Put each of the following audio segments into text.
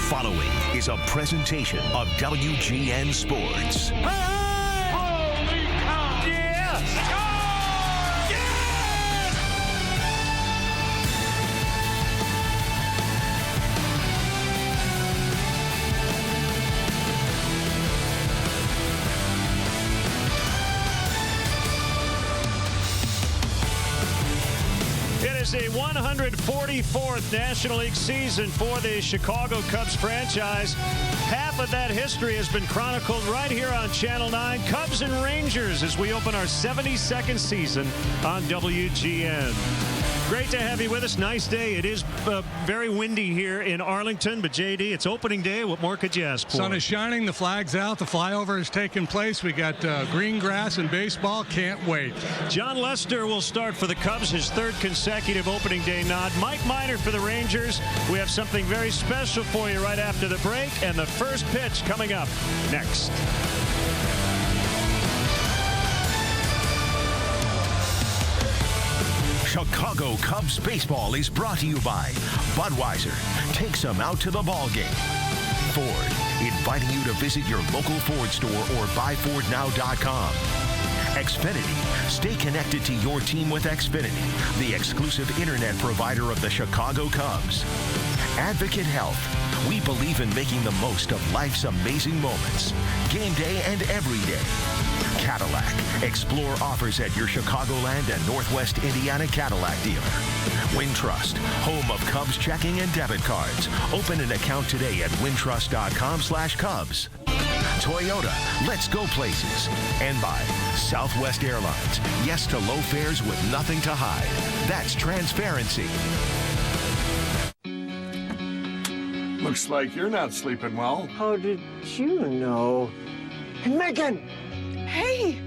following is a presentation of WGN Sports. Holy cow! Yes! Score! Yes! It is the 144th National League season for the Chicago Cubs franchise. Half of that history has been chronicled right here on Channel 9. Cubs and Rangers as we open our 72nd season on WGN. Great to have you with us. Nice day. It is very windy here in Arlington, but JD, it's opening day. What more could you ask for? Sun is shining, the flag's out, the flyover is taking place. We got green grass and baseball. Can't wait. John Lester will start for the Cubs, his third consecutive opening day nod. Mike Minor for the Rangers. We have something very special for you right after the break, and the first pitch coming up next. Chicago Cubs baseball is brought to you by Budweiser. Takes them out to the ball game. Ford, inviting you to visit your local Ford store or buyfordnow.com. Xfinity, stay connected to your team with Xfinity, the exclusive internet provider of the Chicago Cubs. Advocate Health, we believe in making the most of life's amazing moments. Game day and every day. Cadillac, explore offers at your Chicagoland and Northwest Indiana Cadillac dealer. Wintrust, home of Cubs checking and debit cards. Open an account today at wintrust.com/Cubs. Toyota, let's go places. And by Southwest Airlines, yes to low fares with nothing to hide. That's transparency. Looks like you're not sleeping well. How did you know? Megan! Hey,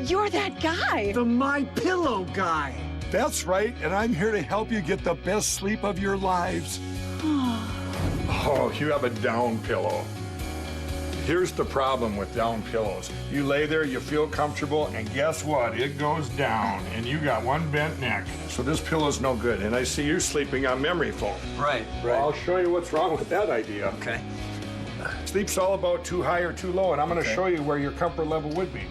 you're that guy. The My Pillow guy. That's right, and I'm here to help you get the best sleep of your lives. Oh, you have a down pillow. Here's the problem with down pillows. You lay there, you feel comfortable, and guess what? It goes down, and you got one bent neck. So this pillow's no good, and I see you're sleeping on memory foam. Right. Well, I'll show you what's wrong with that idea. Okay. Sleep's all about too high or too low, and I'm going to show you where your comfort level would be.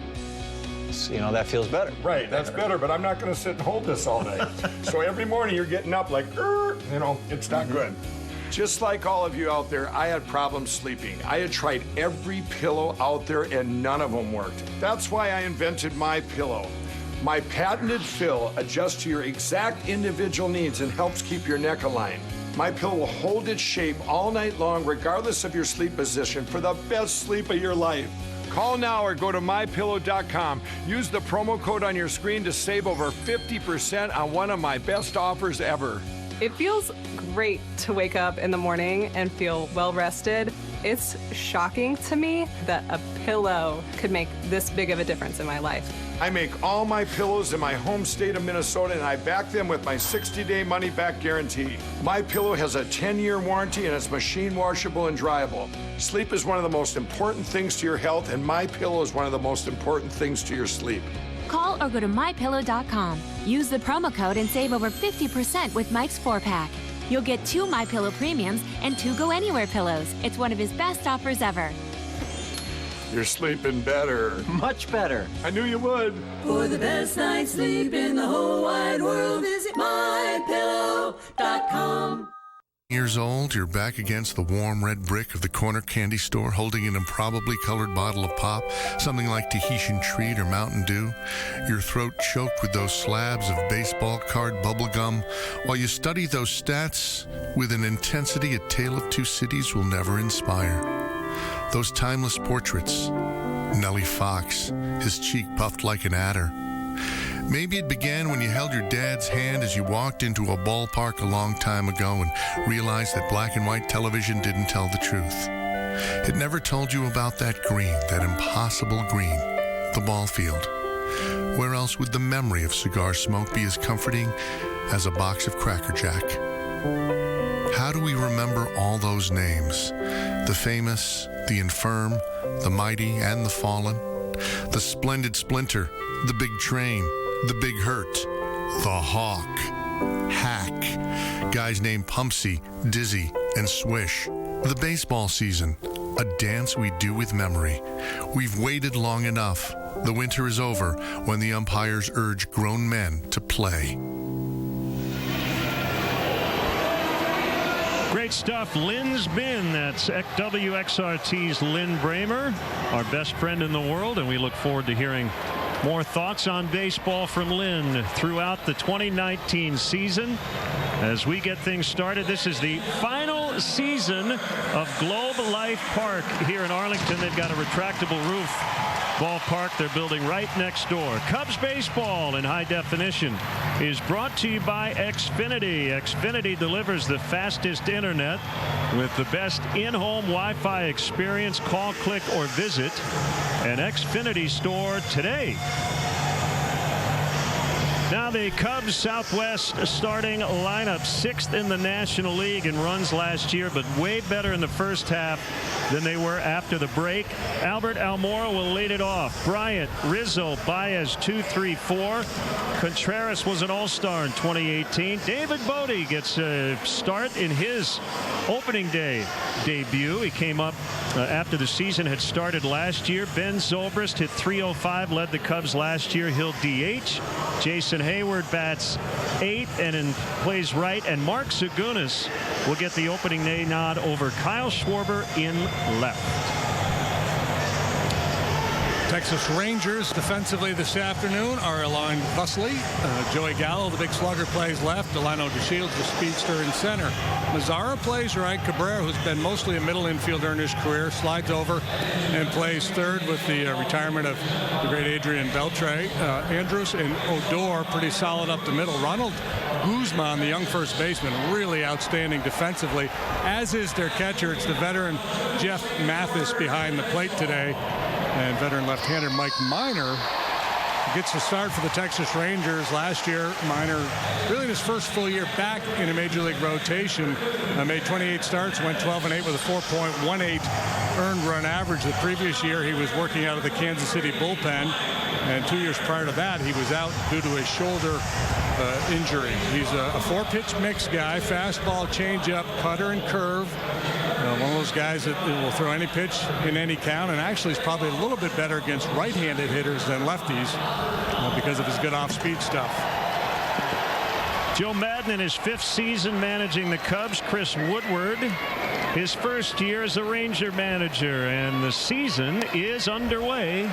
So, that feels better. Right, that's better, but I'm not going to sit and hold this all day. So every morning you're getting up like, it's not good. Just like all of you out there, I had problems sleeping. I had tried every pillow out there and none of them worked. That's why I invented My Pillow. My patented fill adjusts to your exact individual needs and helps keep your neck aligned. My Pillow will hold its shape all night long, regardless of your sleep position, for the best sleep of your life. Call now or go to mypillow.com. Use the promo code on your screen to save over 50% on one of my best offers ever. It feels great to wake up in the morning and feel well rested. It's shocking to me that a pillow could make this big of a difference in my life. I make all my pillows in my home state of Minnesota, and I back them with my 60-day money-back guarantee. My Pillow has a 10-year warranty, and it's machine washable and dryable. Sleep is one of the most important things to your health, and My Pillow is one of the most important things to your sleep. Call or go to mypillow.com. Use the promo code and save over 50% with Mike's 4-pack. You'll get 2 My Pillow premiums and 2 Go Anywhere pillows. It's one of his best offers ever. You're sleeping better. Much better. I knew you would. For the best night's sleep in the whole wide world, visit mypillow.com. Years old, you're back against the warm red brick of the corner candy store holding an improbably colored bottle of pop, something like Tahitian Treat or Mountain Dew. Your throat choked with those slabs of baseball card bubble gum while you study those stats with an intensity a tale of two cities will never inspire. Those timeless portraits, Nellie Fox, his cheek puffed like an adder. Maybe it began when you held your dad's hand as you walked into a ballpark a long time ago and realized that black and white television didn't tell the truth. It never told you about that green, that impossible green, the ball field. Where else would the memory of cigar smoke be as comforting as a box of Cracker Jack? How do we remember all those names? The famous, the infirm, the mighty, and the fallen? The splendid splinter, the big train, the big hurt, the hawk, hack, guys named Pumpsy, Dizzy, and Swish. The baseball season, a dance we do with memory. We've waited long enough. The winter is over when the umpires urge grown men to play. Great stuff. Lynn's Bin. That's WXRT's Lynn Bramer, our best friend in the world, and we look forward to hearing more thoughts on baseball from Lynn throughout the 2019 season. As we get things started, this is the final season of Globe Life Park here in Arlington. They've got a retractable roof ballpark they're building right next door. Cubs baseball in high definition is brought to you by Xfinity. Xfinity delivers the fastest internet with the best in-home Wi-Fi experience. Call, click, or visit an Xfinity store today. Now the Cubs Southwest starting lineup, 6th in the National League in runs last year, but way better in the first half than they were after the break. Albert Almora will lead it off. Bryant, Rizzo, Baez, 2, 3, 4. Contreras was an all-star in 2018. David Bodie gets a start in his opening day debut. He came up after the season had started last year. Ben Zobrist hit .305, led the Cubs last year. He'll DH. Jason Hayward bats 8th and plays right, and Mark Zagunis will get the opening day nod over Kyle Schwarber in left. Texas Rangers defensively this afternoon are aligned thusly. Joey Gallo, the big slugger, plays left. Delano DeShields, the speedster, in center. Mazzara plays right. Cabrera, who's been mostly a middle infielder in his career, slides over and plays third with the retirement of the great Adrian Beltre. Andrus and Odor pretty solid up the middle. Ronald Guzman, the young first baseman, really outstanding defensively, as is their catcher. It's the veteran Jeff Mathis behind the plate today. And veteran left-hander Mike Minor gets the start for the Texas Rangers. Last year, Minor, really his first full year back in a major league rotation, made 28 starts, went 12-8 with a 4.18 earned run average. The previous year, he was working out of the Kansas City bullpen, and 2 years prior to that, he was out due to a shoulder injury. He's a four-pitch mix guy: fastball, changeup, cutter, and curve. One of those guys that will throw any pitch in any count, and actually is probably a little bit better against right-handed hitters than lefties because of his good off-speed stuff. Joe Madden in his 5th season managing the Cubs. Chris Woodward, his first year as a Ranger manager, and the season is underway.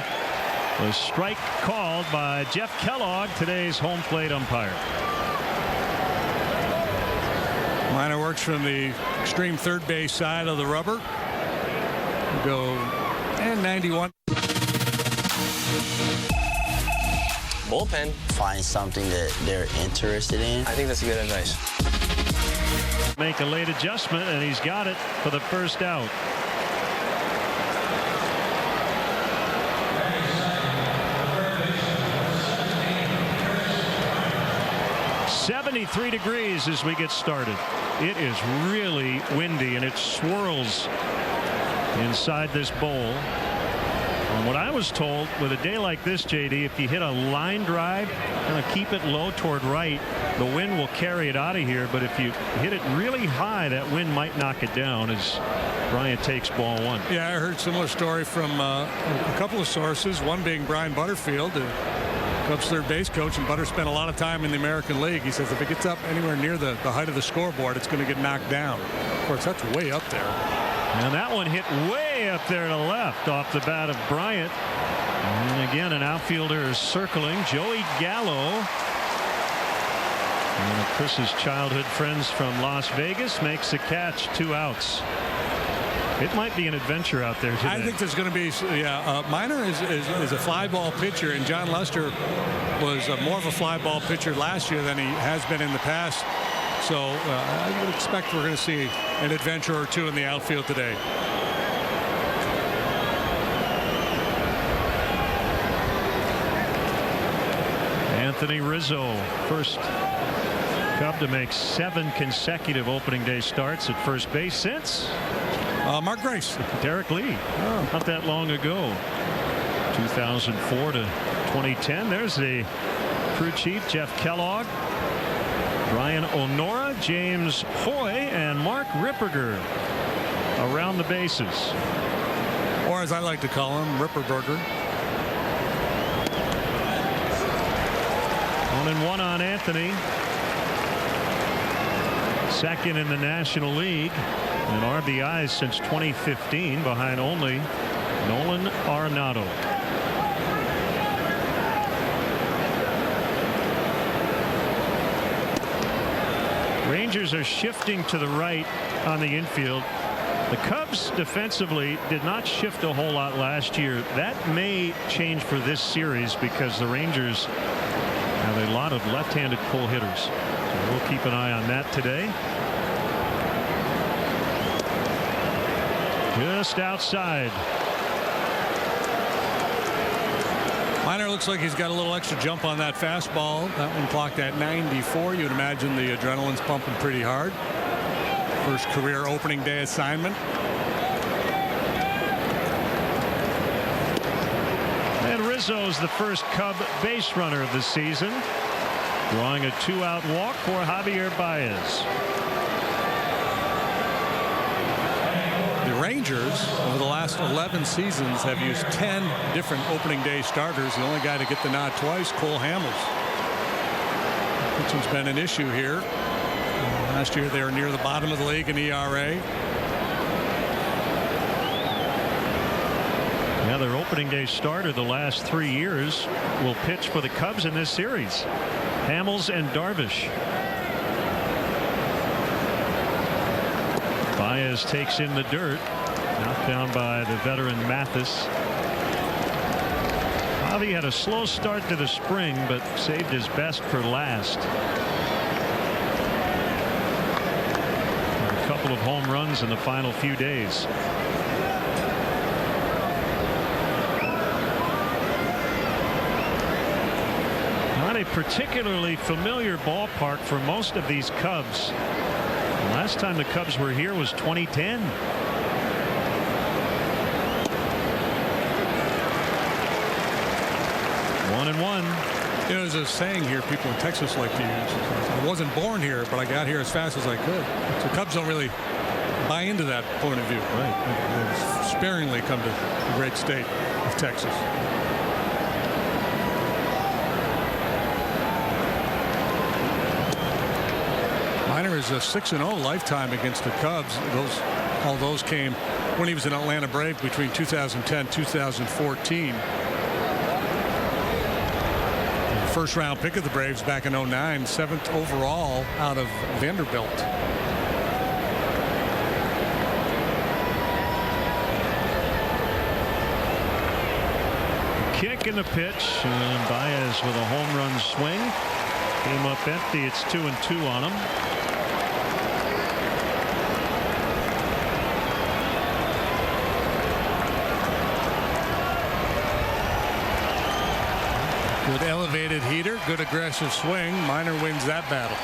A strike called by Jeff Kellogg, today's home plate umpire. Minor works from the extreme third base side of the rubber. Go and 91. Bullpen. Find something that they're interested in. I think that's good advice. Make a late adjustment, and he's got it for the first out. .73 degrees as we get started. It is really windy, and it swirls inside this bowl. And what I was told, with a day like this, JD, if you hit a line drive, kind of keep it low toward right, the wind will carry it out of here. But if you hit it really high, that wind might knock it down as Bryant takes ball 1. Yeah, I heard a similar story from a couple of sources, one being Brian Butterfield, Cubs third base coach, and Butter spent a lot of time in the American League. He says if it gets up anywhere near the height of the scoreboard, it's going to get knocked down. Of course, that's way up there. And that one hit way up there to left off the bat of Bryant. And again, an outfielder is circling. Joey Gallo, one of Chris's childhood friends from Las Vegas, makes the catch. 2 outs. It might be an adventure out there today. I think there's going to be, Minor is a fly ball pitcher, and John Lester was more of a fly ball pitcher last year than he has been in the past. So I would expect we're going to see an adventure or two in the outfield today. Anthony Rizzo, first Cub to make 7 consecutive opening day starts at first base since Mark Grace. Derek Lee, not that long ago. 2004 to 2010. There's the crew chief, Jeff Kellogg, Brian Onora, James Hoy, and Mark Ripperger around the bases. Or as I like to call him, Ripper Burger. 1-1 on Anthony. Second in the National League in RBIs since 2015, behind only Nolan Arenado. Rangers are shifting to the right on the infield. The Cubs defensively did not shift a whole lot last year. That may change for this series because the Rangers have a lot of left-handed pull hitters. So we'll keep an eye on that today. Just outside. Minor looks like he's got a little extra jump on that fastball. That one clocked at 94. You'd imagine the adrenaline's pumping pretty hard. First career opening day assignment. And Rizzo's the first Cub base runner of the season, drawing a 2-out walk for Javier Baez. The Rangers over the last 11 seasons have used 10 different opening day starters. The only guy to get the nod twice, Cole Hamels. Pitching's been an issue here. Last year they were near the bottom of the league in ERA. Now their opening day starter the last 3 years will pitch for the Cubs in this series. Hamels and Darvish. Baez takes in the dirt, knocked down by the veteran Mathis. Javi had a slow start to the spring, but saved his best for last. A couple of home runs in the final few days. Not a particularly familiar ballpark for most of these Cubs. The last time the Cubs were here was 2010. One and one. There's a saying here people in Texas like to use. I wasn't born here, but I got here as fast as I could. So Cubs don't really buy into that point of view. Right. They sparingly come to the great state of Texas. Minor is a 6-0 lifetime against the Cubs. All those came when he was an Atlanta Brave between 2010 and 2014. First round pick of the Braves back in 09, 7th overall out of Vanderbilt. Kick in the pitch, and Baez with a home run swing. Came up empty. It's 2-2 on him. Good elevated heater, good aggressive swing. Minor wins that battle.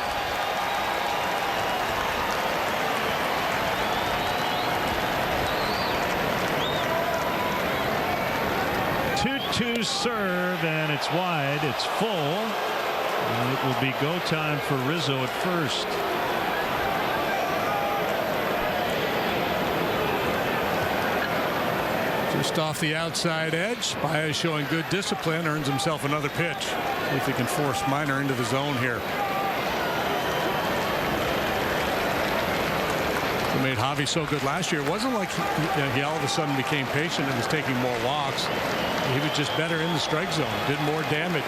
Two serve, and it's wide. It's full. And it will be go time for Rizzo at first. Just off the outside edge. Baez showing good discipline, earns himself another pitch. See if he can force Minor into the zone here. What made Javi so good last year, it wasn't like he all of a sudden became patient and was taking more walks. He was just better in the strike zone, did more damage.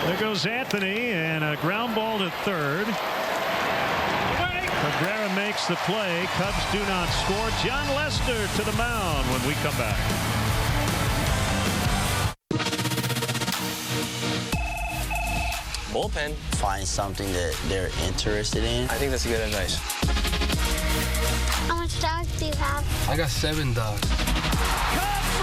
There goes Anthony, and a ground ball to third. Cabrera makes the play. Cubs do not score. John Lester to the mound when we come back. Bullpen. Find something that they're interested in. I think that's good advice. How much dogs do you have? I got 7 dogs. Cubs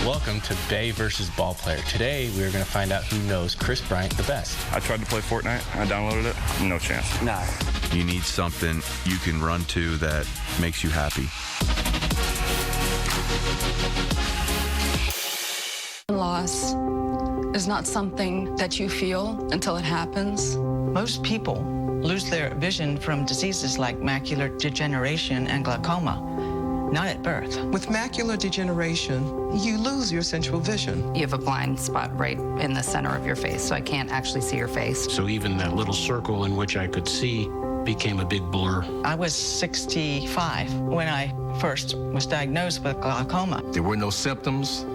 win! Welcome to Bay versus Ball Player. Today we are going to find out who knows Chris Bryant the best. I tried to play Fortnite. I downloaded it. No chance. Nah. You need something you can run to that makes you happy. Loss. is not something that you feel until it happens. Most people lose their vision from diseases like macular degeneration and glaucoma, not at birth. With macular degeneration, you lose your central vision. You have a blind spot right in the center of your face, so I can't actually see your face. So even that little circle in which I could see became a big blur. I was 65 when I first was diagnosed with glaucoma. There were no symptoms.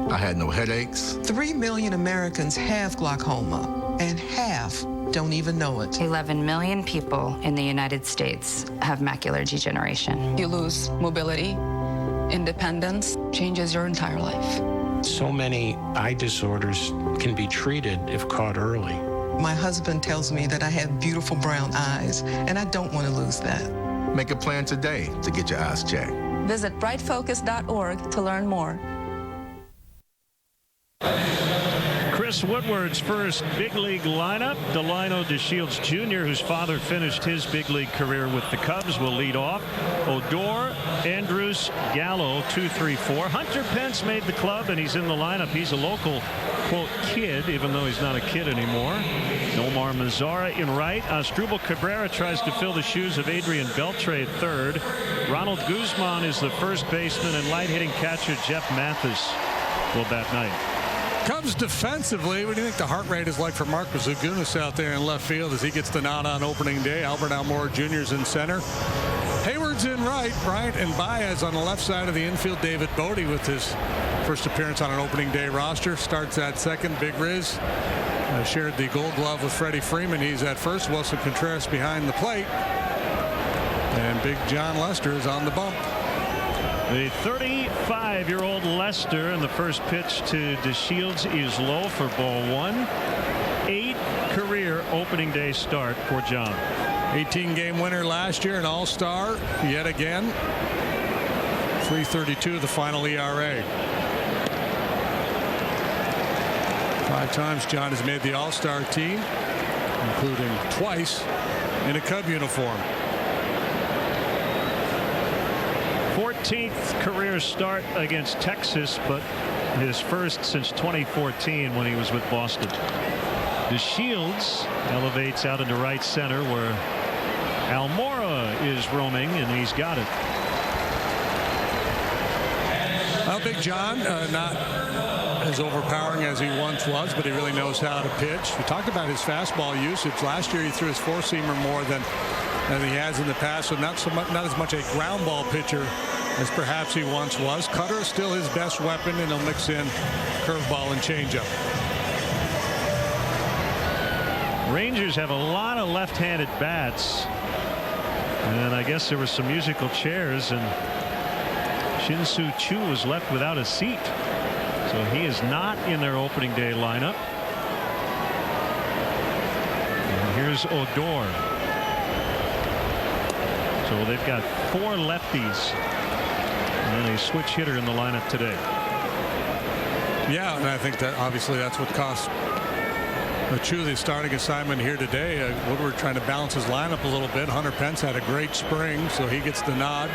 I had no headaches. 3 million Americans have glaucoma, and half don't even know it. 11 million people in the United States have macular degeneration. You lose mobility, independence, changes your entire life. So many eye disorders can be treated if caught early. My husband tells me that I have beautiful brown eyes, and I don't want to lose that. Make a plan today to get your eyes checked. Visit brightfocus.org to learn more. Chris Woodward's first big league lineup. Delino DeShields Jr., whose father finished his big league career with the Cubs, will lead off. Odor, Andrus, Gallo, 2, 3, 4. Hunter Pence made the club, and he's in the lineup. He's a local, quote, kid, even though he's not a kid anymore. Nomar Mazara in right. Asdrubal Cabrera tries to fill the shoes of Adrian Beltre at third. Ronald Guzman is the first baseman, and light-hitting catcher Jeff Mathis will bat ninth. Cubs defensively, what do you think the heart rate is like for Marcus Zagunis out there in left field as he gets the nod on opening day? Albert Almora Jr. is in center. Hayward's in right. Bryant and Baez on the left side of the infield. David Bodie with his first appearance on an opening day roster starts at second. Big Riz shared the Gold Glove with Freddie Freeman. He's at first. Wilson Contreras behind the plate. And Big John Lester is on the bump. The 35-year-old Lester, and the first pitch to DeShields is low for ball one. 8 career opening day start for John. 18-game winner last year, an all-star yet again. 3.32 the final ERA. 5 times John has made the all-star team, including twice in a Cub uniform. 14th career start against Texas, but his first since 2014 when he was with Boston. DeShields elevates out into right center where Almora is roaming, and he's got it. Well, Big John, not as overpowering as he once was, but he really knows how to pitch. We talked about his fastball usage. Last year he threw his four-seamer more than he has in the past, so not as much a ground ball pitcher as perhaps he once was. Cutter is still his best weapon, and he'll mix in curveball and changeup. Rangers have a lot of left-handed bats, and I guess there were some musical chairs, and Shin-Soo Choo was left without a seat, so he is not in their opening day lineup. And here's Odor. So they've got 4 lefties and a switch hitter in the lineup today. Yeah, and I think that obviously that's what cost Chu the starting assignment here today. Woodward trying to balance his lineup a little bit. Hunter Pence had a great spring, so he gets the nod.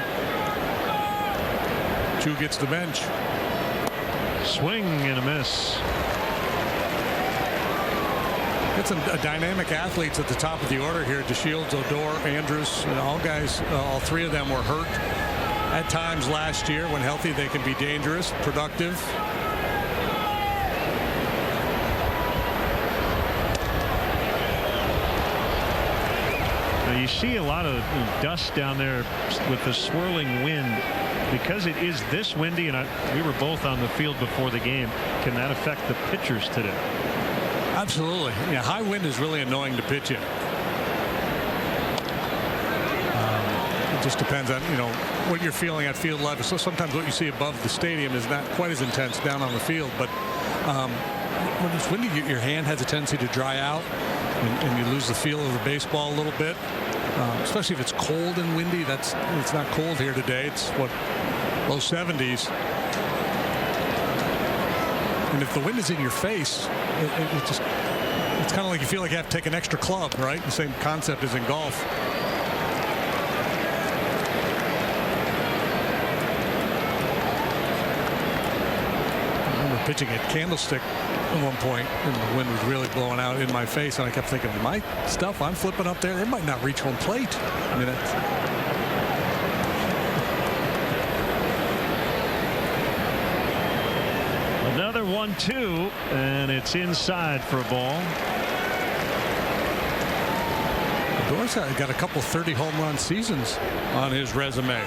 Chu gets the bench. Swing and a miss. Get some dynamic athletes at the top of the order here. DeShields, Odor, Andrus, all guys, all 3 of them were hurt at times last year. When healthy, they can be dangerous, productive. Now you see a lot of dust down there with the swirling wind. Because it is this windy, and we were both on the field before the game, can that affect the pitchers today? Absolutely. Yeah, high wind is really annoying to pitch in. It just depends on, what you're feeling at field level. So sometimes what you see above the stadium is not quite as intense down on the field. But when it's windy, your hand has a tendency to dry out, and you lose the feel of the baseball a little bit. Especially if it's cold and windy. It's not cold here today. It's low 70s. And if the wind is in your face, it's kind of like you feel like you have to take an extra club, right? The same concept as in golf. I remember pitching at Candlestick at one point, and the wind was really blowing out in my face, and I kept thinking, my stuff I'm flipping up there, it might not reach home plate. I mean, another 1-2, and it's inside for a ball. Dorsett got a couple 30 home run seasons on his resume.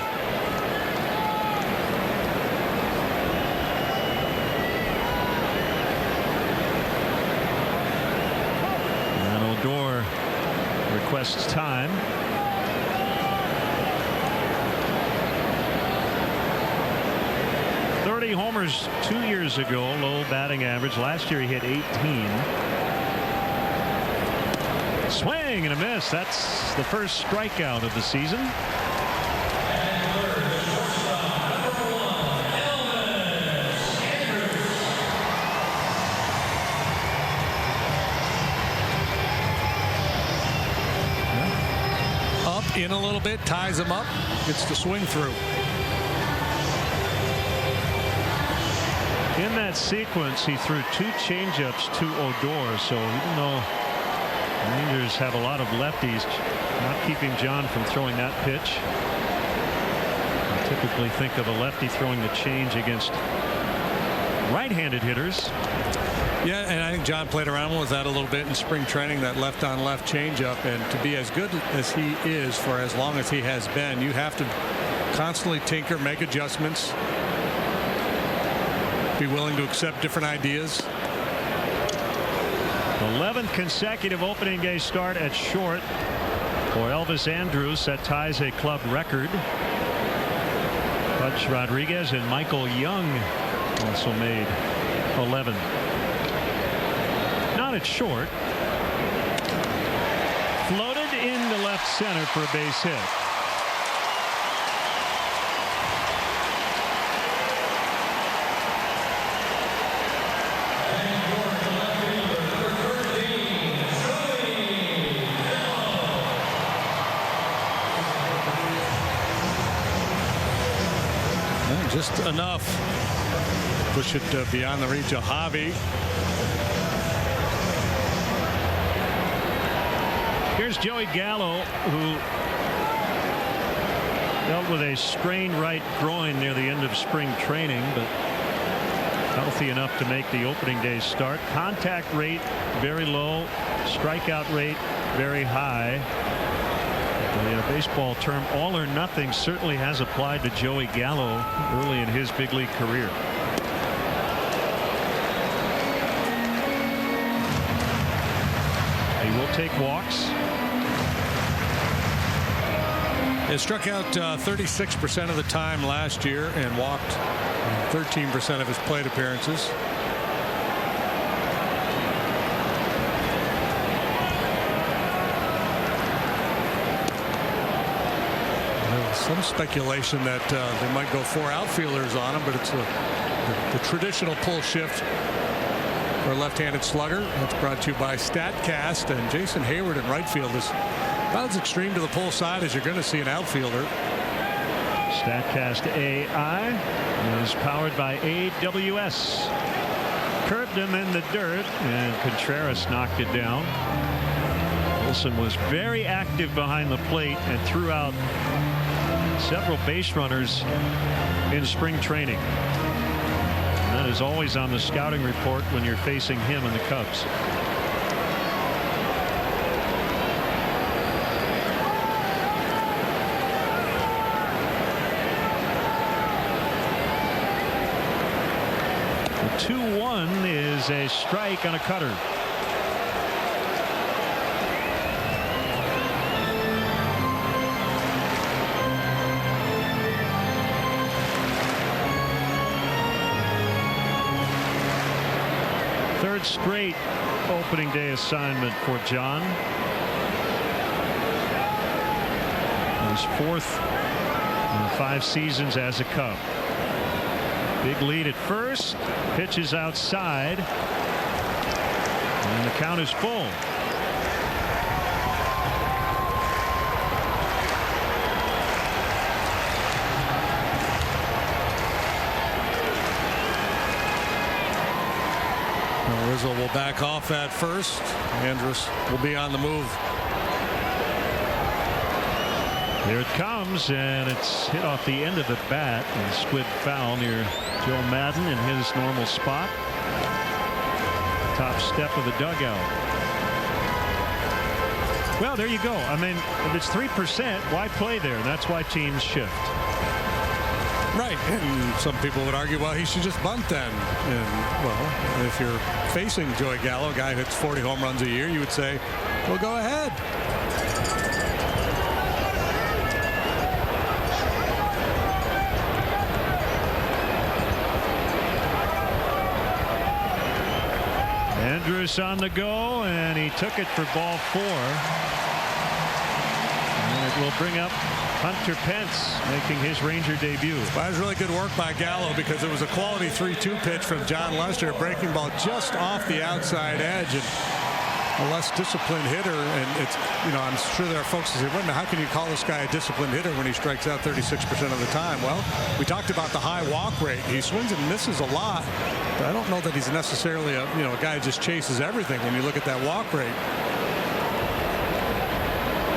And Odor requests time. Homers 2 years ago, low batting average. Last year he hit 18. Swing and a miss. That's the first strikeout of the season. Up in a little bit, ties him up, gets the swing through. In that sequence, he threw 2 changeups to Odor, so even though the Rangers have a lot of lefties, not keeping John from throwing that pitch. I typically think of a lefty throwing the change against right-handed hitters. Yeah, and I think John played around with that a little bit in spring training, that left-on-left changeup, and to be as good as he is for as long as he has been, you have to constantly tinker, make adjustments. Be willing to accept different ideas. 11th consecutive opening day start at short for Elvis Andrus. That ties a club record. Butch Rodriguez and Michael Young also made 11. Not at short. Floated into left center for a base hit. Just enough. Push it beyond the reach of Javi. Here's Joey Gallo, who dealt with a strained right groin near the end of spring training, but healthy enough to make the opening day start. Contact rate very low, strikeout rate very high. The baseball term all or nothing certainly has applied to Joey Gallo early in his big league career. He will take walks. He struck out 36% of the time last year and walked 13% of his plate appearances. Some speculation that they might go 4 outfielders on him, but it's the traditional pull shift for a left-handed slugger. That's brought to you by StatCast, and Jason Hayward in right field is about as extreme to the pull side as you're going to see an outfielder. StatCast AI is powered by AWS. Curved him in the dirt, and Contreras knocked it down. Wilson was very active behind the plate and threw out several base runners in spring training. And that is always on the scouting report when you're facing him and the Cubs. The 2-1 is a strike on a cutter. Third straight opening day assignment for John. His 4th in 5 seasons as a Cub. Big lead at first. Pitches outside. And the count is full. Rizzo will back off at first. Andrus will be on the move. Here it comes, and it's hit off the end of the bat. And squib foul near Joe Madden in his normal spot. Top step of the dugout. Well, there you go. I mean, if it's 3%, why play there? That's why teams shift. Right, and some people would argue, well, he should just bunt then. And, well, if you're facing Joey Gallo, a guy who hits 40 home runs a year, you would say, well, go ahead. Andrus on the go, and he took it for ball 4. And it will bring up Hunter Pence, making his Ranger debut. That was really good work by Gallo, because it was a quality 3-2 pitch from John Lester, a breaking ball just off the outside edge, and a less disciplined hitter. And it's, you know, I'm sure there are folks who say, well, how can you call this guy a disciplined hitter when he strikes out 36% of the time? Well, we talked about the high walk rate. He swings and misses a lot, but I don't know that he's necessarily a guy who just chases everything when you look at that walk rate.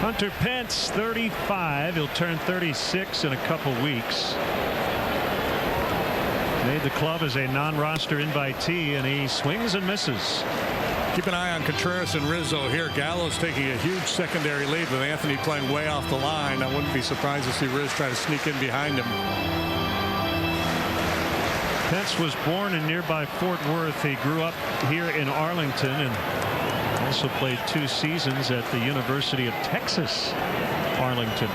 Hunter Pence, 35. He'll turn 36 in a couple weeks. Made the club as a non-roster invitee, and he swings and misses. Keep an eye on Contreras and Rizzo here. Gallo's taking a huge secondary lead with Anthony playing way off the line. I wouldn't be surprised to see Riz try to sneak in behind him. Pence was born in nearby Fort Worth. He grew up here in Arlington and also played 2 seasons at the University of Texas, Arlington.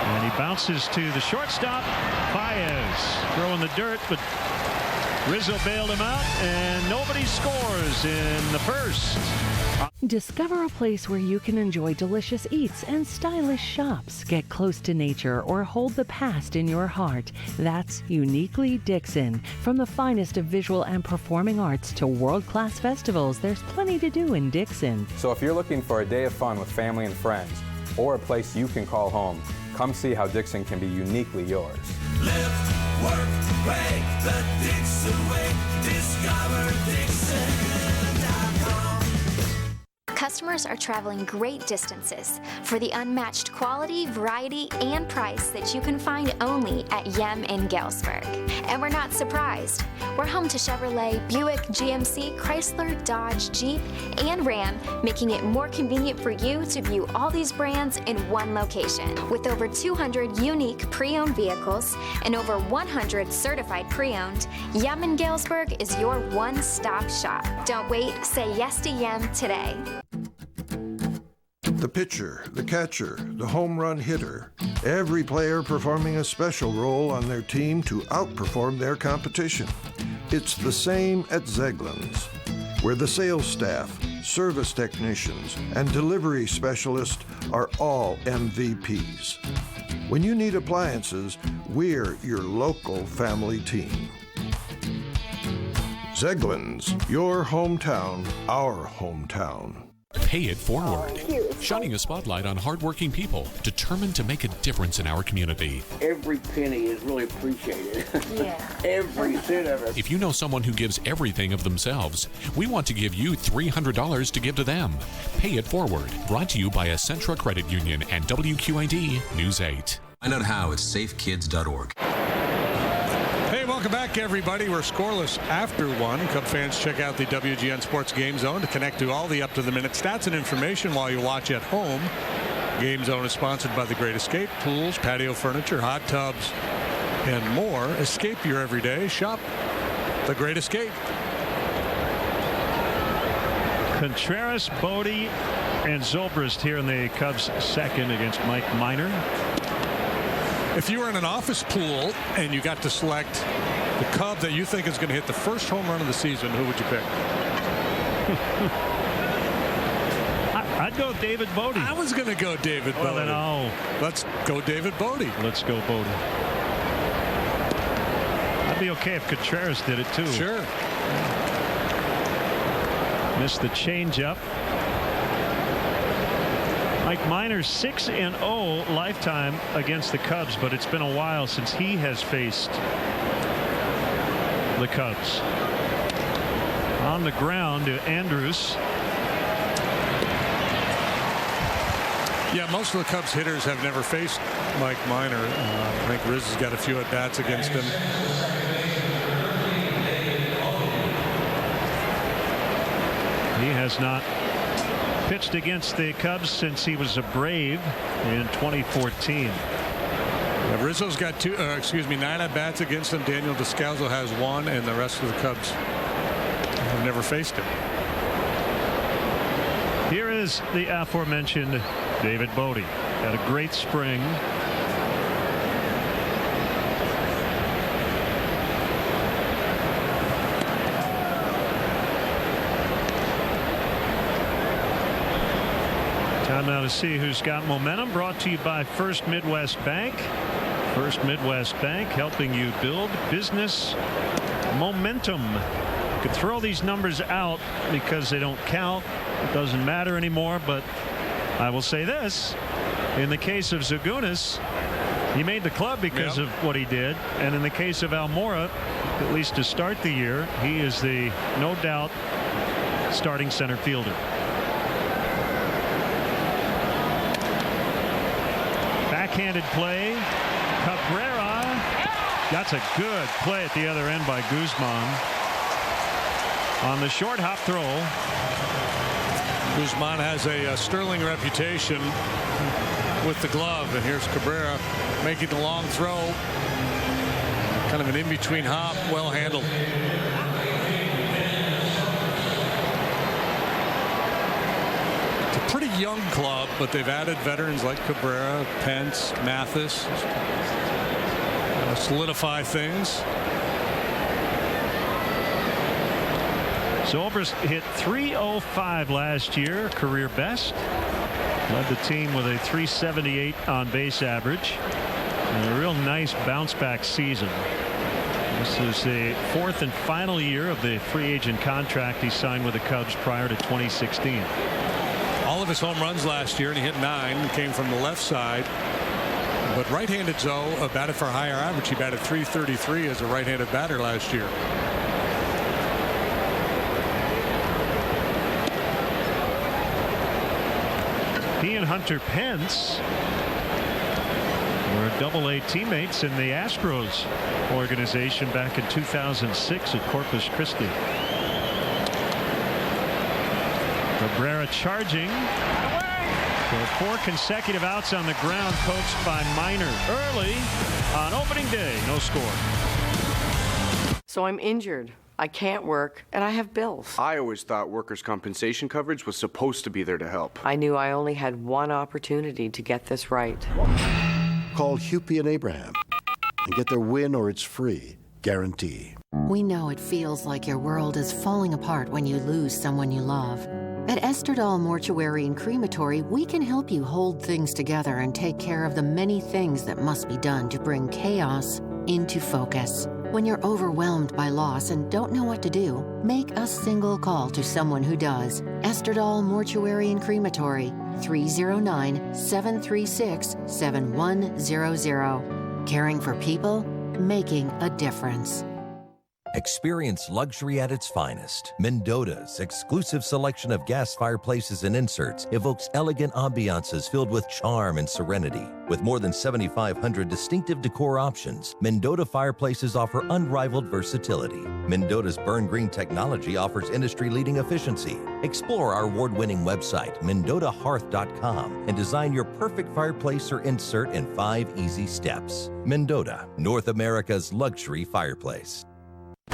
And he bounces to the shortstop. Paez throwing the dirt, but Rizzo bailed him out, and nobody scores in the first. Discover a place where you can enjoy delicious eats and stylish shops, get close to nature, or hold the past in your heart. That's Uniquely Dixon. From the finest of visual and performing arts to world-class festivals, there's plenty to do in Dixon. So if you're looking for a day of fun with family and friends, or a place you can call home, come see how Dixon can be uniquely yours. Live, work, play the Dixon way. Discover Dixon.com. Customers are traveling great distances for the unmatched quality, variety, and price that you can find only at Yem in Galesburg. And we're not surprised. We're home to Chevrolet, Buick, GMC, Chrysler, Dodge, Jeep, and Ram, making it more convenient for you to view all these brands in one location. With over 200 unique pre-owned vehicles and over 100 certified pre-owned, Yem in Galesburg is your one-stop shop. Don't wait, say yes to Yem today. The pitcher, the catcher, the home run hitter, every player performing a special role on their team to outperform their competition. It's the same at Zeglin's, where the sales staff, service technicians, and delivery specialists are all MVPs. When you need appliances, we're your local family team. Zeglin's, your hometown, our hometown. Pay it forward. Shining a spotlight on hardworking people determined to make a difference in our community. Every penny is really appreciated. Yeah. Every cent of it. If you know someone who gives everything of themselves, we want to give you $300 to give to them. Pay it forward. Brought to you by Essentra Credit Union and WQID News 8. Find out how at safekids.org. Welcome back, everybody. We're scoreless after 1. Cub fans, check out the WGN Sports Game Zone to connect to all the up-to-the-minute stats and information while you watch at home. Game Zone is sponsored by The Great Escape, pools, patio furniture, hot tubs, and more. Escape your everyday. Shop The Great Escape. Contreras, Bodie, and Zobrist here in the Cubs' second against Mike Minor. If you were in an office pool and you got to select the Cub that you think is going to hit the first home run of the season, who would you pick? I'd go David Bodie. I was going to go David Bodie. Then let's go David Bodie. Let's go Bodie. I'd be okay if Contreras did it too. Sure. Missed the changeup. Mike Minor 6-0 lifetime against the Cubs, but it's been a while since he has faced the Cubs. On the ground to Andrus. Yeah, most of the Cubs hitters have never faced Mike Minor. I think Riz has got a few at-bats against him. He has not pitched against the Cubs since he was a Brave in 2014. Yeah, Rizzo's got 9 at-bats against him. Daniel Descalzo has 1, and the rest of the Cubs have never faced him. Here is the aforementioned David Bodie. Had a great spring. Time now to see who's got momentum. Brought to you by First Midwest Bank. First Midwest Bank, helping you build business momentum. You could throw these numbers out because they don't count. It doesn't matter anymore, but I will say this. In the case of Zagunis, he made the club because of what he did. And in the case of Almora, at least to start the year, he is the, no doubt, starting center fielder. Backhanded play. Cabrera. That's a good play at the other end by Guzman. On the short hop throw. Guzman has a sterling reputation with the glove, and here's Cabrera making the long throw. Kind of an in-between hop, well handled. It's a pretty young club, but they've added veterans like Cabrera, Pence, Mathis. Solidify things. Zobrist hit .305 last year, career best. Led the team with a .378 on base average. And a real nice bounce back season. This is the 4th and final year of the free agent contract he signed with the Cubs prior to 2016. All of his home runs last year, and he hit 9, came from the left side. But right-handed Zoe batted for a higher average. He batted .333 as a right-handed batter last year. He and Hunter Pence were Double-A teammates in the Astros organization back in 2006 at Corpus Christi. Cabrera charging. So 4 consecutive outs on the ground, coached by Minor early on opening day. No score. So I'm injured. I can't work, and I have bills. I always thought workers' compensation coverage was supposed to be there to help. I knew I only had one opportunity to get this right. Call Hupy and Abraham and get their win or it's free guarantee. We know it feels like your world is falling apart when you lose someone you love. At Esterdal Mortuary and Crematory, we can help you hold things together and take care of the many things that must be done to bring chaos into focus. When you're overwhelmed by loss and don't know what to do, make a single call to someone who does. Esterdal Mortuary and Crematory, 309-736-7100. Caring for people, making a difference. Experience luxury at its finest. Mendota's exclusive selection of gas fireplaces and inserts evokes elegant ambiances filled with charm and serenity. With more than 7,500 distinctive decor options, Mendota fireplaces offer unrivaled versatility. Mendota's Burn Green technology offers industry-leading efficiency. Explore our award-winning website, mendotahearth.com, and design your perfect fireplace or insert in 5 easy steps. Mendota, North America's luxury fireplace.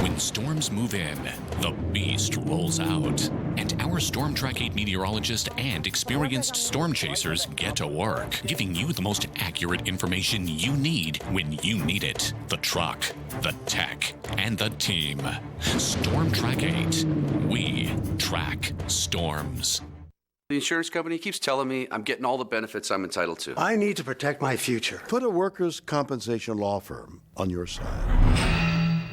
When storms move in, the beast rolls out. And our Storm Track 8 meteorologist and experienced storm chasers get to work, giving you the most accurate information you need when you need it. The truck, the tech, and the team. Storm Track 8. We track storms. The insurance company keeps telling me I'm getting all the benefits I'm entitled to. I need to protect my future. Put a workers' compensation law firm on your side.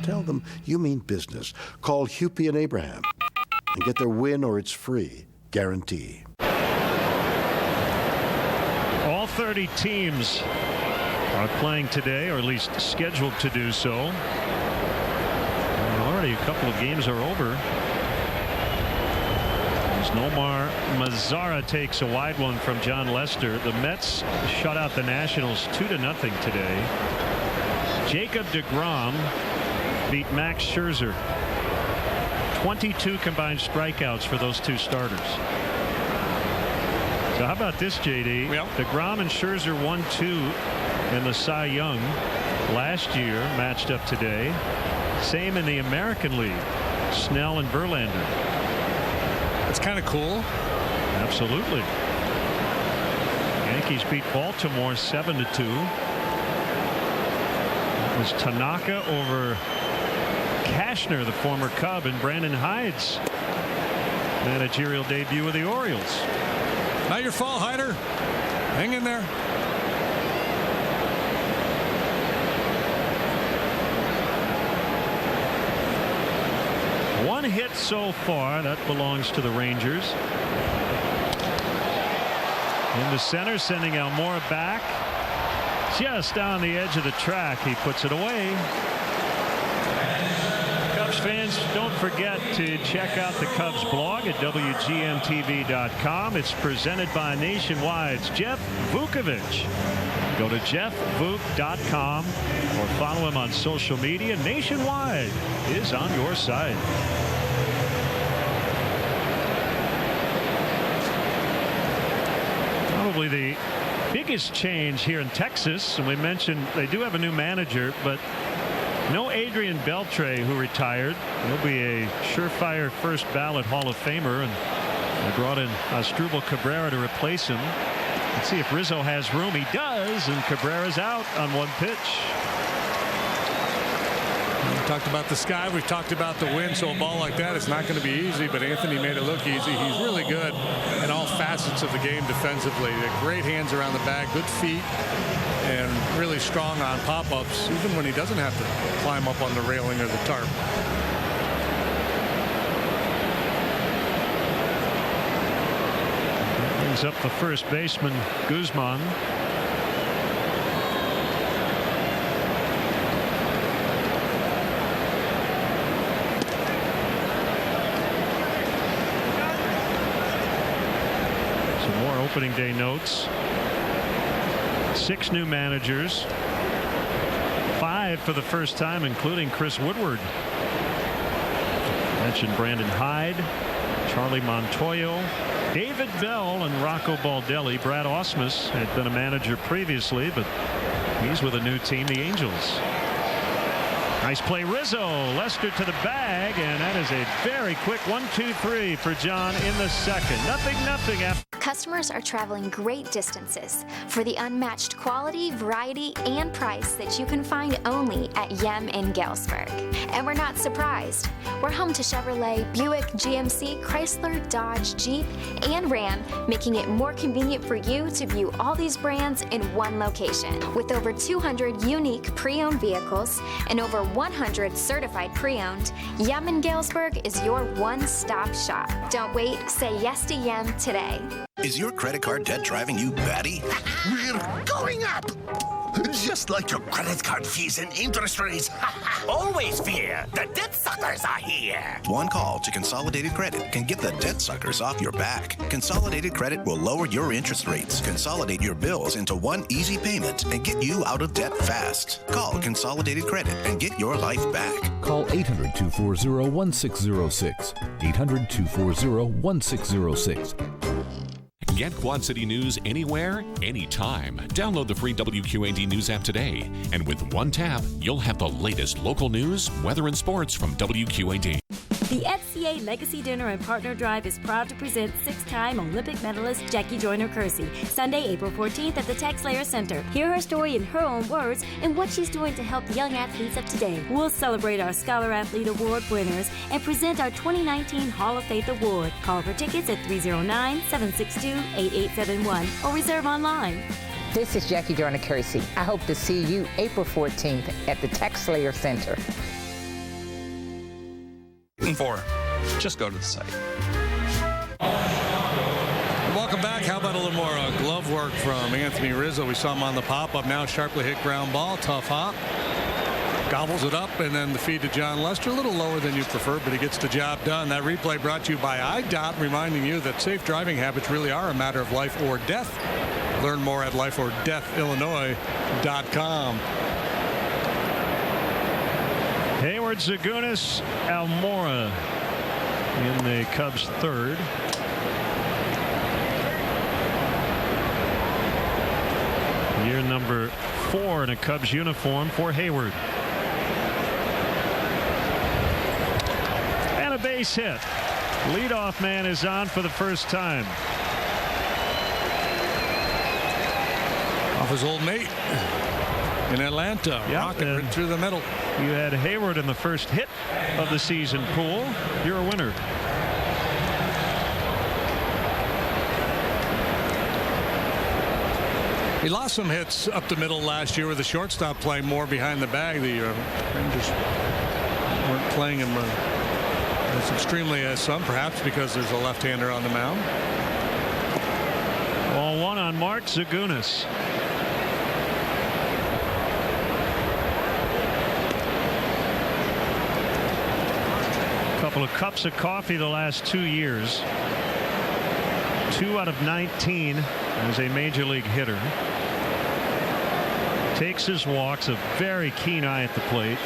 Tell them you mean business. Call Hupy and Abraham and get their win or it's free guarantee. All 30 teams are playing today, or at least scheduled to do so. Saturday. A couple of games are over. As Nomar Mazara takes a wide one from John Lester. The Mets shut out the Nationals 2-0 today. Jacob deGrom beat Max Scherzer. 22 combined strikeouts for those two starters. So how about this, JD? Yep. deGrom and Scherzer 1-2 in the Cy Young last year, matched up today. Same in the American League. Snell and Verlander. It's kind of cool. Absolutely. Yankees beat Baltimore 7-2. It was Tanaka over Cashner, the former Cub, and Brandon Hyde's managerial debut with the Orioles. Not your fault, Hyder. Hang in there. One hit so far. That belongs to the Rangers. Into center, sending Almora back. Just down the edge of the track. He puts it away. Cubs fans, don't forget to check out the Cubs blog at WGNTV.com. It's presented by Nationwide's Jeff Vukovich. Go to jeffvuk.com or follow him on social media. Nationwide is on your side. Probably the biggest change here in Texas, and we mentioned they do have a new manager, but no Adrian Beltre, who retired. He'll be a surefire first ballot Hall of Famer, and they brought in Asdrubal Cabrera to replace him. Let's see if Rizzo has room. He does, and Cabrera's out on one pitch. We talked about the sky. We've talked about the wind. So a ball like that is not going to be easy. But Anthony made it look easy. He's really good in all facets of the game defensively. Great hands around the bag, good feet, and really strong on pop-ups, even when he doesn't have to climb up on the railing or the tarp. Brings up the first baseman, Guzman. Some more opening day notes. 6 new managers. 5 for the first time, including Chris Woodward. Mentioned Brandon Hyde, Charlie Montoyo, David Bell, and Rocco Baldelli. Brad Ausmus had been a manager previously, but he's with a new team, the Angels. Nice play, Rizzo. Lester to the bag, and that is a very quick 1-2-3 for John in the second. 0-0 after. Customers are traveling great distances for the unmatched quality, variety, and price that you can find only at Yem in Galesburg. And we're not surprised. We're home to Chevrolet, Buick, GMC, Chrysler, Dodge, Jeep, and Ram, making it more convenient for you to view all these brands in one location. With over 200 unique pre-owned vehicles and over 100 certified pre-owned, Yem in Galesburg is your one-stop shop. Don't wait, say yes to Yem today. Is your credit card debt driving you batty? We're going up! Just like your credit card fees and interest rates. Always fear, the debt suckers are here. One call to Consolidated Credit can get the debt suckers off your back. Consolidated Credit will lower your interest rates, consolidate your bills into one easy payment, and get you out of debt fast. Call Consolidated Credit and get your life back. Call 800-240-1606. 800-240-1606. Get Quad City News anywhere, anytime. Download the free WQAD News app today. And with one tap, you'll have the latest local news, weather, and sports from WQAD. The FCA Legacy Dinner and Partner Drive is proud to present 6-time Olympic medalist Jackie Joyner-Kersee, Sunday, April 14th at the TechSlayer Center. Hear her story in her own words and what she's doing to help young athletes of today. We'll celebrate our Scholar Athlete Award winners and present our 2019 Hall of Faith Award. Call for tickets at 309-762-8871 or reserve online. This is Jackie Joyner-Kersee. I hope to see you April 14th at the TechSlayer Center. Just go to the site. Welcome back. How about a little more glove work from Anthony Rizzo? We saw him on the pop-up. Now sharply hit ground ball. Tough hop. Gobbles it up, and then the feed to John Lester, a little lower than you prefer, but he gets the job done. That replay brought to you by IDOT, reminding you that safe driving habits really are a matter of life or death. Learn more at lifeordeathillinois.com. Hayward, Zagunis, Almora in the Cubs' third. Year number 4 in a Cubs uniform for Hayward. And a base hit. Leadoff man is on for the first time. Off his old mate in Atlanta. Rocket right through the middle. You had Hayward in the first hit of the season pool. You're a winner. He lost some hits up the middle last year with the shortstop playing more behind the bag. The Rangers weren't playing him as extremely as some, perhaps because there's a left-hander on the mound. Ball 1 on Mark Zagunis. Couple of cups of coffee the last 2 years. 2 out of 19 as a major league hitter. Takes his walks, a very keen eye at the plate.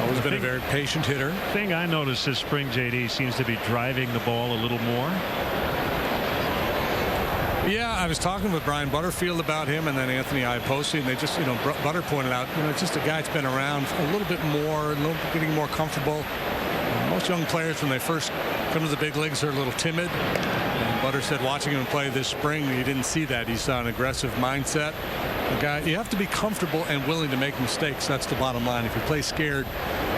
Always been a very patient hitter. Thing I noticed this spring, JD, seems to be driving the ball a little more. Yeah, I was talking with Brian Butterfield about him, and then Anthony Iapoce, and they just, Butter pointed out, it's just a guy that's been around a little bit more, getting more comfortable. Most young players, when they first come to the big leagues, are a little timid. And Butter said watching him play this spring, you didn't see that. He saw an aggressive mindset. A guy, you have to be comfortable and willing to make mistakes. That's the bottom line. If you play scared,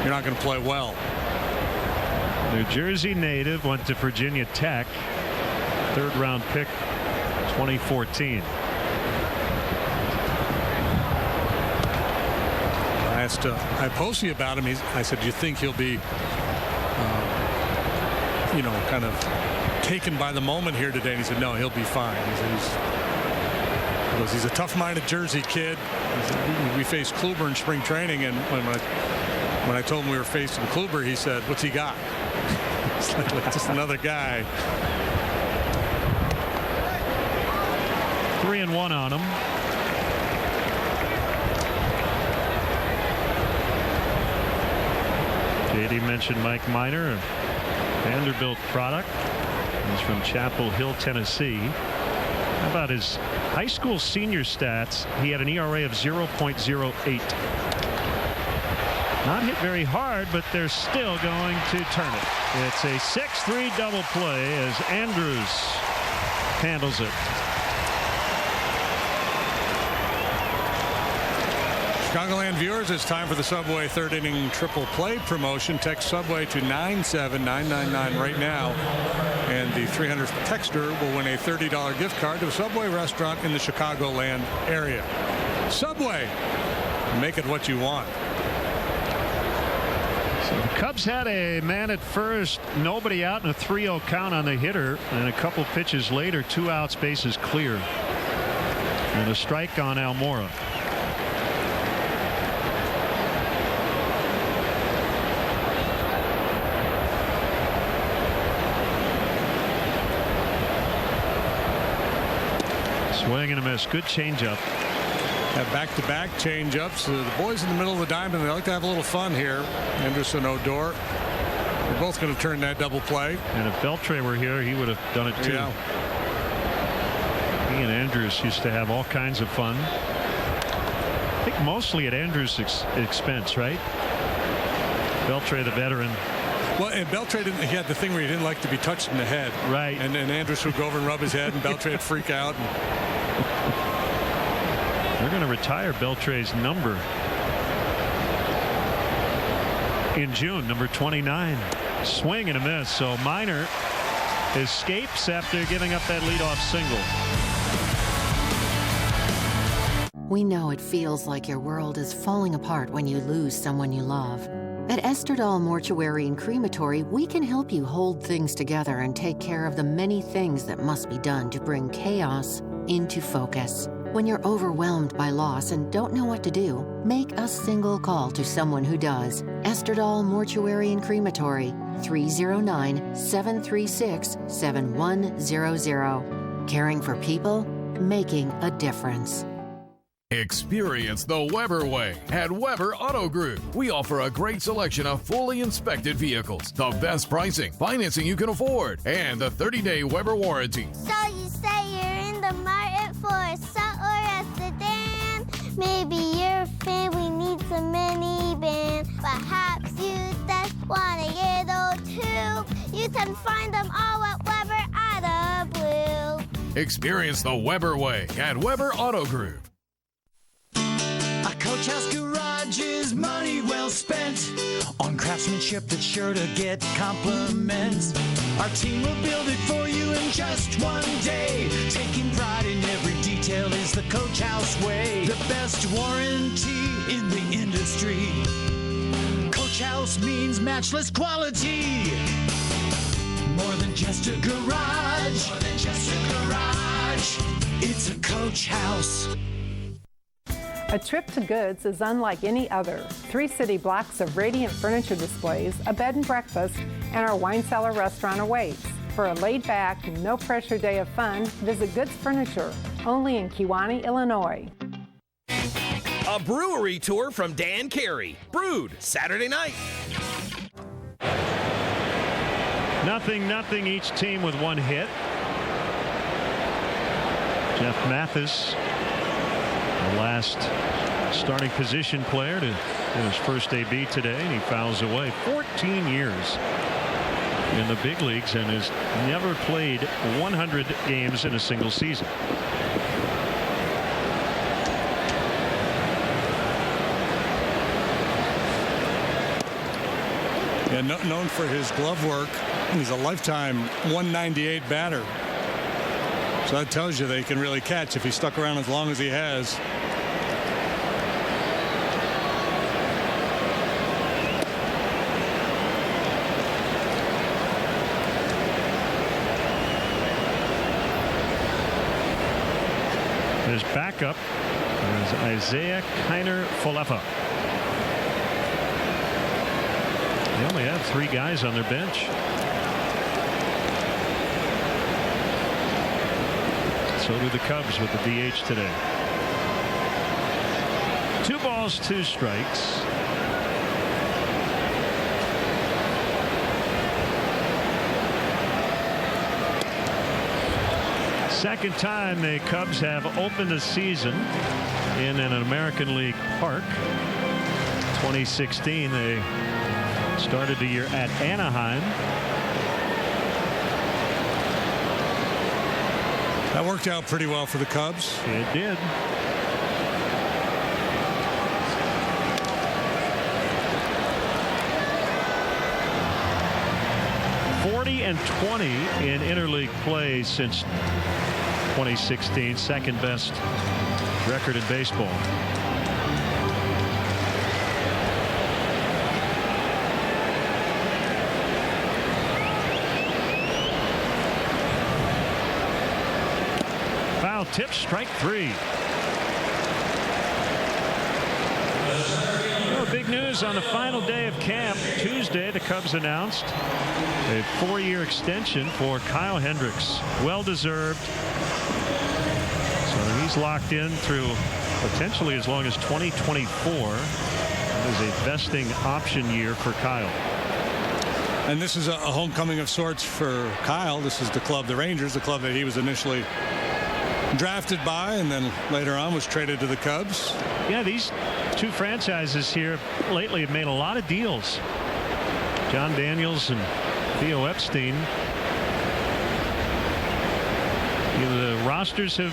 you're not going to play well. New Jersey native, went to Virginia Tech. 3rd round pick. 2014. I asked Iapoce about him. I said, do you think he'll be, kind of taken by the moment here today? And he said, no, he'll be fine. He said, he's a tough-minded Jersey kid. We faced Kluber in spring training, and when I told him we were facing Kluber, he said, what's he got? It's like just another guy. 3-1 on him. JD mentioned Mike Minor, a Vanderbilt product. He's from Chapel Hill, Tennessee. How about his high school senior stats? He had an ERA of 0.08. Not hit very hard, but they're still going to turn it. It's a 6-3 double play as Andrews handles it. Chicagoland viewers, it's time for the Subway 3rd inning triple play promotion. Text Subway to 97999 right now, and the 300th texter will win a $30 gift card to a Subway restaurant in the Chicagoland area. Subway, make it what you want. So the Cubs had a man at first, nobody out, and a 3-0 count on the hitter, and a couple pitches later, 2 outs, bases clear, and a strike on Almora. Swing and a miss. Good changeup. Have back-to-back changeups. The boys in the middle of the diamond, they like to have a little fun here. Anderson, Odor. They're both going to turn that double play. And if Beltre were here, he would have done it too. Yeah. He and Andrews used to have all kinds of fun. I think mostly at Andrews' expense, right? Beltre, the veteran. Well, and Beltre didn't. He had the thing where he didn't like to be touched in the head. Right. And Andrews would go over and rub his head, and Beltre would freak out. They're going to retire Beltre's number in June, number 29. Swing and a miss. So Minor escapes after giving up that leadoff single. We know it feels like your world is falling apart when you lose someone you love. At Esterdal Mortuary and Crematory, we can help you hold things together and take care of the many things that must be done to bring chaos into focus. When you're overwhelmed by loss and don't know what to do, make a single call to someone who does. Esterdal Mortuary and Crematory, 309-736-7100. Caring for people, making a difference. Experience the Weber way at Weber Auto Group. We offer a great selection of fully inspected vehicles, the best pricing, financing you can afford, and the 30-day Weber warranty. So you say you're in the market for a salt or a sedan? Maybe your family needs a minivan. Perhaps you just want a yellow too. You can find them all at Weber Auto Group. Experience the Weber way at Weber Auto Group. A Coach House Garage is money well spent on craftsmanship that's sure to get compliments. Our team will build it for you in just one day. Taking pride in every detail is the Coach House way. The best warranty in the industry. Coach House means matchless quality. More than just a garage. More than just a garage. It's a Coach House. A trip to Goods is unlike any other. 3 city blocks of radiant furniture displays, a bed and breakfast, and our wine cellar restaurant awaits. For a laid-back, no-pressure day of fun, visit Goods Furniture, only in Kewanee, Illinois. A brewery tour from Dan Carey. Brewed Saturday night. 0-0, each team with one hit. Jeff Mathis, the last starting position player to his first AB today, and he fouls away. 14 years in the big leagues and has never played 100 games in a single season. Yeah, known for his glove work. He's a lifetime 198 batter. So that tells you they can really catch if he stuck around as long as he has. His backup is Isaiah Kiner-Folefa. They only have 3 guys on their bench. So do the Cubs with the DH today. 2 balls, 2 strikes. Second time the Cubs have opened a season in an American League park. 2016, they started the year at Anaheim. That worked out pretty well for the Cubs. It did. And 20 in interleague play since 2016, second best record in baseball. Foul tip, strike 3. Big news on the final day of camp. Tuesday, the Cubs announced a 4-year extension for Kyle Hendricks. Well-deserved. So he's locked in through potentially as long as 2024. That is a vesting option year for Kyle. And this is a homecoming of sorts for Kyle. This is the club, the Rangers, the club that he was initially drafted by and then later on was traded to the Cubs. Yeah, these 2 franchises here lately have made a lot of deals. John Daniels and Theo Epstein. Either the rosters have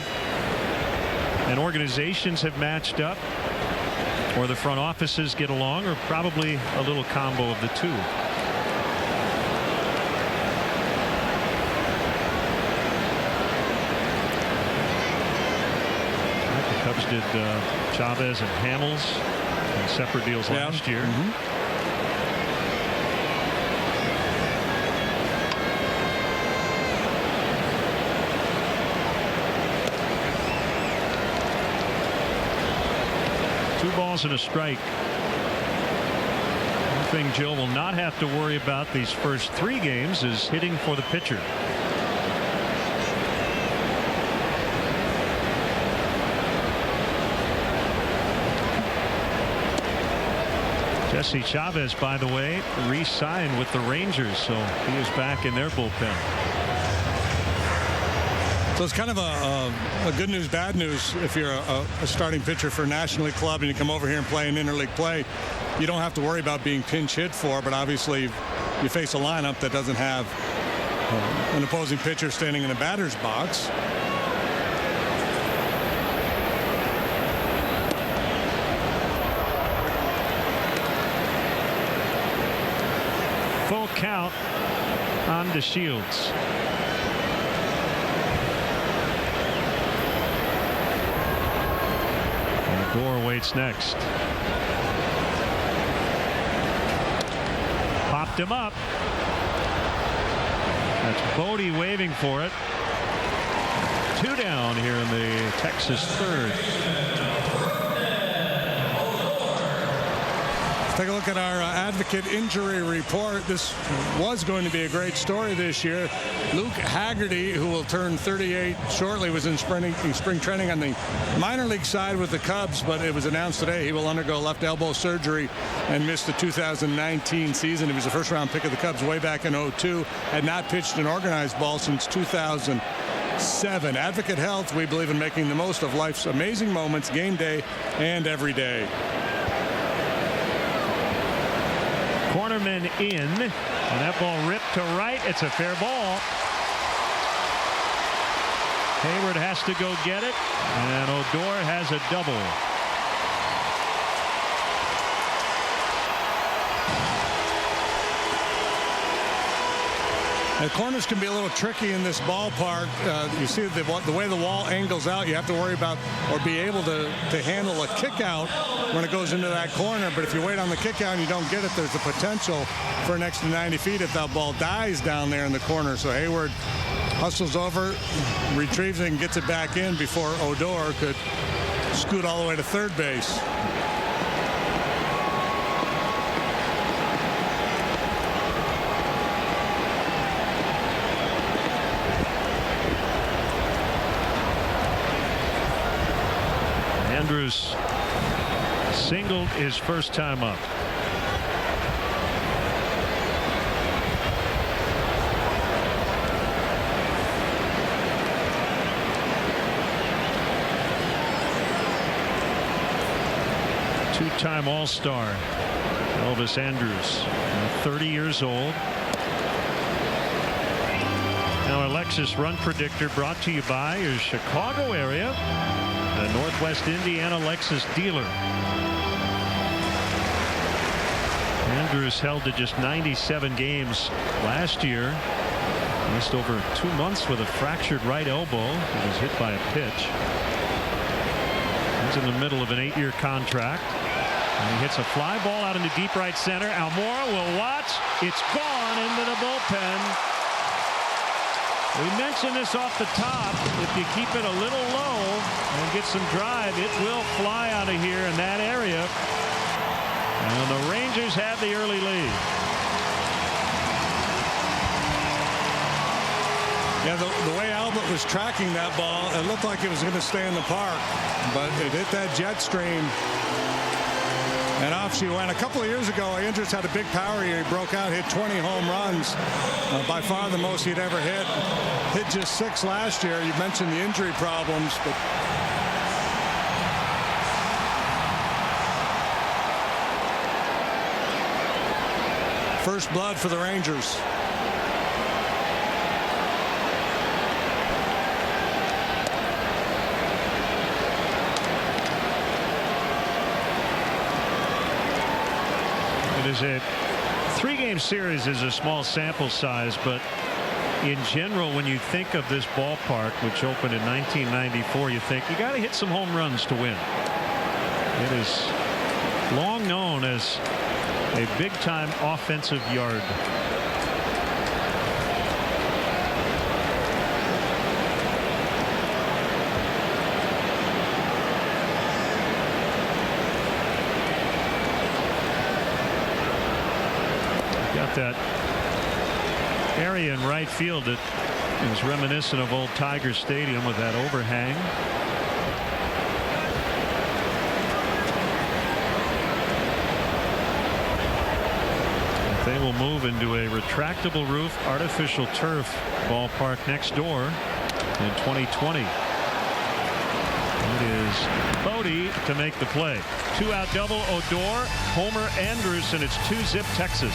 and organizations have matched up, or the front offices get along, or probably a little combo of the 2. Cubs did Chavez and Hamels in separate deals last year. balls and a strike. One thing Joe will not have to worry about these first 3 games is hitting for the pitcher. Jesse Chavez, by the way, re-signed with the Rangers, so he is back in their bullpen. So it's kind of a good news, bad news. If you're a starting pitcher for a National League club and you come over here and play an interleague play, you don't have to worry about being pinch hit for, but obviously you face a lineup that doesn't have an opposing pitcher standing in a batter's box. Full count on DeShields. And Gore waits next. Popped him up. That's Bodie waving for it. 2 down here in the Texas third. Take a look at our advocate injury report. This was going to be a great story this year. Luke Haggerty, who will turn 38 shortly, was in spring training on the minor league side with the Cubs, but it was announced today he will undergo left elbow surgery and miss the 2019 season. He was a first-round pick of the Cubs way back in 2002, had not pitched an organized ball since 2007. Advocate Health, we believe in making the most of life's amazing moments, game day and every day. Cornerman in, and that ball ripped to right. It's a fair ball. Hayward has to go get it, and Odor has a double. The corners can be a little tricky in this ballpark. You see the way the wall angles out, you have to worry about or be able to handle a kick out when it goes into that corner. But if you wait on the kick out and you don't get it, there's the potential for an extra 90 feet if that ball dies down there in the corner. So Hayward hustles over, retrieves it, and gets it back in before Odor could scoot all the way to third base. Andrews singled his first time up. Two-time All-Star Elvis Andrews, 30 years old. Now, Alexis Run Predictor brought to you by your Chicago area, the Northwest Indiana Lexus dealer. Andrews held to just 97 games last year. Missed over 2 months with a fractured right elbow. He was hit by a pitch. He's in the middle of an 8-year contract. And he hits a fly ball out into deep right center. Almora will watch. It's gone into the bullpen. We mentioned this off the top. If you keep it a little low and get some drive, it will fly out of here in that area. And the Rangers have the early lead. Yeah, the way Albert was tracking that ball, it looked like it was going to stay in the park, but it hit that jet stream. And off she went. A couple of years ago, Andrews had a big power year. He broke out, hit 20 home runs, by far the most he'd ever hit. Hit just 6 last year. You mentioned the injury problems, but first blood for the Rangers. It is a 3-game series is a small sample size, but in general, when you think of this ballpark, which opened in 1994, you think you got to hit some home runs to win. It is long known as a big-time offensive yard. With that area in right field that is reminiscent of old Tiger Stadium with that overhang. They will move into a retractable roof, artificial turf ballpark next door in 2020. It is Bodie to make the play. 2-out double, Odor, Homer, Andrus, and it's 2-zip Texas.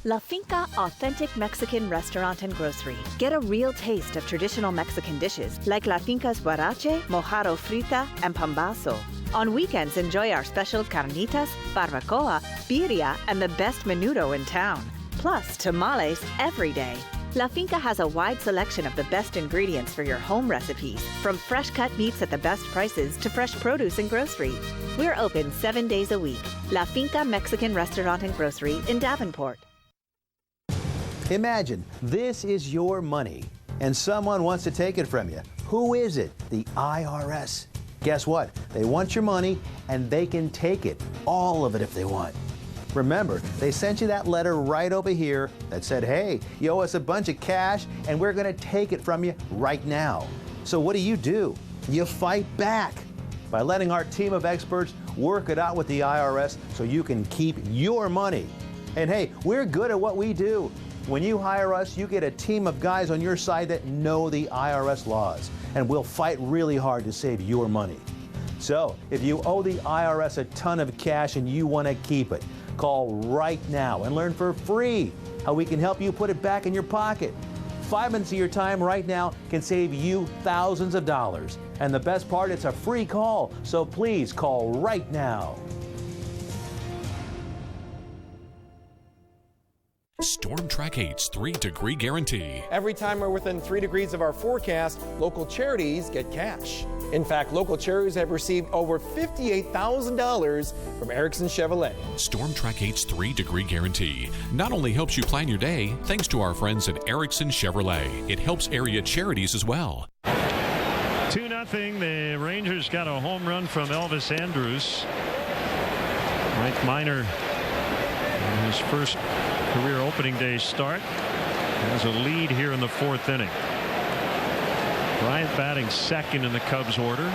La Finca Authentic Mexican Restaurant and Grocery. Get a real taste of traditional Mexican dishes like La Finca's huarache, mojarra frita, and pambazo. On weekends, enjoy our special carnitas, barbacoa, birria, and the best menudo in town. Plus, tamales every day. La Finca has a wide selection of the best ingredients for your home recipes, from fresh-cut meats at the best prices to fresh produce and grocery. We're open 7 days a week. La Finca Mexican Restaurant and Grocery in Davenport. Imagine this is your money and someone wants to take it from you. Who is it? The IRS. Guess what? They want your money and they can take it, all of it if they want. Remember, they sent you that letter right over here that said, hey, you owe us a bunch of cash and we're going to take it from you right now. So what do? You fight back by letting our team of experts work it out with the IRS so you can keep your money. And hey, we're good at what we do. When you hire us, you get a team of guys on your side that know the IRS laws, and we'll fight really hard to save your money. So, if you owe the IRS a ton of cash and you want to keep it, call right now and learn for free how we can help you put it back in your pocket. 5 minutes of your time right now can save you thousands of dollars. And the best part, it's a free call, so please call right now. Storm Track 8's 3-degree guarantee. Every time we're within 3 degrees of our forecast, local charities get cash. In fact, local charities have received over $58,000 from Erickson Chevrolet. Storm Track 8's 3-degree guarantee not only helps you plan your day, thanks to our friends at Erickson Chevrolet, it helps area charities as well. 2-0. The Rangers got a home run from Elvis Andrus. Mike Minor in his first career opening day start has a lead here in the 4th inning. Bryant batting second in the Cubs order.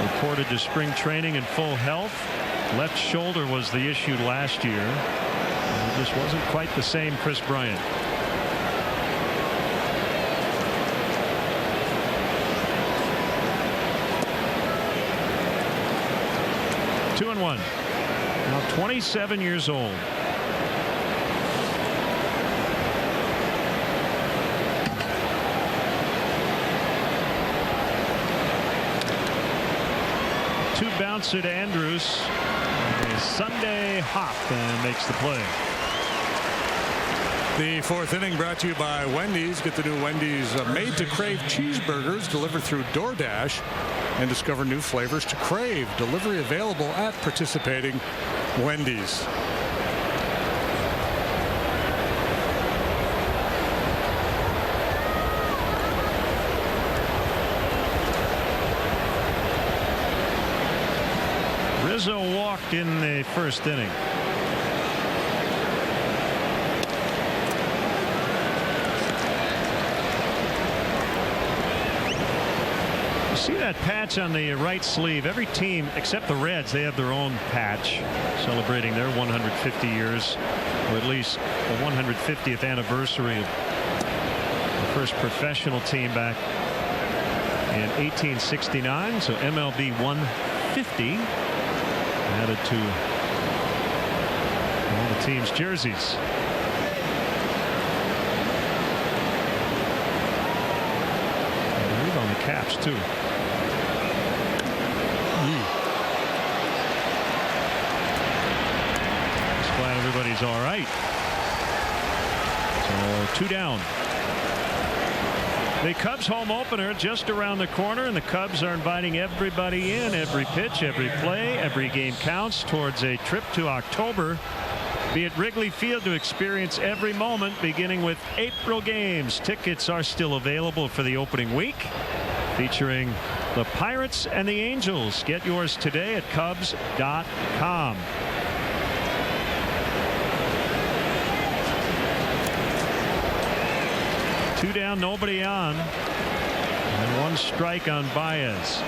Reported to spring training in full health. Left shoulder was the issue last year. It just wasn't quite the same Chris Bryant. Two and one. Now 27 years old. Bouncer to Andrus. A Sunday hop and makes the play. The 4th inning brought to you by Wendy's. Get the new Wendy's made-to-crave cheeseburgers delivered through DoorDash and discover new flavors to crave. Delivery available at participating Wendy's. Rizzo walked in the 1st inning. You see that patch on the right sleeve? Every team except the Reds, they have their own patch celebrating their 150 years, or at least the 150th anniversary of the first professional team back in 1869. So MLB 150. Added to all the team's jerseys. I believe on the caps too. Just glad everybody's all right. So 2 down. The Cubs home opener just around the corner, and the Cubs are inviting everybody in. Every pitch, every play, every game counts towards a trip to October. Be at Wrigley Field to experience every moment, beginning with April games. Tickets are still available for the opening week, featuring The Pirates and the Angels. Get yours today at Cubs.com. Two down, nobody on. And one strike on Baez.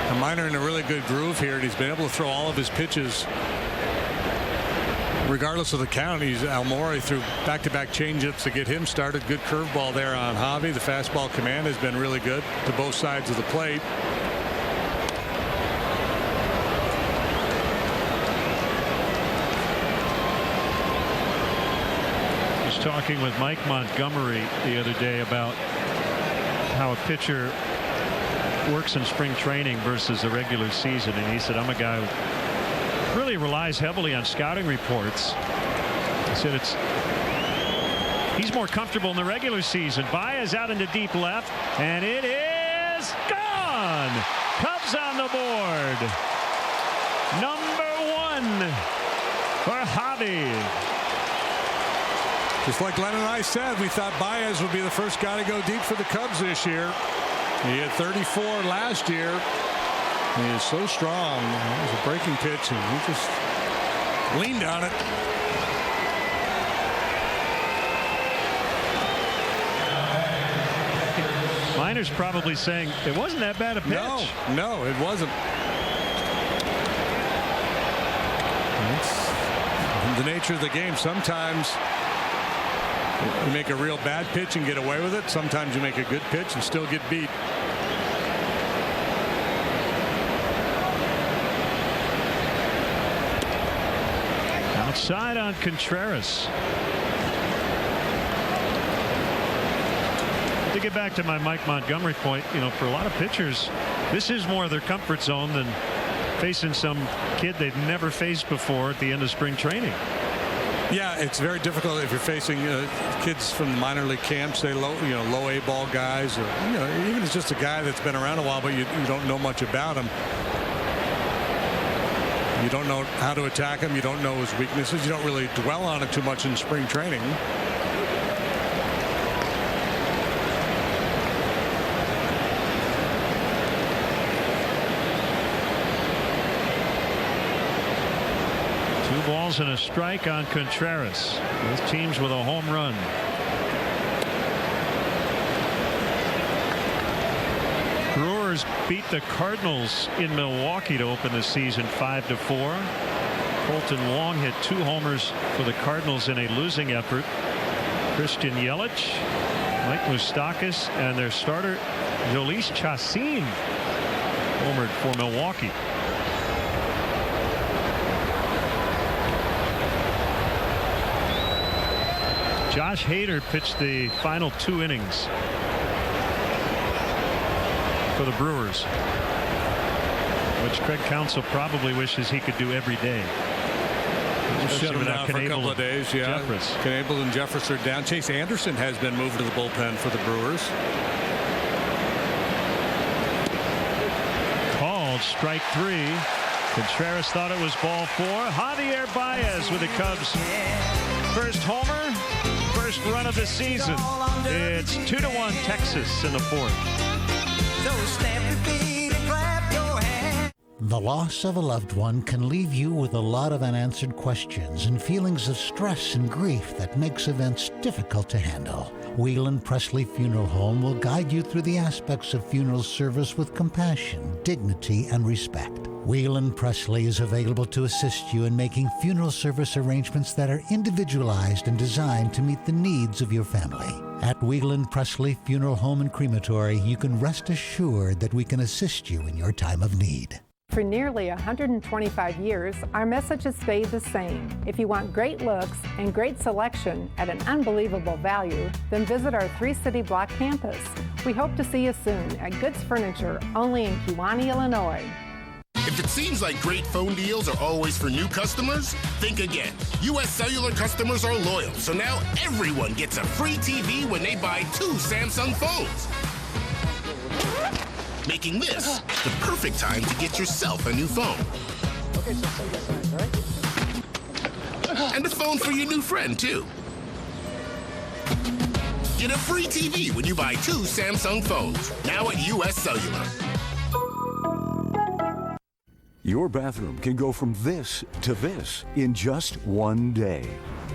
The Minor in a really good groove here, and he's been able to throw all of his pitches regardless of the count. Almora threw back-to-back changeups to get him started. Good curveball there on Javi. The fastball command has been really good to both sides of the plate. I was talking with Mike Montgomery the other day about how a pitcher works in spring training versus the regular season, and he said, I'm a guy who really relies heavily on scouting reports. He said he's more comfortable in the regular season. Baez out into deep left, and it is gone. Cubs on the board. Number 1 for Javi. Just like Len and I said, we thought Baez would be the first guy to go deep for the Cubs this year. He had 34 last year. He is so strong. It was a breaking pitch, and he just leaned on it. Miner's probably saying it wasn't that bad a pitch. No, it wasn't. It's the nature of the game. Sometimes you make a real bad pitch and get away with it. Sometimes you make a good pitch and still get beat. Outside on Contreras. To get back to my Mike Montgomery point, for a lot of pitchers, this is more their comfort zone than facing some kid they've never faced before at the end of spring training. Yeah, it's very difficult if you're facing kids from the minor league camps, say low A ball guys, or even if it's just a guy that's been around a while, but you don't know much about him. You don't know how to attack him. You don't know his weaknesses. You don't really dwell on it too much in spring training. Balls and a strike on Contreras. Both teams with a home run. Brewers beat the Cardinals in Milwaukee to open the season 5-4. Colton Wong hit 2 homers for the Cardinals in a losing effort. Christian Yelich, Mike Moustakas, and their starter Jhoulys Chacin homered for Milwaukee. Josh Hader pitched the final 2 innings for the Brewers, which Craig Counsell probably wishes he could do every day. Shut him down for a couple of days. Yeah, Knebel and Jeffress are down. Chase Anderson has been moved to the bullpen for the Brewers. Called strike 3. Contreras thought it was ball 4. Javier Baez with the Cubs' first homer. First run of the season. It's 2-1 Texas in the 4th. The loss of a loved one can leave you with a lot of unanswered questions and feelings of stress and grief that makes events difficult to handle. Whelan Presley Funeral Home will guide you through the aspects of funeral service with compassion, dignity, and respect. Whelan Presley is available to assist you in making funeral service arrangements that are individualized and designed to meet the needs of your family. At Whelan Presley Funeral Home and Crematory, you can rest assured that we can assist you in your time of need. For nearly 125 years, our message has stayed the same. If you want great looks and great selection at an unbelievable value, then visit our 3-city block campus. We hope to see you soon at Goods Furniture, only in Kewanee, Illinois. If it seems like great phone deals are always for new customers, think again. U.S. Cellular customers are loyal, so now everyone gets a free TV when they buy 2 Samsung phones. Making this the perfect time to get yourself a new phone. Okay, so see you guys tonight, all right? And a phone for your new friend, too. Get a free TV when you buy 2 Samsung phones. Now at U.S. Cellular. Your bathroom can go from this to this in just one day.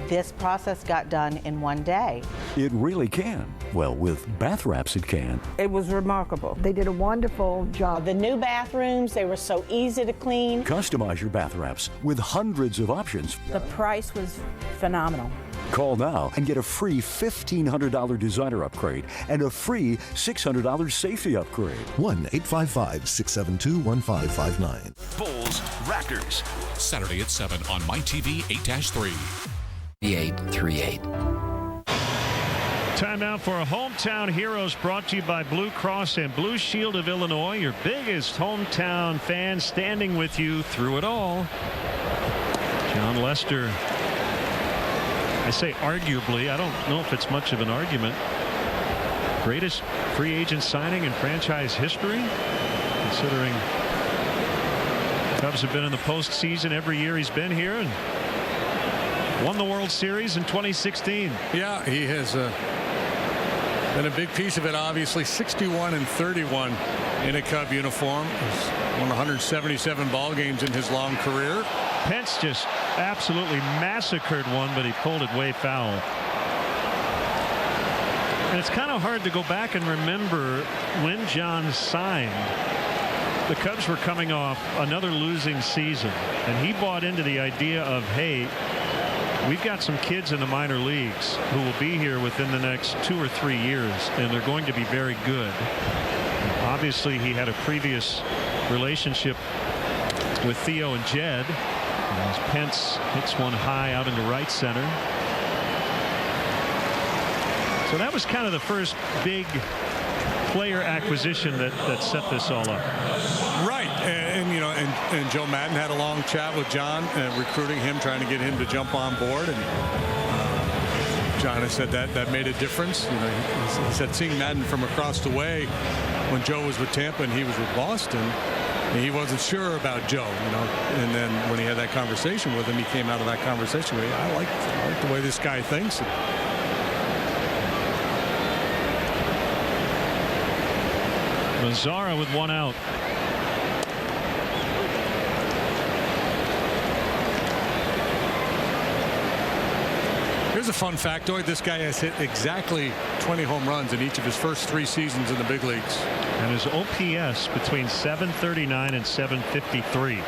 This process got done in one day. It really can. Well, with bath wraps, it can. It was remarkable. They did a wonderful job. The new bathrooms, they were so easy to clean. Customize your bath wraps with hundreds of options. The price was phenomenal. Call now and get a free $1,500 designer upgrade and a free $600 safety upgrade. 1-855-672-1559. Bulls, Raptors. Saturday at 7 on MyTV 8-3. 3838. Time now for Hometown Heroes, brought to you by Blue Cross and Blue Shield of Illinois, your biggest hometown fans, standing with you through it all. John Lester, I say arguably, I don't know if it's much of an argument, greatest free agent signing in franchise history, considering Cubs have been in the postseason every year he's been here and won the World Series in 2016. Yeah, he has been a big piece of it, obviously. 61-31 in a Cub uniform. He's won 177 ball games in his long career. Pence just absolutely massacred one, but he pulled it way foul. And it's kind of hard to go back and remember when John signed. The Cubs were coming off another losing season, and he bought into the idea of, hey, we've got some kids in the minor leagues who will be here within the next 2 or 3 years, and they're going to be very good. Obviously, he had a previous relationship with Theo and Jed. As Pence hits one high out into right center. So that was kind of the first big player acquisition that set this all up. Right. And you know, and Joe Madden had a long chat with John, recruiting him, trying to get him to jump on board. And John has said that made a difference. You know, he said seeing Madden from across the way when Joe was with Tampa and he was with Boston, he wasn't sure about Joe, you know, and then when he had that conversation with him, he came out of that conversation with, I like the way this guy thinks. Mazzara with one out. Here's a fun factoid. This guy has hit exactly 20 home runs in each of his first 3 seasons in the big leagues. And his OPS between 739 and 753.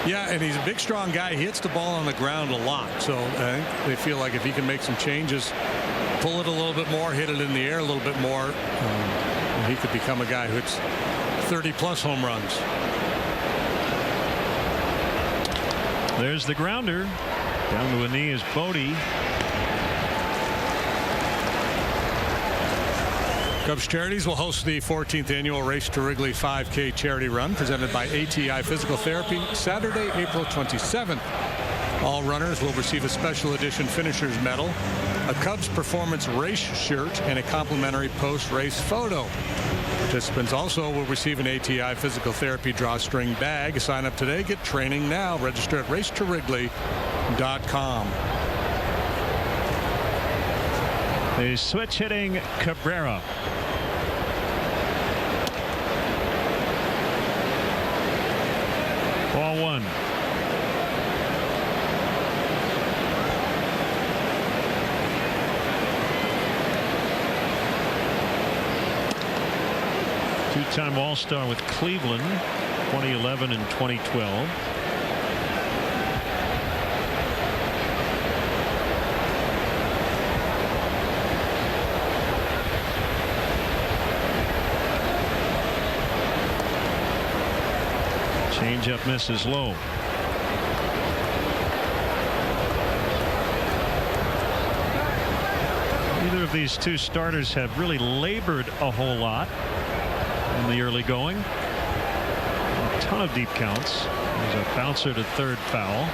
Yeah, and he's a big, strong guy. He hits the ball on the ground a lot. So I think they feel like if he can make some changes, pull it a little bit more, hit it in the air a little bit more, he could become a guy who hits 30-plus home runs. There's the grounder. Down to a knee is Bodie. Cubs Charities will host the 14th annual Race to Wrigley 5K charity run presented by ATI Physical Therapy Saturday, April 27th. All runners will receive a special edition finisher's medal, a Cubs performance race shirt, and a complimentary post-race photo. Participants also will receive an ATI Physical Therapy drawstring bag. Sign up today, get training now. Register at raceToWrigley.com. The switch hitting Cabrera. Ball 1. Two-time All-Star with Cleveland, 2011 and 2012. Changeup misses low. Neither of these two starters have really labored a whole lot in the early going. A ton of deep counts. There's a bouncer to third, foul.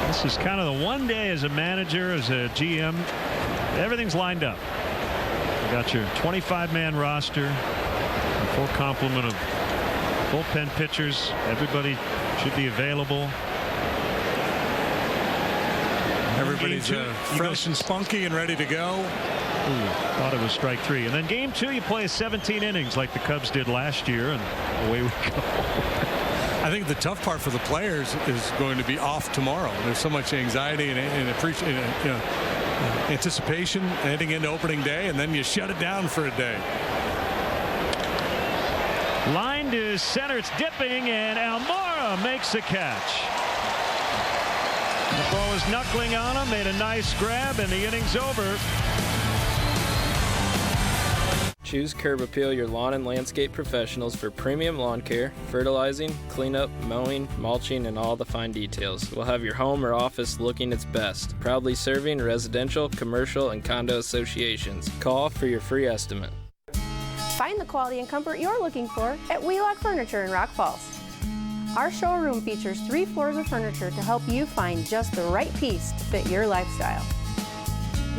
This is kind of the one day as a manager, as a GM, everything's lined up. You got your 25-man roster, a full complement of bullpen pitchers, everybody should be available. Everybody's fresh and spunky and ready to go. Ooh, thought it was strike 3. And then game 2, you play 17 innings like the Cubs did last year, and away we go. I think the tough part for the players is going to be off tomorrow. There's so much anxiety and anticipation heading into opening day, and then you shut it down for a day. Line to center, it's dipping, and Almora makes the catch. The ball was knuckling on him, made a nice grab, and the inning's over. Choose Curb Appeal, your lawn and landscape professionals for premium lawn care, fertilizing, cleanup, mowing, mulching, and all the fine details. We'll have your home or office looking its best. Proudly serving residential, commercial, and condo associations. Call for your free estimate. Find the quality and comfort you're looking for at Wheelock Furniture in Rock Falls. Our showroom features 3 floors of furniture to help you find just the right piece to fit your lifestyle.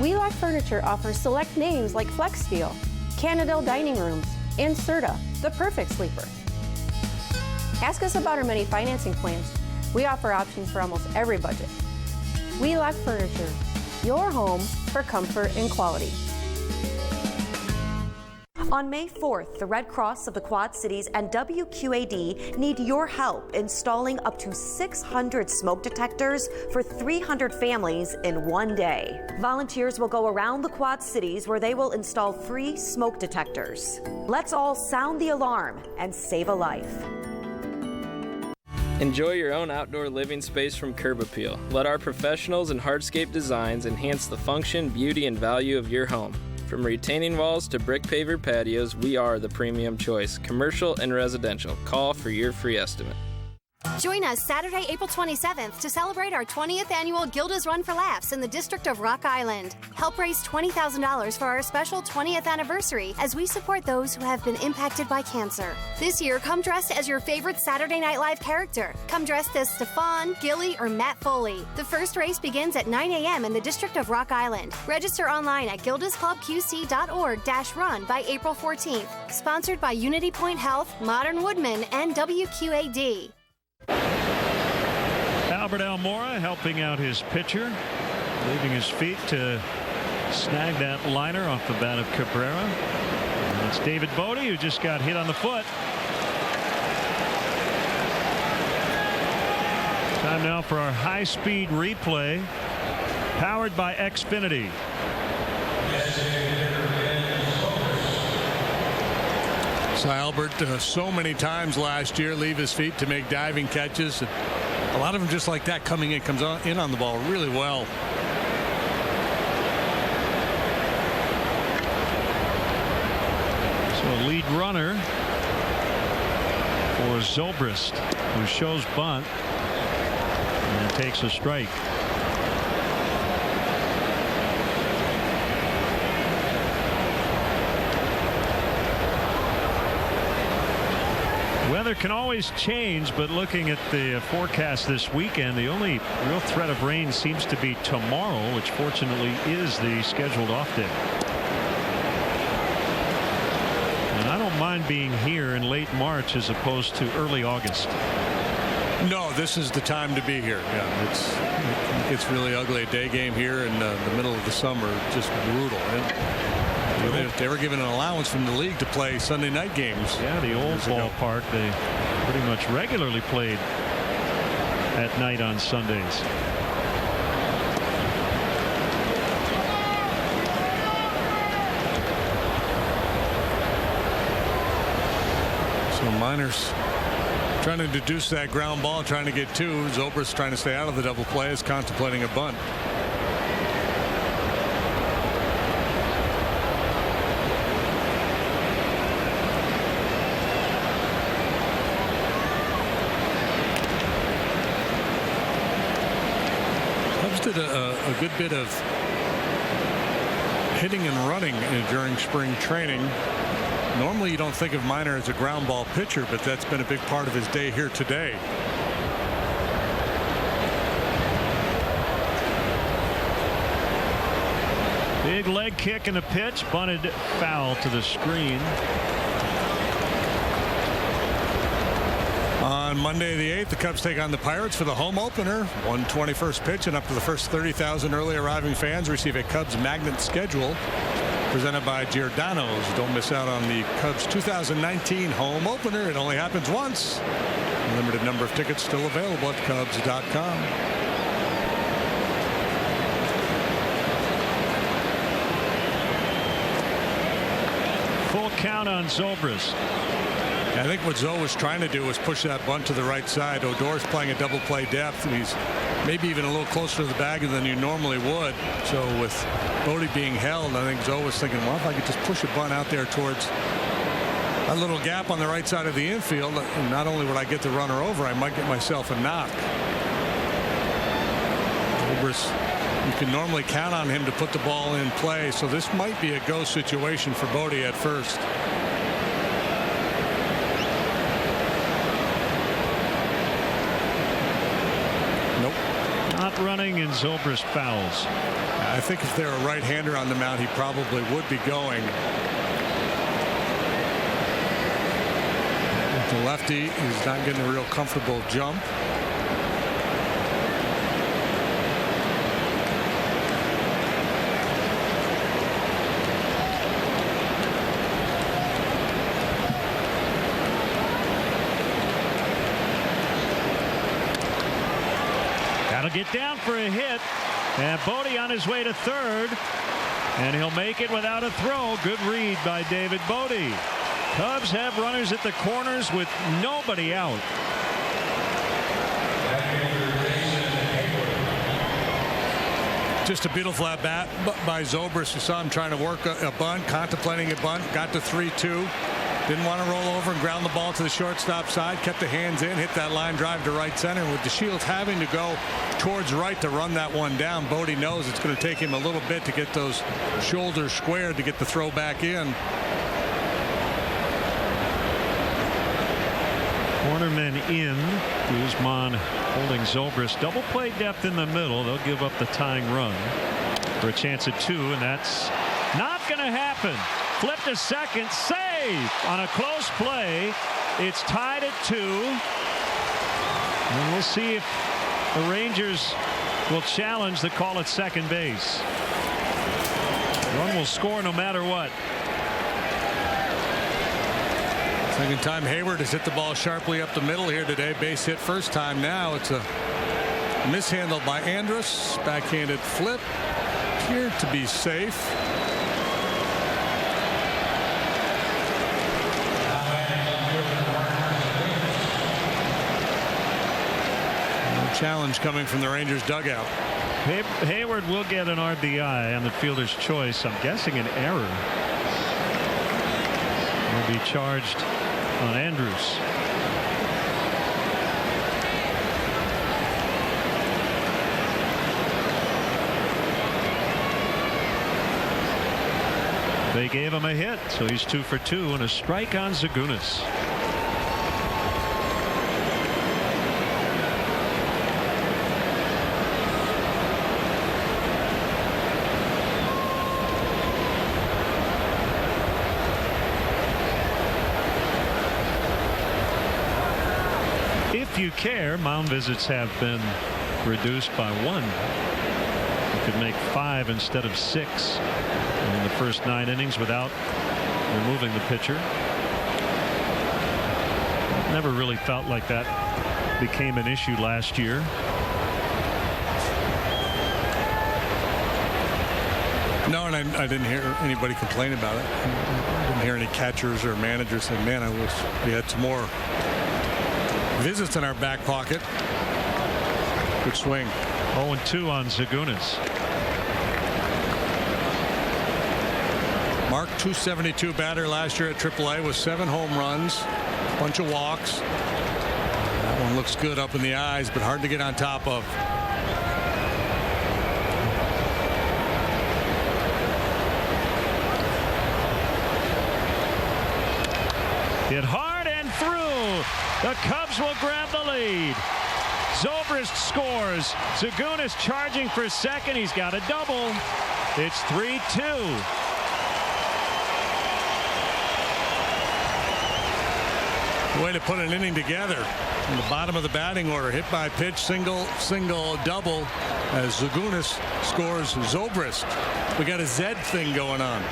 Wheelock Furniture offers select names like Flex Steel, Canadell Dining Rooms, and Serta, the perfect sleeper. Ask us about our many financing plans. We offer options for almost every budget. Wheelock Furniture, your home for comfort and quality. On May 4th, the Red Cross of the Quad Cities and WQAD need your help installing up to 600 smoke detectors for 300 families in one day. Volunteers will go around the Quad Cities where they will install free smoke detectors. Let's all sound the alarm and save a life. Enjoy your own outdoor living space from Curb Appeal. Let our professionals in hardscape designs enhance the function, beauty, and value of your home. From retaining walls to brick paver patios, we are the premium choice, commercial and residential. Call for your free estimate. Join us Saturday, April 27th to celebrate our 20th annual Gilda's Run for Laughs in the District of Rock Island. Help raise $20,000 for our special 20th anniversary as we support those who have been impacted by cancer. This year, come dressed as your favorite Saturday Night Live character. Come dressed as Stefan, Gilly, or Matt Foley. The first race begins at 9 a.m. in the District of Rock Island. Register online at gildasclubqc.org/run by April 14th. Sponsored by Unity Point Health, Modern Woodman, and WQAD. Albert Almora helping out his pitcher, leaving his feet to snag that liner off the bat of Cabrera. And it's David Bodie who just got hit on the foot. Time now for our high-speed replay, powered by Xfinity. So Albert, so many times last year, leave his feet to make diving catches. A lot of them just like that, coming in, comes in on the ball really well. So a lead runner for Zobrist, who shows bunt and takes a strike. Weather can always change, but looking at the forecast this weekend, the only real threat of rain seems to be tomorrow, which fortunately is the scheduled off day. And I don't mind being here in late March as opposed to early August. No, this is the time to be here. Yeah, it's really ugly. A day game here in the middle of the summer, just brutal. They were given an allowance from the league to play Sunday night games. Yeah, the old ballpark, they pretty much regularly played at night on Sundays. So Miners trying to deduce that ground ball, trying to get 2. Zobrist trying to stay out of the double play, is contemplating a bunt. Did a good bit of hitting and running during spring training. Normally you don't think of Miner as a ground ball pitcher, but that's been a big part of his day here today. Big leg kick and a pitch, bunted foul to the screen. On on Monday the 8th, the Cubs take on the Pirates for the home opener. 121st pitch, and up to the first 30,000 early arriving fans receive a Cubs magnet schedule presented by Giordano's. Don't miss out on the Cubs 2019 home opener. It only happens once. A limited number of tickets still available at Cubs.com. Full count on Zobrist. I think what Zoe was trying to do was push that bunt to the right side. Odor's playing a double play depth, and he's maybe even a little closer to the bag than you normally would. So with Bodie being held, I think Zoe was thinking, well, if I could just push a bunt out there towards a little gap on the right side of the infield, and not only would I get the runner over, I might get myself a knock. Zobrist, you can normally count on him to put the ball in play, so this might be a go situation for Bodie at first. Not running, and Zobrist fouls. I think if they're a right-hander on the mound, he probably would be going. The lefty is not getting a real comfortable jump. Get down for a hit, and Bodie on his way to third, and he'll make it without a throw. Good read by David Bodie. Cubs have runners at the corners with nobody out. Just a beautiful at bat by Zobrist. You saw him trying to work a bunt, contemplating a bunt, got to 3-2. Didn't want to roll over and ground the ball to the shortstop side. Kept the hands in, hit that line drive to right center. With DeShields having to go towards right to run that one down, Bodie knows it's going to take him a little bit to get those shoulders squared to get the throw back in. Cornermen in. Guzman holding Zobrist. Double play depth in the middle. They'll give up the tying run for a chance at 2, and that's not going to happen. Flip to second, save on a close play. It's tied at 2. And we'll see if the Rangers will challenge the call at second base. One will score no matter what. Second time Hayward has hit the ball sharply up the middle here today. Base hit first time now. It's a mishandle by Andrus. Backhanded flip. Appeared to be safe. Challenge coming from the Rangers dugout. Hayward will get an RBI on the fielder's choice. I'm guessing an error will be charged on Andrus. They gave him a hit, so he's 2 for 2 and a strike on Zagunis. If you care, mound visits have been reduced by 1. You could make 5 instead of 6 in the first 9 innings without removing the pitcher. Never really felt like that became an issue last year. No, and I didn't hear anybody complain about it. I didn't hear any catchers or managers say, man, I wish we had some more visits in our back pocket. Good swing. 0-2 on Zagunis. Mark, .272 batter last year at AAA with 7 home runs, bunch of walks. That one looks good up in the eyes, but hard to get on top of. Hit hard and through. The Cubs will grab the lead. Zobrist scores. Zagunis charging for second. He's got a double. It's 3-2. Way to put an inning together. In the bottom of the batting order, hit by pitch, single, double, as Zagunis scores Zobrist. We got a Z thing going on.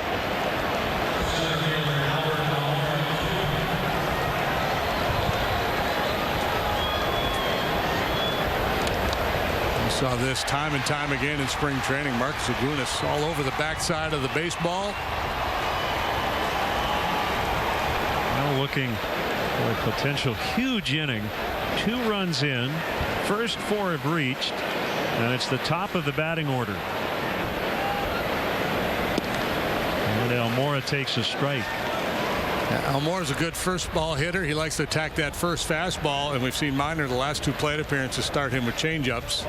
We saw this time and time again in spring training. Marcus Zagunis all over the backside of the baseball. Now looking for a potential huge inning. 2 runs in. First 4 have reached. And it's the top of the batting order. And Almora takes a strike. Almora's a good first ball hitter. He likes to attack that first fastball, and we've seen Minor the last 2 plate appearances start him with changeups.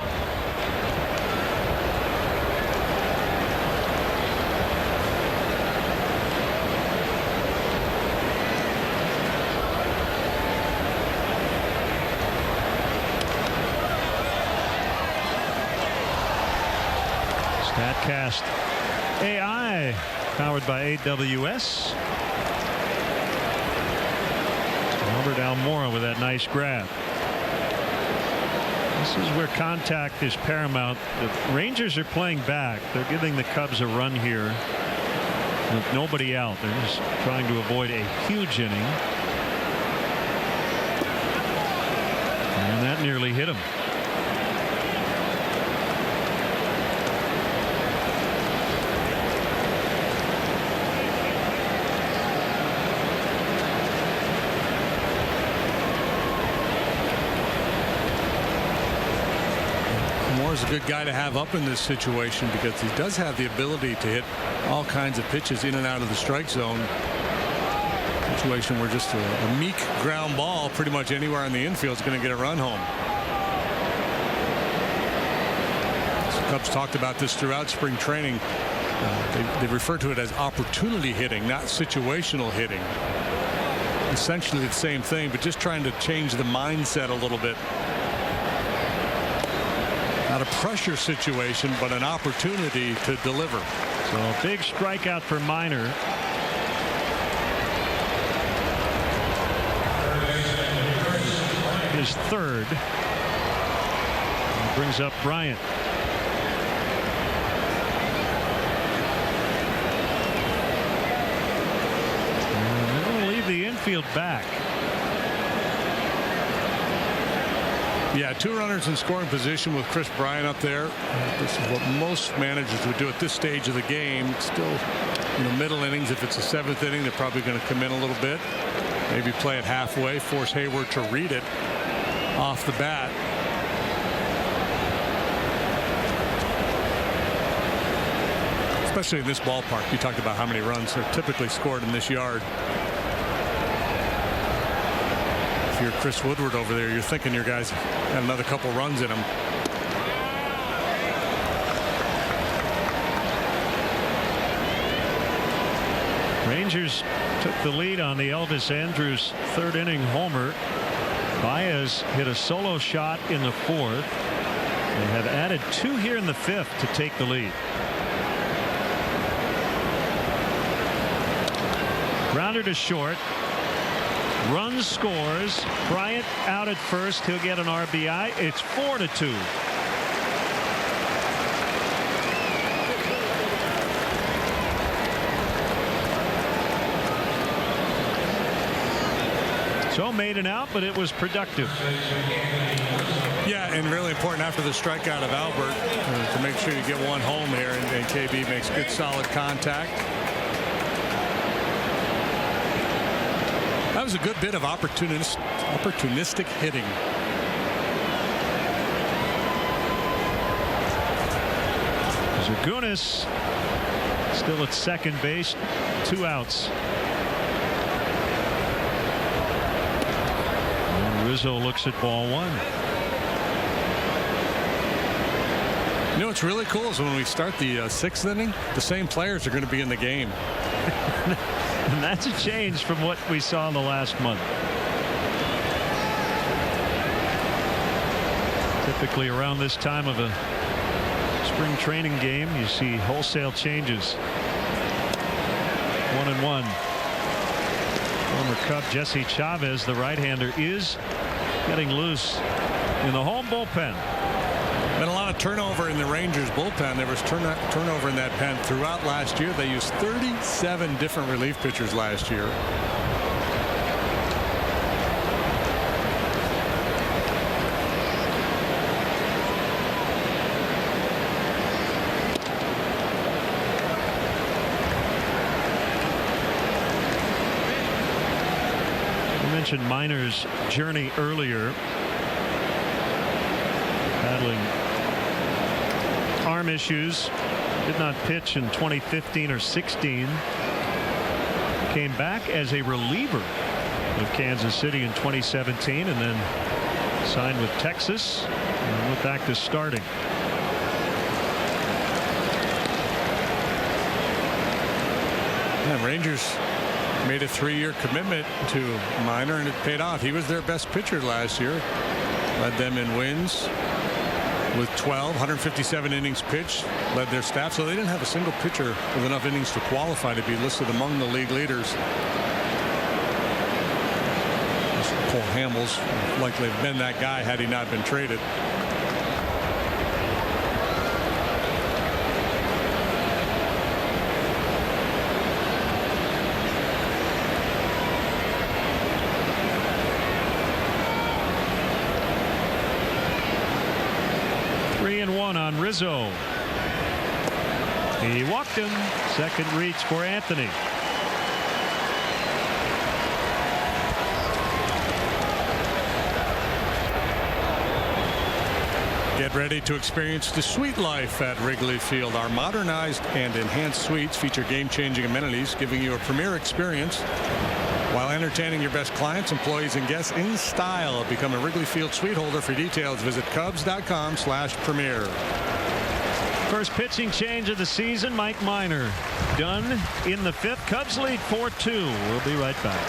StatCast AI powered by AWS. Albert Almora with that nice grab. This is where contact is paramount. The Rangers are playing back. They're giving the Cubs a run here with nobody out. They're just trying to avoid a huge inning. And that nearly hit him. Moore's a good guy to have up in this situation because he does have the ability to hit all kinds of pitches in and out of the strike zone. Situation where just a meek ground ball pretty much anywhere in the infield is going to get a run home. The Cubs talked about this throughout spring training. They refer to it as opportunity hitting, not situational hitting. Essentially the same thing, but just trying to change the mindset a little bit. Not a pressure situation, but an opportunity to deliver. So a big strikeout for Minor. His third. He brings up Bryant. And they're going to leave the infield back. Yeah, 2 runners in scoring position with Chris Bryant up there. This is what most managers would do at this stage of the game. Still, middle innings. If it's a 7th inning, they're probably going to come in a little bit. Maybe play it halfway, force Hayward to read it off the bat. Especially in this ballpark. You talked about how many runs are typically scored in this yard. If you're Chris Woodward over there, you're thinking your guys have another couple runs in them. Rangers took the lead on the Elvis Andrus 3rd inning homer. Baez hit a solo shot in the 4th and have added 2 here in the 5th to take the lead. Grounder to short. Runs, scores. Bryant out at first. He'll get an RBI. It's 4-2. So made an out, but it was productive. Yeah, and really important after the strikeout of Albert to make sure you get one home here, and KB makes good solid contact. That was a good bit of opportunistic hitting. Zagunis still at second base, 2 outs. And Rizzo looks at ball 1. You know what's really cool is when we start the 6th inning, the same players are going to be in the game. And that's a change from what we saw in the last month. Typically around this time of a spring training game, you see wholesale changes. 1-1. Former Cub Jesse Chavez, the right-hander, is getting loose in the home bullpen. Been a lot of turnover in the Rangers bullpen. There was turnover in that pen throughout last year. They used 37 different relief pitchers last year. Minor's journey earlier, battling arm issues, did not pitch in 2015 or 16, came back as a reliever with Kansas City in 2017 and then signed with Texas and went back to starting. Yeah, Rangers made a 3-year commitment to Minor, and it paid off. He was their best pitcher last year. Led them in wins with 157 innings pitched. Led their staff, so they didn't have a single pitcher with enough innings to qualify to be listed among the league leaders. Cole Hamels likely have been that guy had he not been traded. On Rizzo. He walked him. Second reach for Anthony. Get ready to experience the suite life at Wrigley Field. Our modernized and enhanced suites feature game-changing amenities, giving you a premier experience while entertaining your best clients, employees, and guests in style. Become a Wrigley Field suite holder. For details, visit Cubs.com/premier. First pitching change of the season, Mike Minor done in the 5th. Cubs lead 4-2. We'll be right back.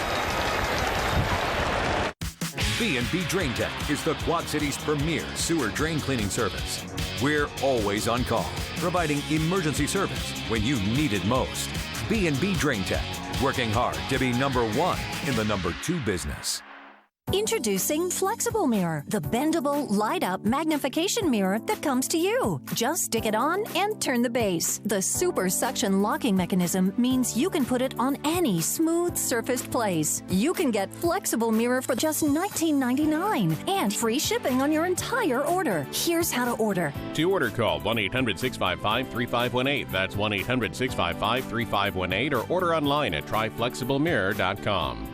B&B Drain Tech is the Quad Cities' premier sewer drain cleaning service. We're always on call, providing emergency service when you need it most. B&B Drain Tech, working hard to be #1 in the #2 business. Introducing Flexible Mirror, the bendable, light-up magnification mirror that comes to you. Just stick it on and turn the base. The super suction locking mechanism means you can put it on any smooth surfaced place. You can get Flexible Mirror for just $19.99 and free shipping on your entire order. Here's how to order. To order, call 1-800-655-3518. That's 1-800-655-3518, or order online at tryflexiblemirror.com.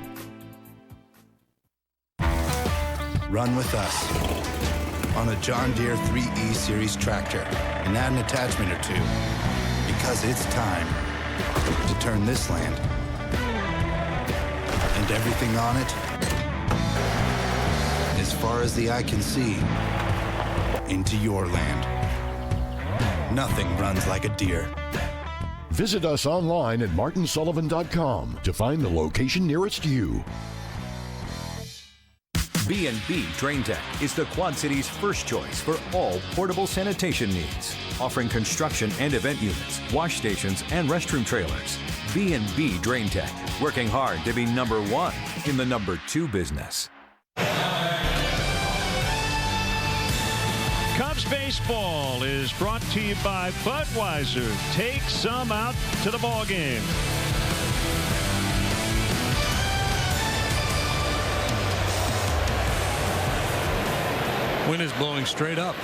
Run with us on a John Deere 3E Series tractor and add an attachment or two, because it's time to turn this land and everything on it, as far as the eye can see, into your land. Nothing runs like a Deere. Visit us online at martinsullivan.com to find the location nearest you. B&B Drain Tech is the Quad Cities' first choice for all portable sanitation needs, offering construction and event units, wash stations, and restroom trailers. B&B Drain Tech, working hard to be #1 in the #2 business. Cubs baseball is brought to you by Budweiser. Take some out to the ball game. Wind is blowing straight up.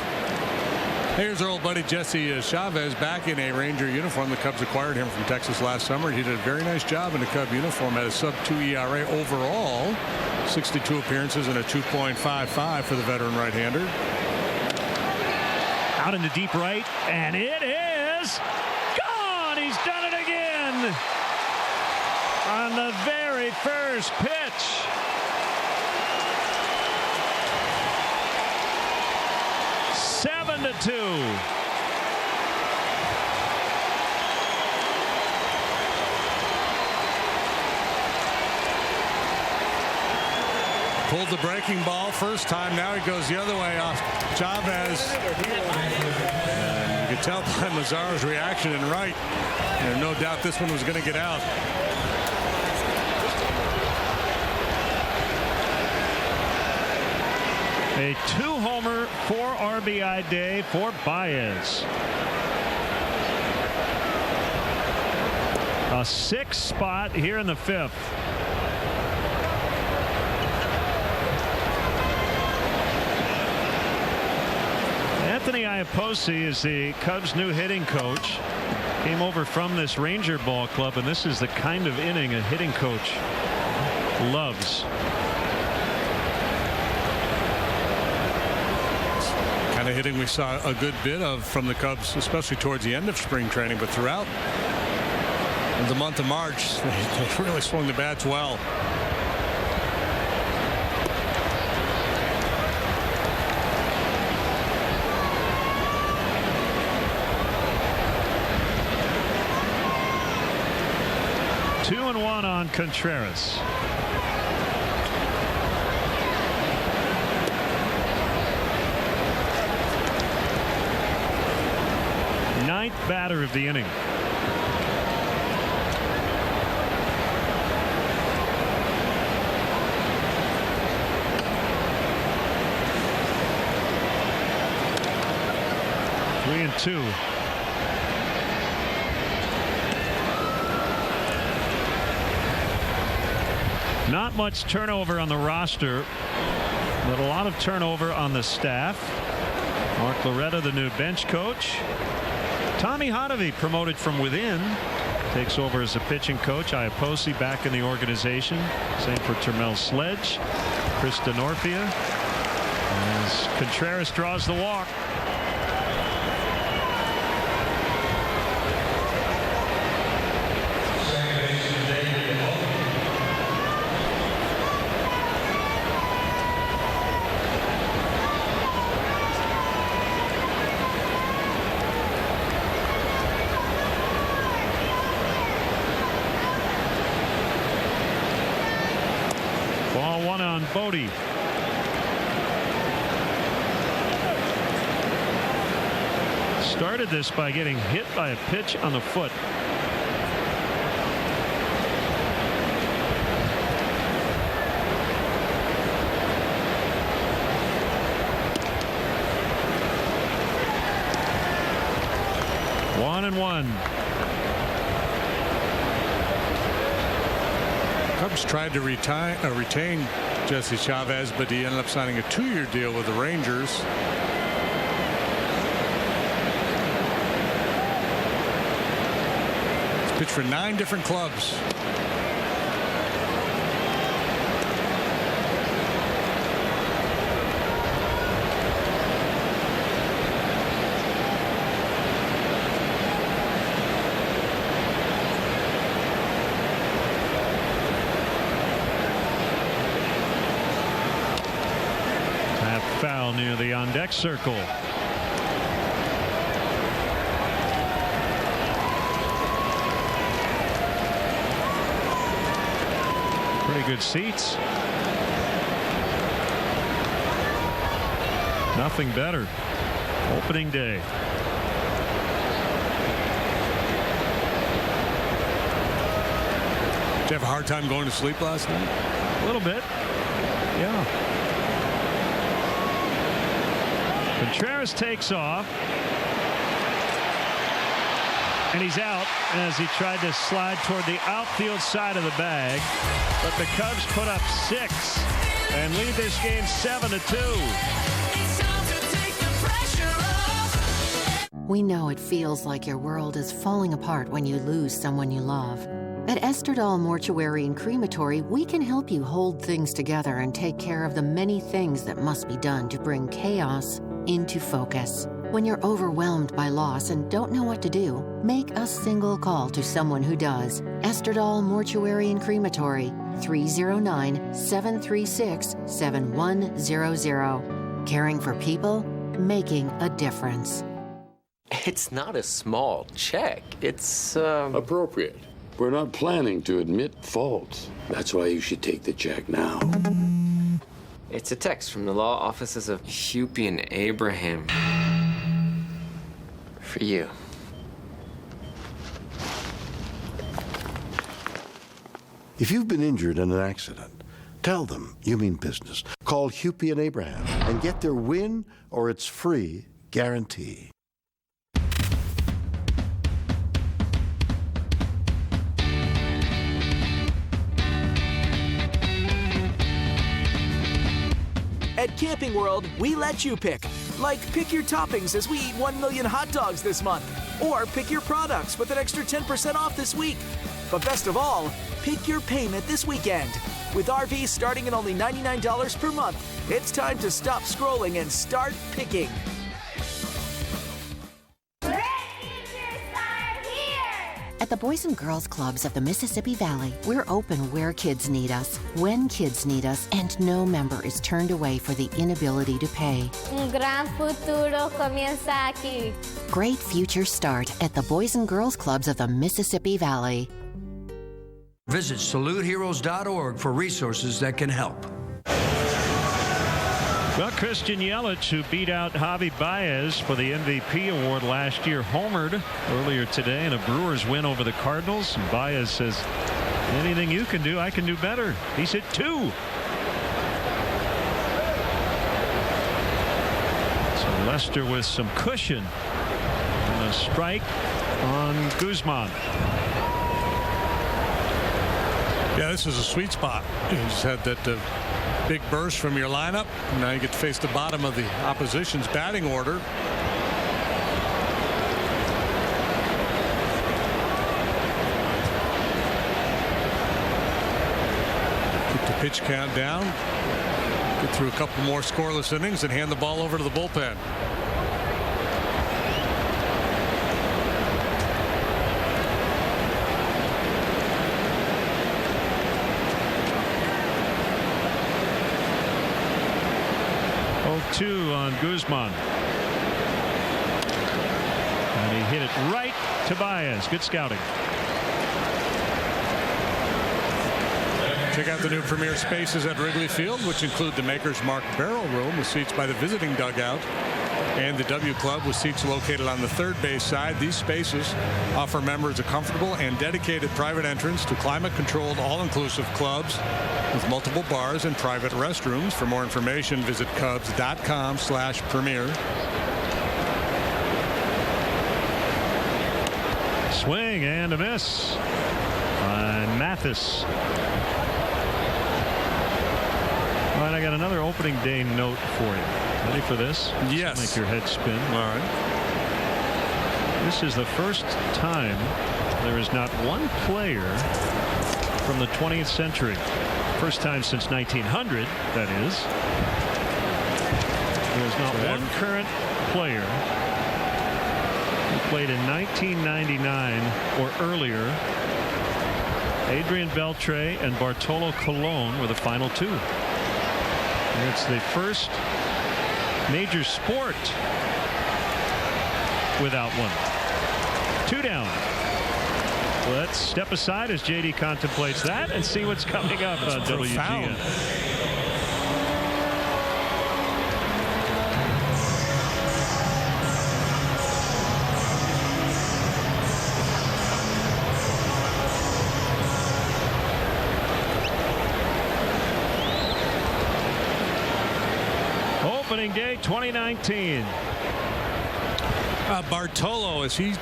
Here's our old buddy Jesse Chavez back in a Ranger uniform. The Cubs acquired him from Texas last summer. He did a very nice job in the Cub uniform at a sub-2 ERA overall. 62 appearances and a 2.55 for the veteran right-hander. Out in the deep right, and it is gone. He's done it again on the very first pitch. To 2. Pulled the breaking ball first time. Now he goes the other way off Chavez. And you could tell by Mazzaro's reaction and right. There's no doubt this one was going to get out. A 2-homer, 4 RBI day for Baez. A 6th spot here in the 5th. Anthony Iapoce is the Cubs' new hitting coach. Came over from this Ranger ball club, and this is the kind of inning a hitting coach loves. Kind of hitting we saw a good bit of from the Cubs, especially towards the end of spring training, but throughout the month of March, they really swung the bats well. Two and one on Contreras. Ninth batter of the inning. Three and two. Not much turnover on the roster, but a lot of turnover on the staff. Mark Loretta, the new bench coach. Tommy Hotovy, promoted from within, takes over as a pitching coach. Iapoce back in the organization. Same for Termel Sledge. Chris Denorfia. As Contreras draws the walk. Bodie. Started this by getting hit by a pitch on the foot. One and one. Cubs tried to retain Jesse Chavez, but he ended up signing a 2-year deal with the Rangers. He's pitched for 9 different clubs. Foul near the on-deck circle. Pretty good seats. Nothing better. Opening day. Did you have a hard time going to sleep last night? A little bit. Yeah. Contreras takes off, and he's out as he tried to slide toward the outfield side of the bag, but the Cubs put up 6 and lead this game 7-2. We know it feels like your world is falling apart when you lose someone you love. At Esterdal Mortuary and Crematory, we can help you hold things together and take care of the many things that must be done to bring chaos into focus. When you're overwhelmed by loss and don't know what to do, make a single call to someone who does. Esterdal Mortuary and Crematory, 309-736-7100. Caring for people, making a difference. It's not a small check. It's, appropriate. We're not planning to admit faults. That's why you should take the check now. It's a text from the law offices of Hupy and Abraham. For you. If you've been injured in an accident, Tell them you mean business. Call Hupy and Abraham and get their win or it's free guarantee. At Camping World, we let you pick. Like, pick your toppings as we eat 1 million hot dogs this month. Or pick your products with an extra 10% off this week. But best of all, pick your payment this weekend. With RVs starting at only $99 per month, it's time to stop scrolling and start picking. At the Boys and Girls Clubs of the Mississippi Valley, we're open where kids need us, when kids need us, and no member is turned away for the inability to pay. Un gran futuro comienza aquí. Great futures start at the Boys and Girls Clubs of the Mississippi Valley. Visit SaluteHeroes.org for resources that can help. Well, Christian Yelich, who beat out Javi Baez for the MVP award last year, homered earlier today in a Brewers win over the Cardinals. And Baez says, anything you can do, I can do better. He's hit 2. So Lester with some cushion and a strike on Guzman. Yeah, this is a sweet spot. You just had that big burst from your lineup. Now you get to face the bottom of the opposition's batting order. Keep the pitch count down. Get through a couple more scoreless innings and hand the ball over to the bullpen. Two on Guzman. And he hit it right to Baez. Good scouting. Check out the new premier spaces at Wrigley Field, which include the Maker's Mark Barrel Room with seats by the visiting dugout and the W Club with seats located on the third base side. These spaces offer members a comfortable and dedicated private entrance to climate-controlled, all-inclusive clubs with multiple bars and private restrooms. For more information, visit Cubs.com/premier. Swing and a miss by Mathis. All right, I got another opening day note for you. Ready for this? Yes. Make your head spin. All right. This is the first time there is not one player from the 20th century. First time since 1900, that is. There is not one current player who played in 1999 or earlier. Adrian Beltre and Bartolo Colon were the final two. And it's the first major sport without one. 2 down. Let's step aside as JD contemplates that and see what's coming up on WGN. Opening day 2019. Bartolo, has he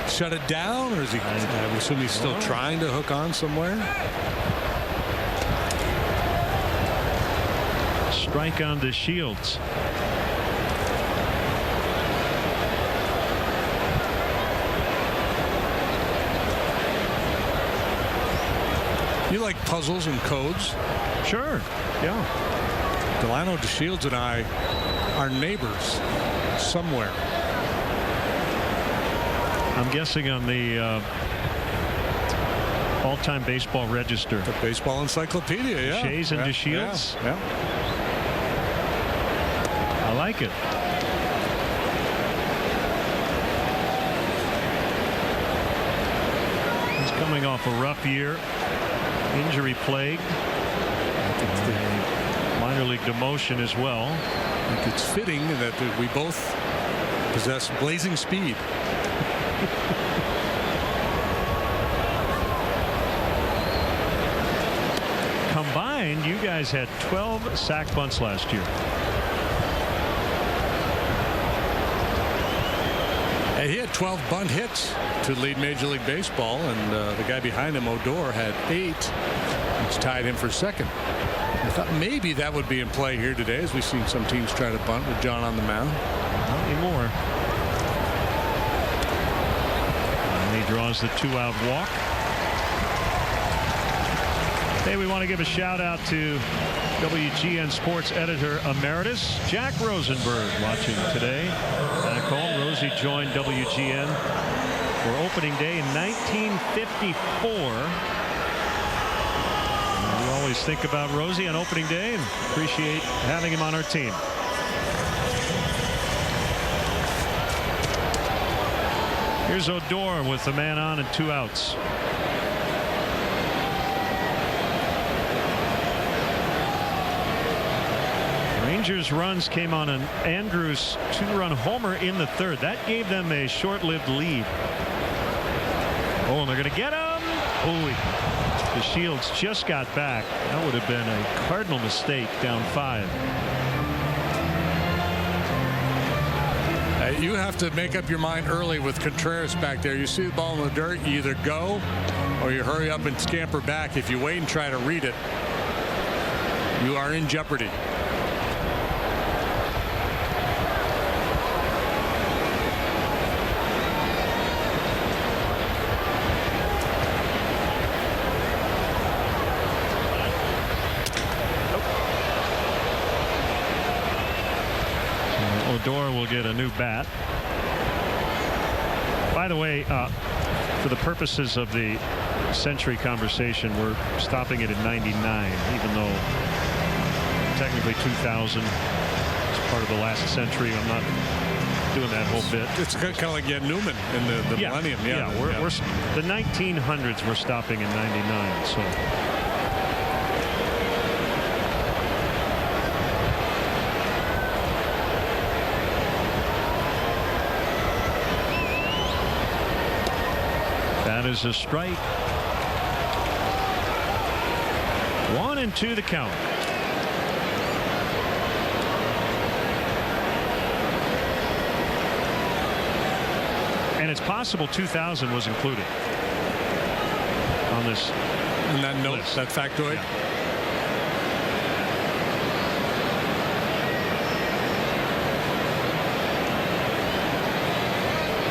shut it down, or is he? I assume he's still trying to hook on somewhere. Strike on to Shields. You like puzzles and codes? Sure. Yeah. Delano DeShields and I are neighbors somewhere. I'm guessing on the all-time baseball register. The baseball encyclopedia, yeah. Shays and DeShields. Yeah. I like it. He's coming off a rough year. Injury plagued. Minor league demotion as well. I think it's fitting that we both possess blazing speed. Combined, you guys had 12 sack bunts last year. And he had 12 bunt hits to lead Major League Baseball, and the guy behind him, Odor, had 8, which tied him for second. I thought maybe that would be in play here today, as we've seen some teams try to bunt with John on the mound. Not anymore. And he draws the 2-out walk. Hey, we want to give a shout out to WGN Sports Editor Emeritus Jack Rosenberg, watching today. Back home, Rosie joined WGN for opening day in 1954. We always think about Rosie on opening day and appreciate having him on our team. Here's Odor with the man on and 2 outs. Rangers runs came on an Andrews 2-run homer in the 3rd. That gave them a short-lived lead. Oh, and they're going to get him. Oh, the Shields just got back. That would have been a cardinal mistake, down 5. You have to make up your mind early with Contreras back there. You see the ball in the dirt, you either go or you hurry up and scamper back. If you wait and try to read it, you are in jeopardy. Odor will get a new bat. By the way, for the purposes of the century conversation, we're stopping it at 99, even though technically 2000 is part of the last century. I'm not doing that whole bit. It's kind of like Newman in the millennium. Yeah, we're the 1900s. We're stopping at 99. So. That is a strike. 1-2 the count. And it's possible 2000 was included on this. And that note, that factoid. Yeah.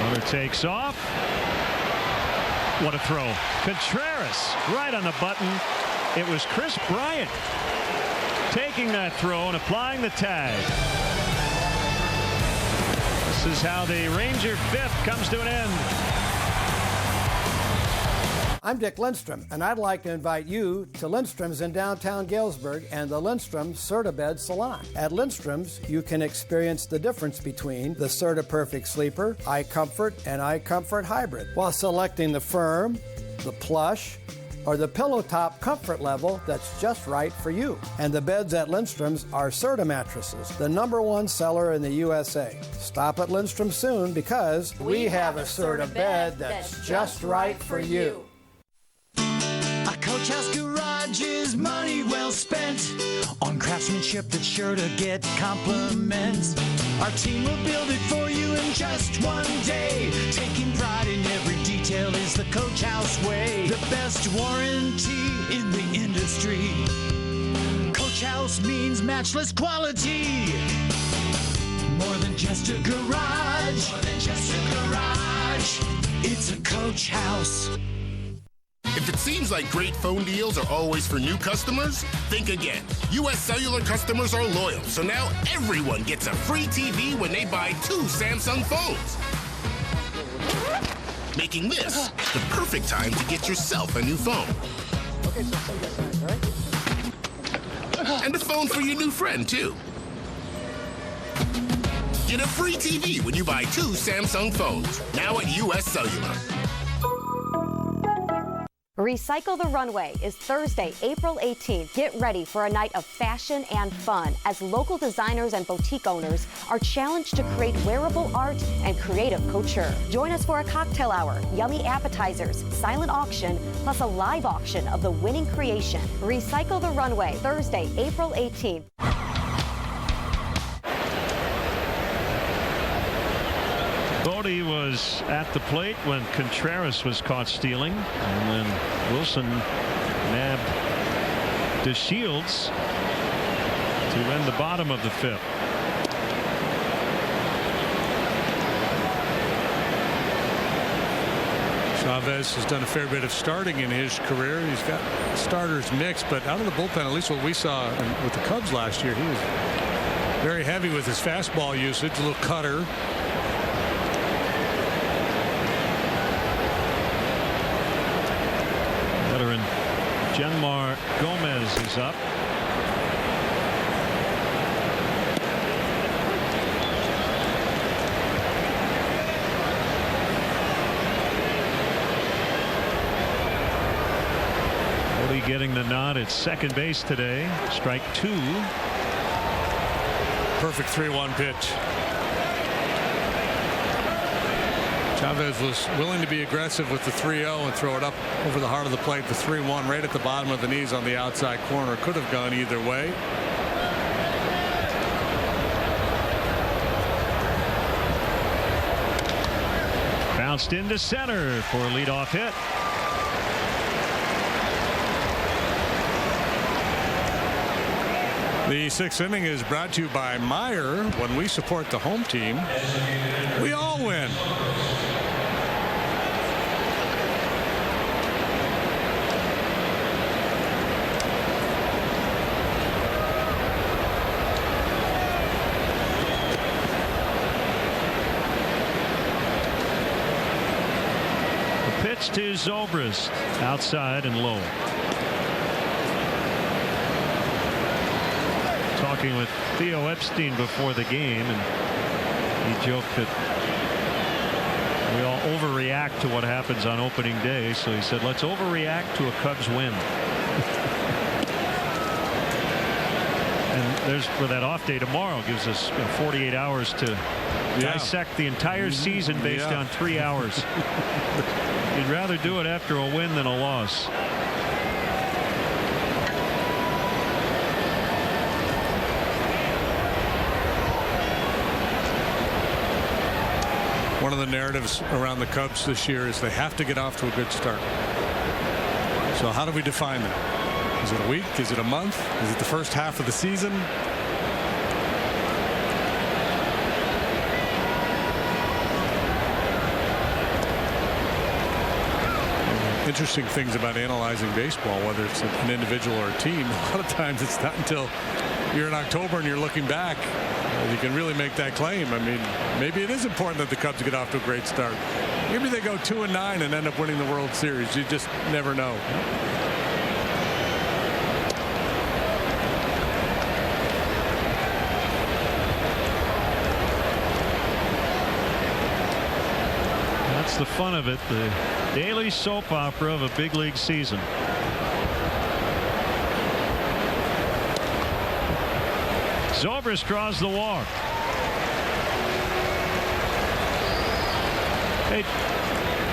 Runner takes off. What a throw. Contreras right on the button. It was Chris Bryant taking that throw and applying the tag. This is how the Ranger 5th comes to an end. I'm Dick Lindstrom, and I'd like to invite you to Lindstrom's in downtown Galesburg and the Lindstrom CertaBed Salon. At Lindstrom's, you can experience the difference between the Certa Perfect Sleeper, iComfort, and iComfort Hybrid, while selecting the firm, the plush, or the pillow top comfort level that's just right for you. And the beds at Lindstrom's are Certa mattresses, the #1 seller in the USA. Stop at Lindstrom soon, because we have a Certa bed that's just right for you. A Coach House Garage is money well spent on craftsmanship that's sure to get compliments. Our team will build it for you in just one day. Taking pride in every detail is the Coach House way. The best warranty in the industry. Coach House means matchless quality. More than just a garage. More than just a garage. It's a Coach House. If it seems like great phone deals are always for new customers, think again. U.S. Cellular customers are loyal, so now everyone gets a free TV when they buy 2 Samsung phones. Making this the perfect time to get yourself a new phone. And a phone for your new friend, too. Get a free TV when you buy 2 Samsung phones, now at U.S. Cellular. Recycle the Runway is Thursday, April 18th. Get ready for a night of fashion and fun as local designers and boutique owners are challenged to create wearable art and creative couture. Join us for a cocktail hour, yummy appetizers, silent auction, plus a live auction of the winning creation. Recycle the Runway, Thursday, April 18th. Bodie was at the plate when Contreras was caught stealing, and then Wilson nabbed DeShields to end the bottom of the fifth. Chavez has done a fair bit of starting in his career. He's got starters mixed, but out of the bullpen, at least what we saw with the Cubs last year, he was very heavy with his fastball usage, a little cutter. Veteran Genmar Gomez is up. Bodie getting the nod at second base today. Strike two. Perfect 3-1 pitch. Chavez was willing to be aggressive with the 3-0 and throw it up over the heart of the plate. The 3-1 right at the bottom of the knees on the outside corner. Could have gone either way. Bounced into center for a leadoff hit. The sixth inning is brought to you by Meyer. When we support the home team, we all win. The pitch to Zobrist, outside and low. Talking with Theo Epstein before the game, and he joked that we all overreact to what happens on opening day, so he said let's overreact to a Cubs win. And there's for that off day tomorrow, gives us 48 hours to dissect the entire season based on 3 hours. You'd rather do it after a win than a loss. One of the narratives around the Cubs this year is they have to get off to a good start. So how do we define that? Is it a week? Is it a month? Is it the first half of the season? Interesting things about analyzing baseball, whether it's an individual or a team. A lot of times it's not until you're in October and you're looking back you can really make that claim. I mean, maybe it is important that the Cubs get off to a great start. Maybe they go 2-9 and end up winning the World Series. You just never know. That's the fun of it, the daily soap opera of a big league season. Zobrist draws the walk. Hey,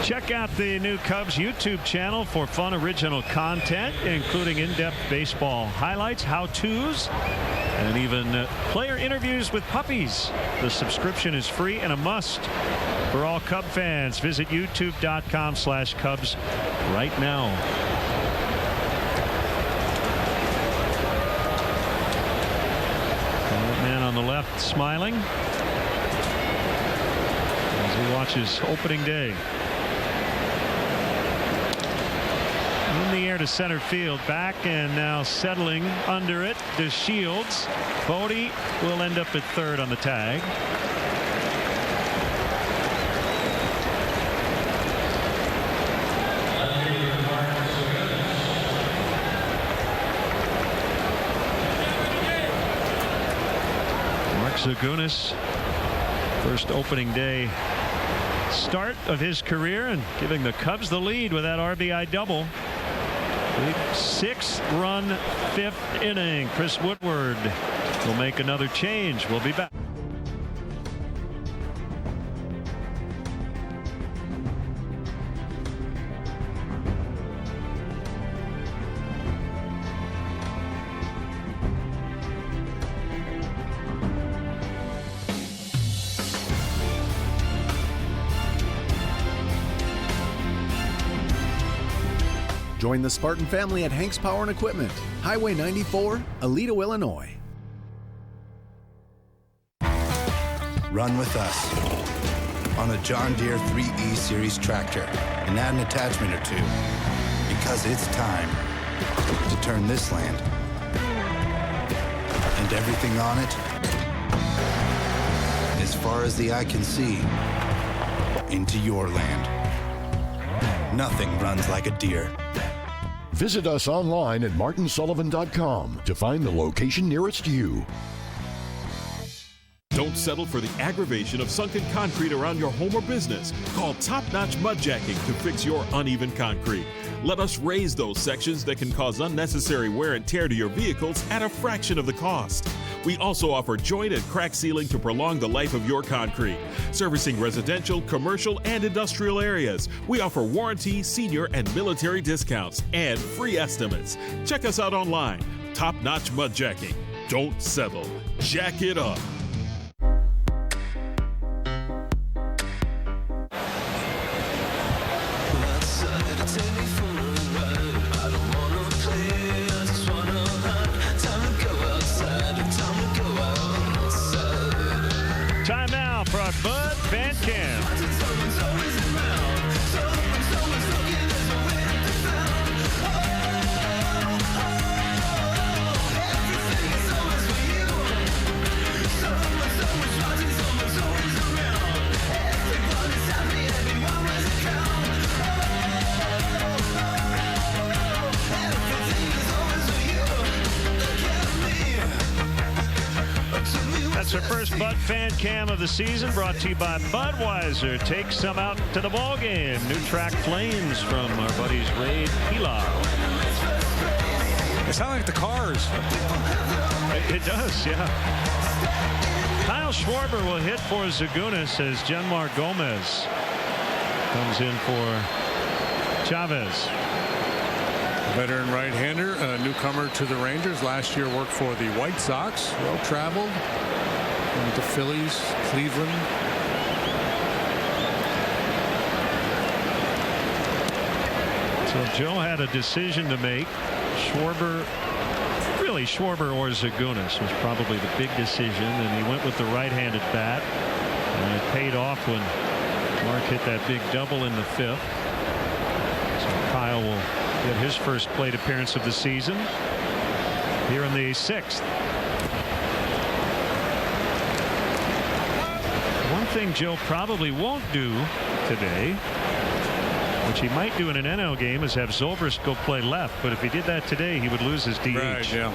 check out the new Cubs YouTube channel for fun original content, including in-depth baseball highlights, how-tos, and even player interviews with puppies. The subscription is free and a must for all Cub fans. Visit youtube.com/Cubs right now. Man on the left smiling as he watches opening day. In the air to center field, back and now settling under it. DeShields. Bodie will end up at third on the tag. Zagunis, first opening day start of his career, and giving the Cubs the lead with that RBI double. Big 6-run fifth inning. Chris Woodward will make another change. We'll be back. Join the Spartan family at Hanks Power and Equipment, Highway 94, Aledo, Illinois. Run with us on a John Deere 3E Series tractor and add an attachment or two, because it's time to turn this land and everything on it, as far as the eye can see, into your land. Nothing runs like a Deere. Visit us online at martinsullivan.com to find the location nearest you. Don't settle for the aggravation of sunken concrete around your home or business. Call Top Notch Mudjacking to fix your uneven concrete. Let us raise those sections that can cause unnecessary wear and tear to your vehicles at a fraction of the cost. We also offer joint and crack sealing to prolong the life of your concrete. Servicing residential, commercial, and industrial areas. We offer warranty, senior, and military discounts and free estimates. Check us out online. Top Notch Mudjacking. Don't settle. Jack it up. Time now for our Bud Fan Cam. That's our first Bud Fan Cam of the season, brought to you by Budweiser. Take some out to the ball game. New track Flames from our buddies Ray Pilar. They sound like the Cars. It does, yeah. Kyle Schwarber will hit for Zagunis as Genmar Gomez comes in for Chavez. Veteran right-hander, a newcomer to the Rangers. Last year worked for the White Sox. Well-traveled. Went to Phillies, Cleveland. So Joe had a decision to make. Schwarber or Zagunis was probably the big decision, and he went with the right-handed bat. And it paid off when Mark hit that big double in the fifth. So Kyle will get his first plate appearance of the season here in the sixth. One thing Joe probably won't do today, which he might do in an NL game, is have Zobrist go play left. But if he did that today, he would lose his DH. Right, yeah.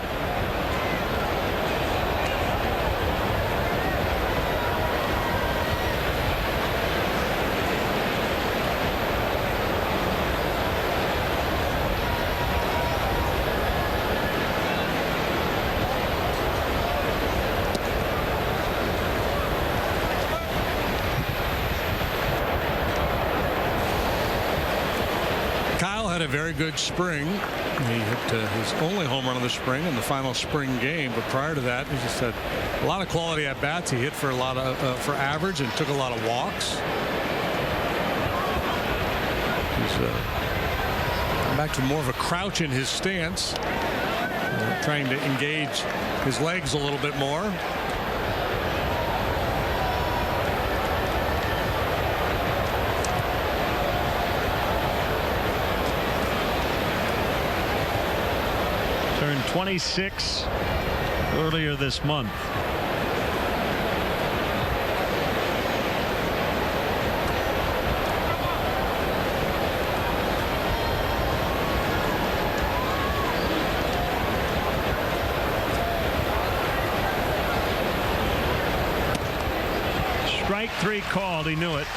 A very good spring. He hit his only home run of the spring in the final spring game, but prior to that he just had a lot of quality at bats. He hit for a lot of for average and took a lot of walks. He's back to more of a crouch in his stance, trying to engage his legs a little bit more. Turned 26 earlier this month. Strike three called. He knew it.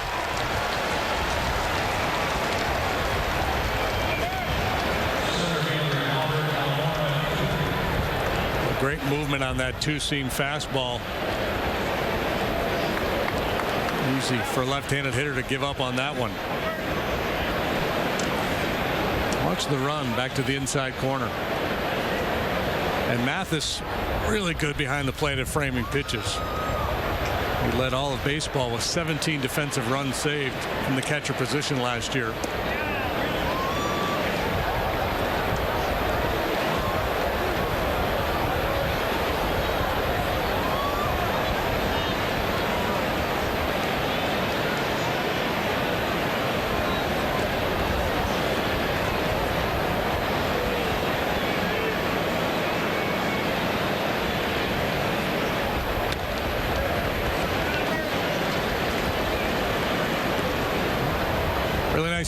movement on that two-seam fastball. Easy for a left-handed hitter to give up on that one. Watch the run back to the inside corner. And Mathis really good behind the plate at framing pitches. He led all of baseball with 17 defensive runs saved from the catcher position last year.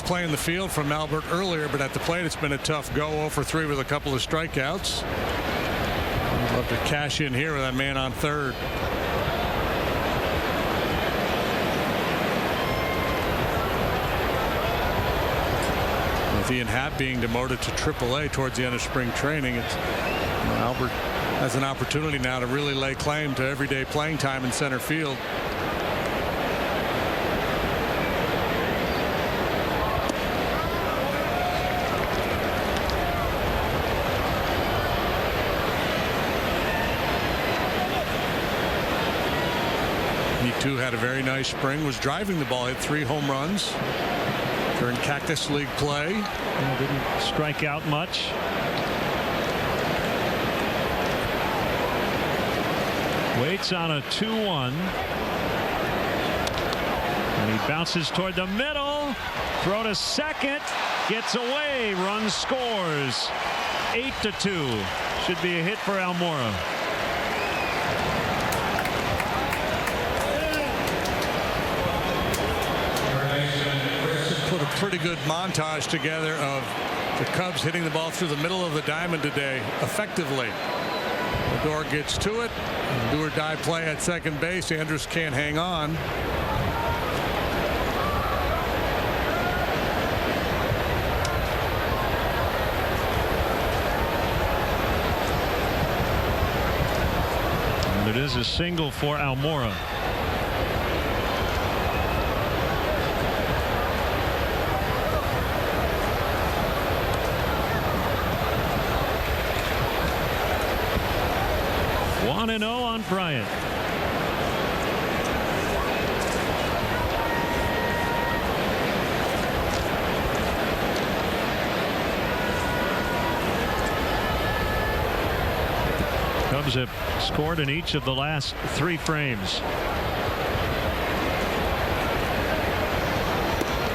Play in the field from Albert earlier, but at the plate it's been a tough go. 0 for 3 with a couple of strikeouts. I'd love to cash in here with that man on third. With Ian Happ being demoted to AAA towards the end of spring training, Albert has an opportunity now to really lay claim to everyday playing time in center field. He had a very nice spring, was driving the ball, hit 3 home runs during Cactus League play. Didn't strike out much. Waits on a 2-1. And he bounces toward the middle. Throw to second. Gets away. Run scores. 8-2. Should be a hit for Almora. Pretty good montage together of the Cubs hitting the ball through the middle of the diamond today effectively. Lindor gets to it. Do or die play at second base. Andrus can't hang on. And it is a single for Almora. And 0 on Bryant. Cubs have scored in each of the last 3 frames.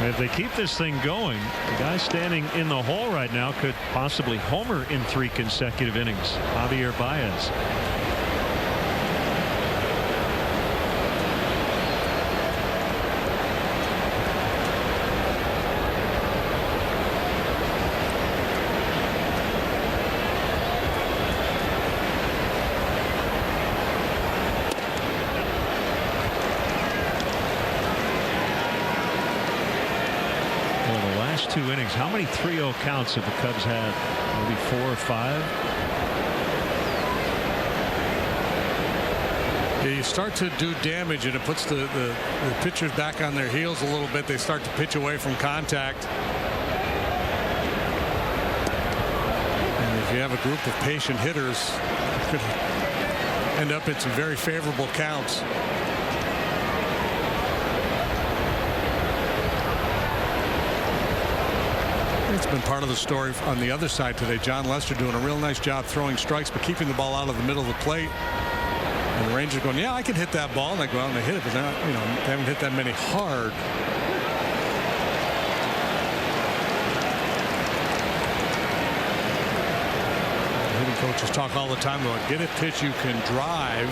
If they keep this thing going, the guy standing in the hole right now could possibly homer in 3 consecutive innings. Javier Baez. Two innings. How many 3-0 counts have the Cubs had? Maybe 4 or 5. Yeah, you start to do damage and it puts the pitchers back on their heels a little bit. They start to pitch away from contact. And if you have a group of patient hitters, it could end up in some very favorable counts. It's been part of the story on the other side today. John Lester doing a real nice job throwing strikes, but keeping the ball out of the middle of the plate. And the Rangers going, yeah, I can hit that ball. And they go out and they hit it, but they're not, they haven't hit that many hard. Hitting coaches talk all the time about get a pitch you can drive,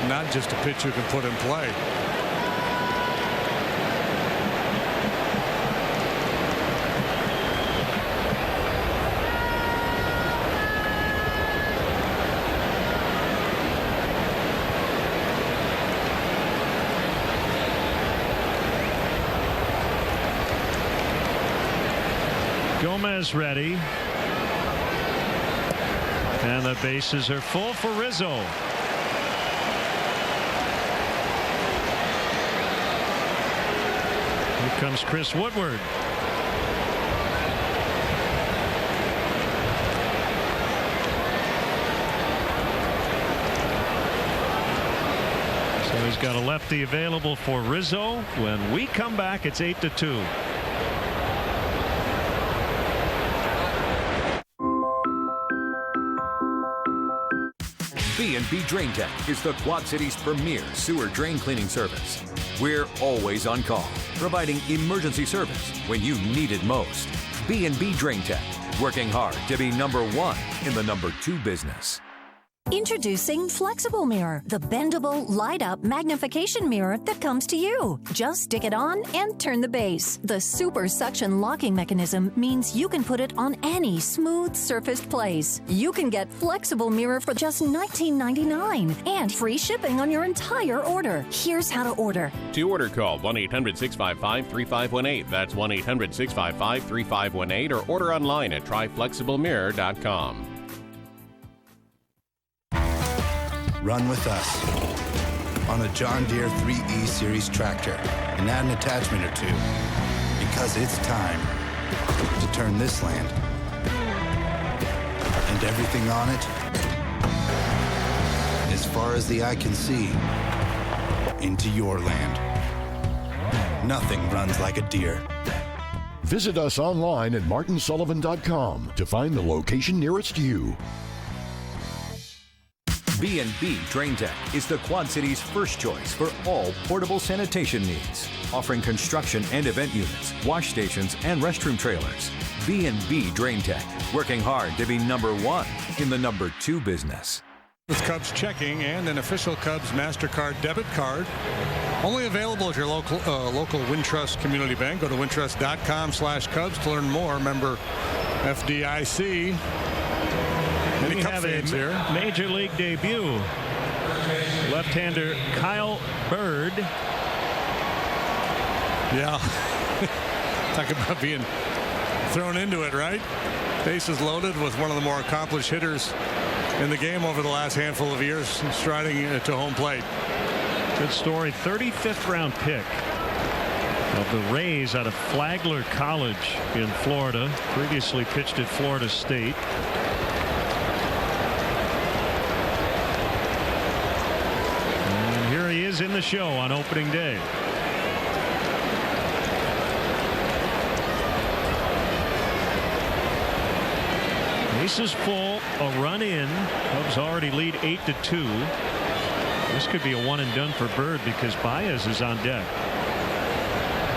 not just a pitch you can put in play. Gomez ready. And the bases are full for Rizzo. Here comes Chris Woodward. So he's got a lefty available for Rizzo. When we come back, it's 8-2. B&B Drain Tech is the Quad City's premier sewer drain cleaning service. We're always on call, providing emergency service when you need it most. B&B Drain Tech, working hard to be #1 in the #2 business. Introducing Flexible Mirror, the bendable, light-up magnification mirror that comes to you. Just stick it on and turn the base. The super suction locking mechanism means you can put it on any smooth surfaced place. You can get Flexible Mirror for just $19.99 and free shipping on your entire order. Here's how to order. To order, call 1-800-655-3518. That's 1-800-655-3518 or order online at tryflexiblemirror.com. Run with us on a John Deere 3E Series tractor and add an attachment or two, because it's time to turn this land and everything on it, as far as the eye can see, into your land. Nothing runs like a Deere. Visit us online at martinsullivan.com to find the location nearest you. B&B Drain Tech is the Quad City's first choice for all portable sanitation needs, offering construction and event units, wash stations, and restroom trailers. B&B Drain Tech, working hard to be #1 in the #2 business. With Cubs checking and an official Cubs MasterCard debit card. Only available at your local Wintrust Community Bank. Go to wintrust.com/Cubs to learn more. Member FDIC. We have a major league debut. Left-hander Kyle Bird. Yeah. Talk about being thrown into it, right? Bases loaded with one of the more accomplished hitters in the game over the last handful of years, striding to home plate. Good story. 35th round pick of the Rays out of Flagler College in Florida. Previously pitched at Florida State. He is in the show on opening day. Bases full, a run in. Cubs already lead 8-2. This could be a one and done for Bird because Baez is on deck.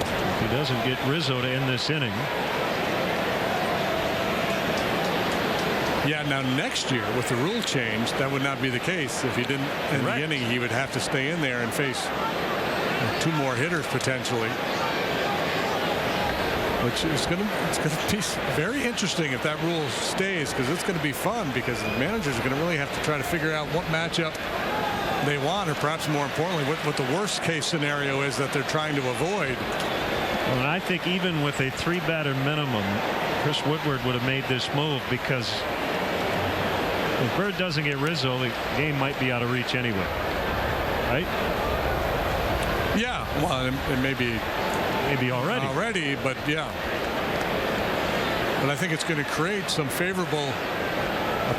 If he doesn't get Rizzo to end this inning. Yeah, now next year with the rule change, that would not be the case. If he didn't end the inning, he would have to stay in there and face 2 more hitters potentially. Which is going to be very interesting if that rule stays, because it's going to be fun, because the managers are going to really have to try to figure out what matchup they want, or perhaps more importantly, what the worst case scenario is that they're trying to avoid. Well, and I think even with a 3-batter minimum, Chris Woodward would have made this move, because if Bird doesn't get Rizzo, the game might be out of reach anyway. Right? Yeah, well, it may be already, but yeah. But I think it's going to create some favorable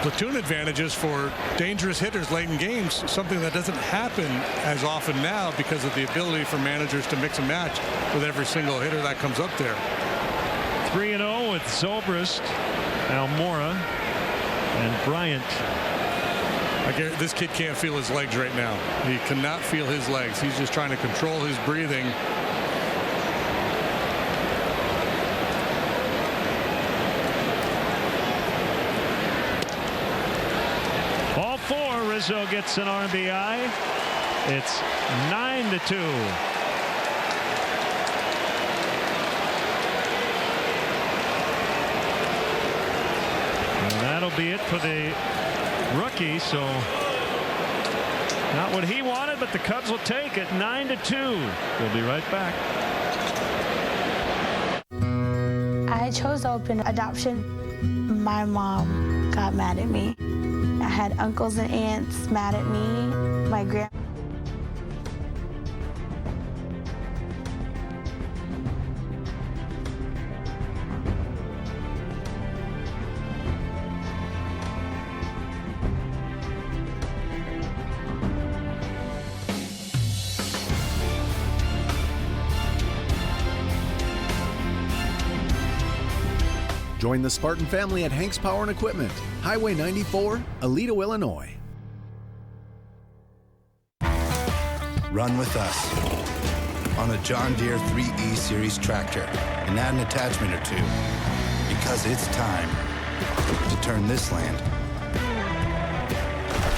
platoon advantages for dangerous hitters late in games, something that doesn't happen as often now because of the ability for managers to mix and match with every single hitter that comes up there. 3-0 with Zobrist, Almora, and Bryant. This kid can't feel his legs right now. He cannot feel his legs. He's just trying to control his breathing. Ball 4, Rizzo gets an RBI. It's 9-2. That'll be it for the rookie. So not what he wanted, but the Cubs will take it. 9-2. We'll be right back. I chose open adoption. My mom got mad at me had uncles and aunts mad at me. My grandma. Join the Spartan family at Hanks Power and Equipment, Highway 94, Aledo, Illinois. Run with us on a John Deere 3E Series tractor and add an attachment or two, because it's time to turn this land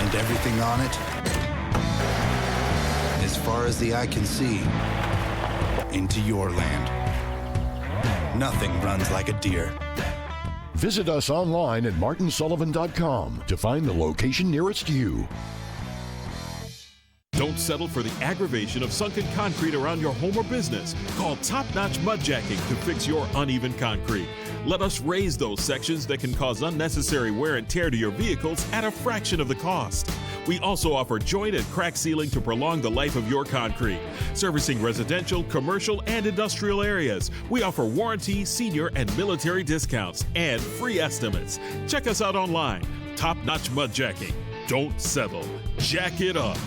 and everything on it, as far as the eye can see, into your land. Nothing runs like a Deere. Visit us online at martinsullivan.com to find the location nearest you. Don't settle for the aggravation of sunken concrete around your home or business. Call Top Notch Mudjacking to fix your uneven concrete. Let us raise those sections that can cause unnecessary wear and tear to your vehicles at a fraction of the cost. We also offer joint and crack sealing to prolong the life of your concrete. Servicing residential, commercial, and industrial areas. We offer warranty, senior, and military discounts and free estimates. Check us out online. Top Notch Mudjacking. Don't settle. Jack it up.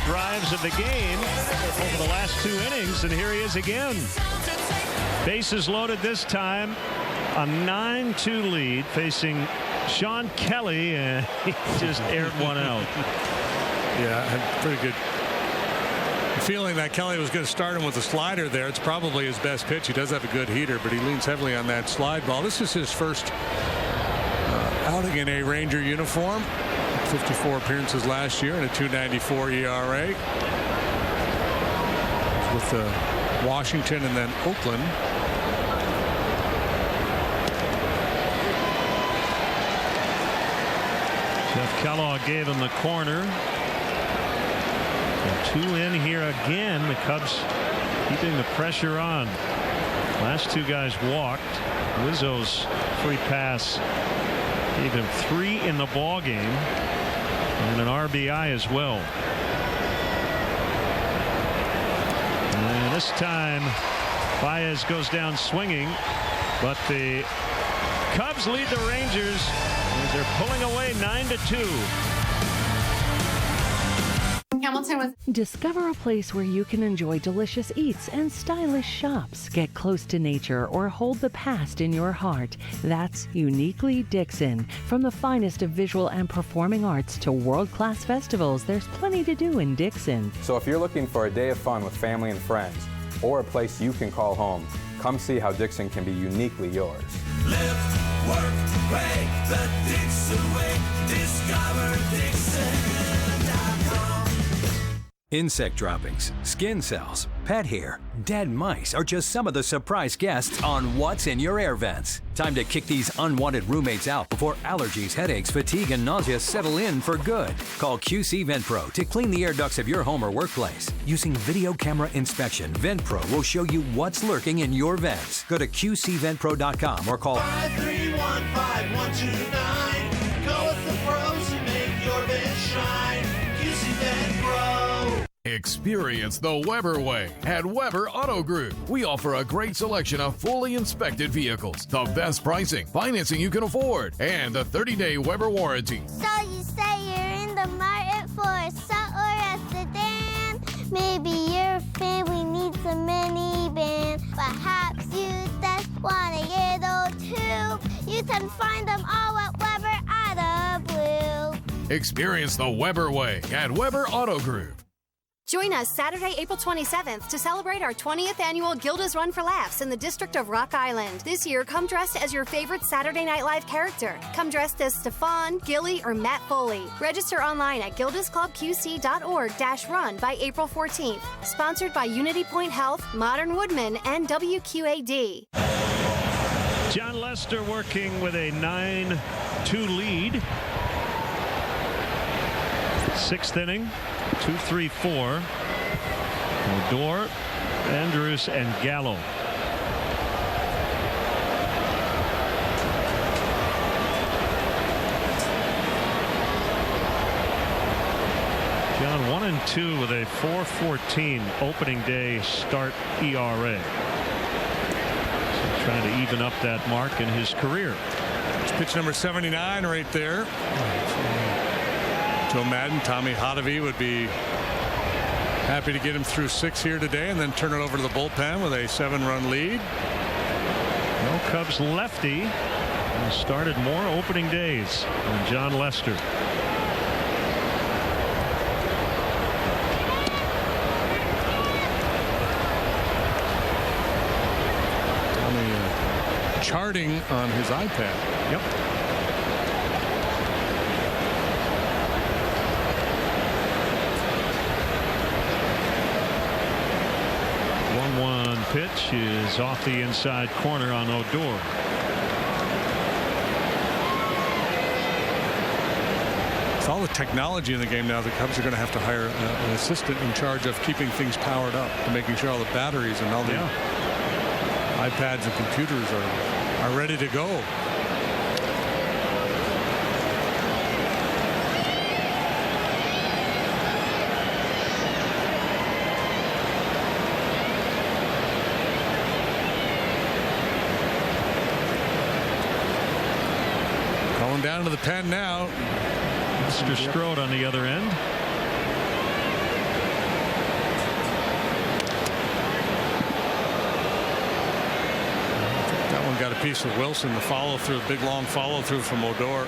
Drives of the game over the last 2 innings, and here he is again. Bases loaded this time, a 9-2 lead facing Sean Kelly, and he just aired one out. Yeah, pretty good feeling that Kelly was going to start him with a slider there. It's probably his best pitch. He does have a good heater, but he leans heavily on that slide ball. This is his first outing in a Ranger uniform. 54 appearances last year and a 2.94 ERA. With Washington and then Oakland. Jeff Kellogg gave him the corner. And 2 in here again. The Cubs keeping the pressure on. Last 2 guys walked. Rizzo's free pass gave him 3 in the ball game. And an RBI as well. And this time Baez goes down swinging, but the Cubs lead the Rangers as they're pulling away 9-2. Discover a place where you can enjoy delicious eats and stylish shops, get close to nature, or hold the past in your heart. That's uniquely Dixon. From the finest of visual and performing arts to world-class festivals, there's plenty to do in Dixon. So if you're looking for a day of fun with family and friends, or a place you can call home, come see how Dixon can be uniquely yours. Live, work, play the Dixon way. Discover Dixon.com. Insect droppings, skin cells, pet hair, dead mice are just some of the surprise guests on What's in Your Air Vents. Time to kick these unwanted roommates out before allergies, headaches, fatigue, and nausea settle in for good. Call QC Vent Pro to clean the air ducts of your home or workplace. Using video camera inspection, Vent Pro will show you what's lurking in your vents. Go to QCVentPro.com or call 5315129. Go with the pros who make your vent shine. QC Vent Pro. Experience the Weber way at Weber Auto Group. We offer a great selection of fully inspected vehicles, the best pricing, financing you can afford, and a 30-day Weber warranty. So you say you're in the market for a salt or a sedan? Maybe your family needs a minivan. Perhaps you just want a little too. You can find them all at Weber Auto Group. Experience the Weber way at Weber Auto Group. Join us Saturday, April 27th to celebrate our 20th annual Gilda's Run for Laughs in the District of Rock Island. This year, come dressed as your favorite Saturday Night Live character. Come dressed as Stefan, Gilly, or Matt Foley. Register online at gildasclubqc.org/run by April 14th. Sponsored by Unity Point Health, Modern Woodman, and WQAD. John Lester working with a 9-2 lead. 6th inning, 2-3-4. Odor, Andrus, and Gallo. John 1-2 with a 4.14 opening day start ERA. So trying to even up that mark in his career. It's pitch number 79 right there. Joe Madden, Tommy Hotovy would be happy to get him through 6 here today and then turn it over to the bullpen with a 7-run lead. No Cubs lefty started more opening days than John Lester. Charting on his iPad. Yep. One pitch is off the inside corner on Odor. With all the technology in the game now, the Cubs are going to have to hire an assistant in charge of keeping things powered up and making sure all the batteries and all the iPads and computers are ready to go. Going down to the pen now. Mr. Strode on the other end. That one got a piece of Wilson. The follow through, big long follow through from Odor.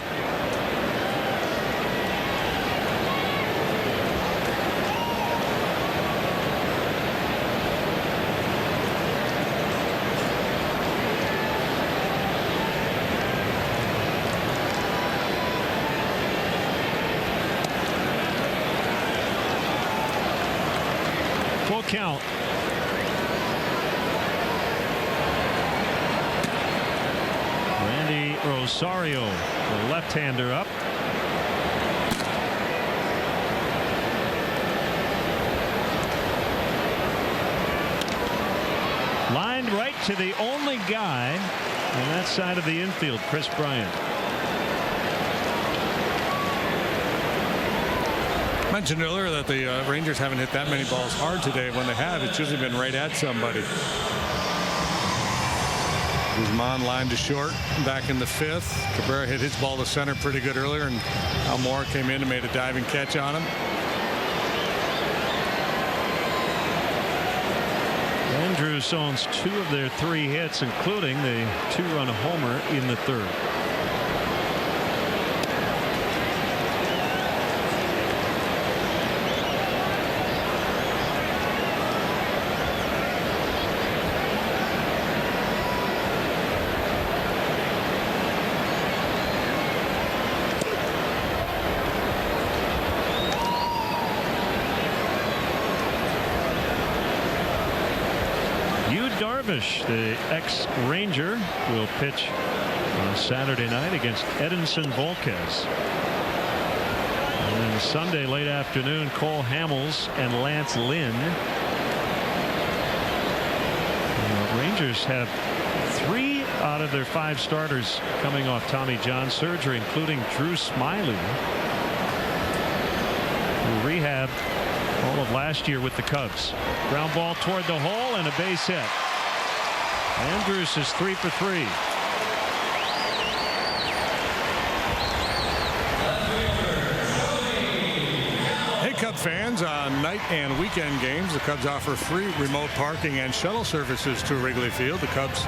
Full count. Randy Rosario, the left-hander, up. Lined right to the only guy on that side of the infield, Chris Bryant. Mentioned earlier that the Rangers haven't hit that many balls hard today. When they have, it's usually been right at somebody. Guzman lined to short back in the 5th. Cabrera hit his ball to center pretty good earlier, and Almora came in and made a diving catch on him. Andrus owns 2 of their 3 hits, including the 2-run homer in the 3rd. The ex-Ranger will pitch on Saturday night against Edinson Volquez. And then Sunday late afternoon, Cole Hamels and Lance Lynn. The Rangers have 3 out of their 5 starters coming off Tommy John surgery, including Drew Smiley, who rehabbed all of last year with the Cubs. Ground ball toward the hole and a base hit. Andrus is 3 for 3. Hey, Cub fans, on night and weekend games, the Cubs offer free remote parking and shuttle services to Wrigley Field. The Cubs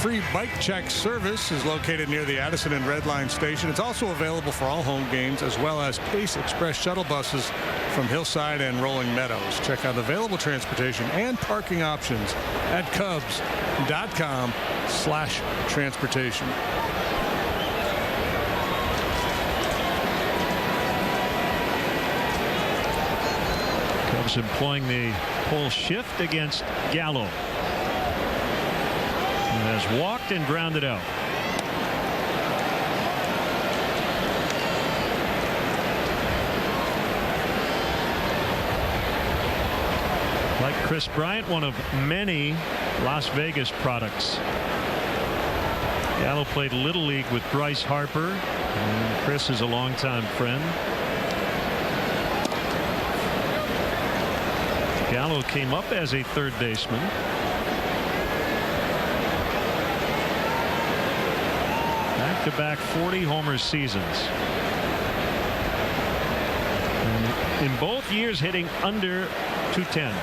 free bike check service is located near the Addison and Red Line station. It's also available for all home games, as well as Pace Express shuttle buses from Hillside and Rolling Meadows. Check out available transportation and parking options at Cubs.com/transportation. Cubs employing the pull shift against Gallo. He has walked and grounded out. Like Chris Bryant, one of many Las Vegas products. Gallo played Little League with Bryce Harper, and Chris is a longtime friend. Gallo came up as a third baseman. Back-to-back 40 homer seasons. And in both years hitting under 210.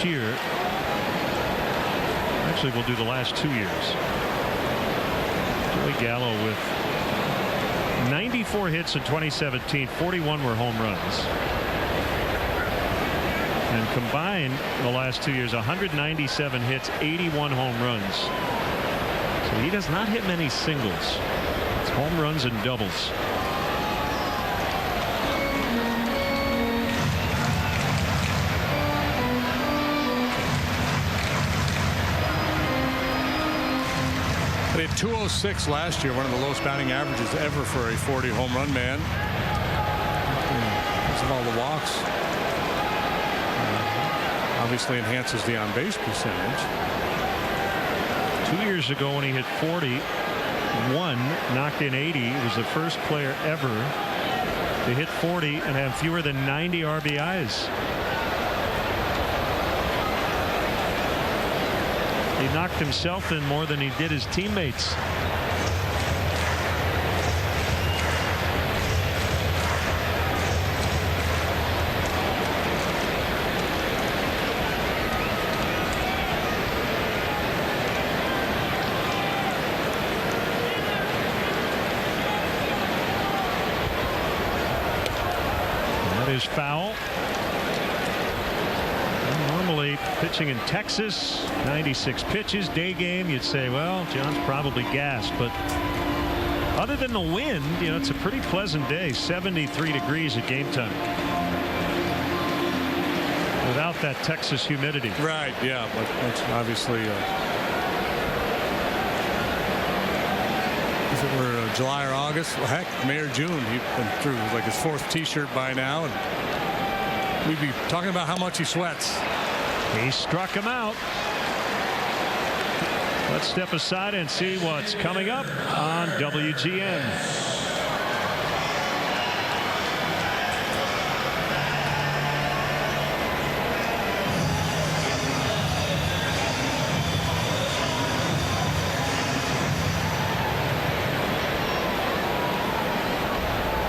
Year, actually we'll do the last 2 years. Joey Gallo with 94 hits in 2017, 41 were home runs. And combined in the last 2 years, 197 hits, 81 home runs. So he does not hit many singles. It's home runs and doubles. They had 206 last year, one of the lowest batting averages ever for a 40 home run man. Because of all the walks. Obviously enhances the on base percentage. 2 years ago when he hit 41, knocked in 80, he was the first player ever to hit 40 and have fewer than 90 RBIs. He knocked himself in more than he did his teammates. That is foul. Normally pitching in Texas, 96 pitches, day game, you'd say, well, John's probably gassed, but other than the wind, you know, it's a pretty pleasant day, 73 degrees at game time. Without that Texas humidity. Right, yeah, but that's obviously if it were July or August, well, heck, May or June, he'd been through like his 4th t-shirt by now, and we'd be talking about how much he sweats. He struck him out. Let's step aside and see what's coming up on WGN.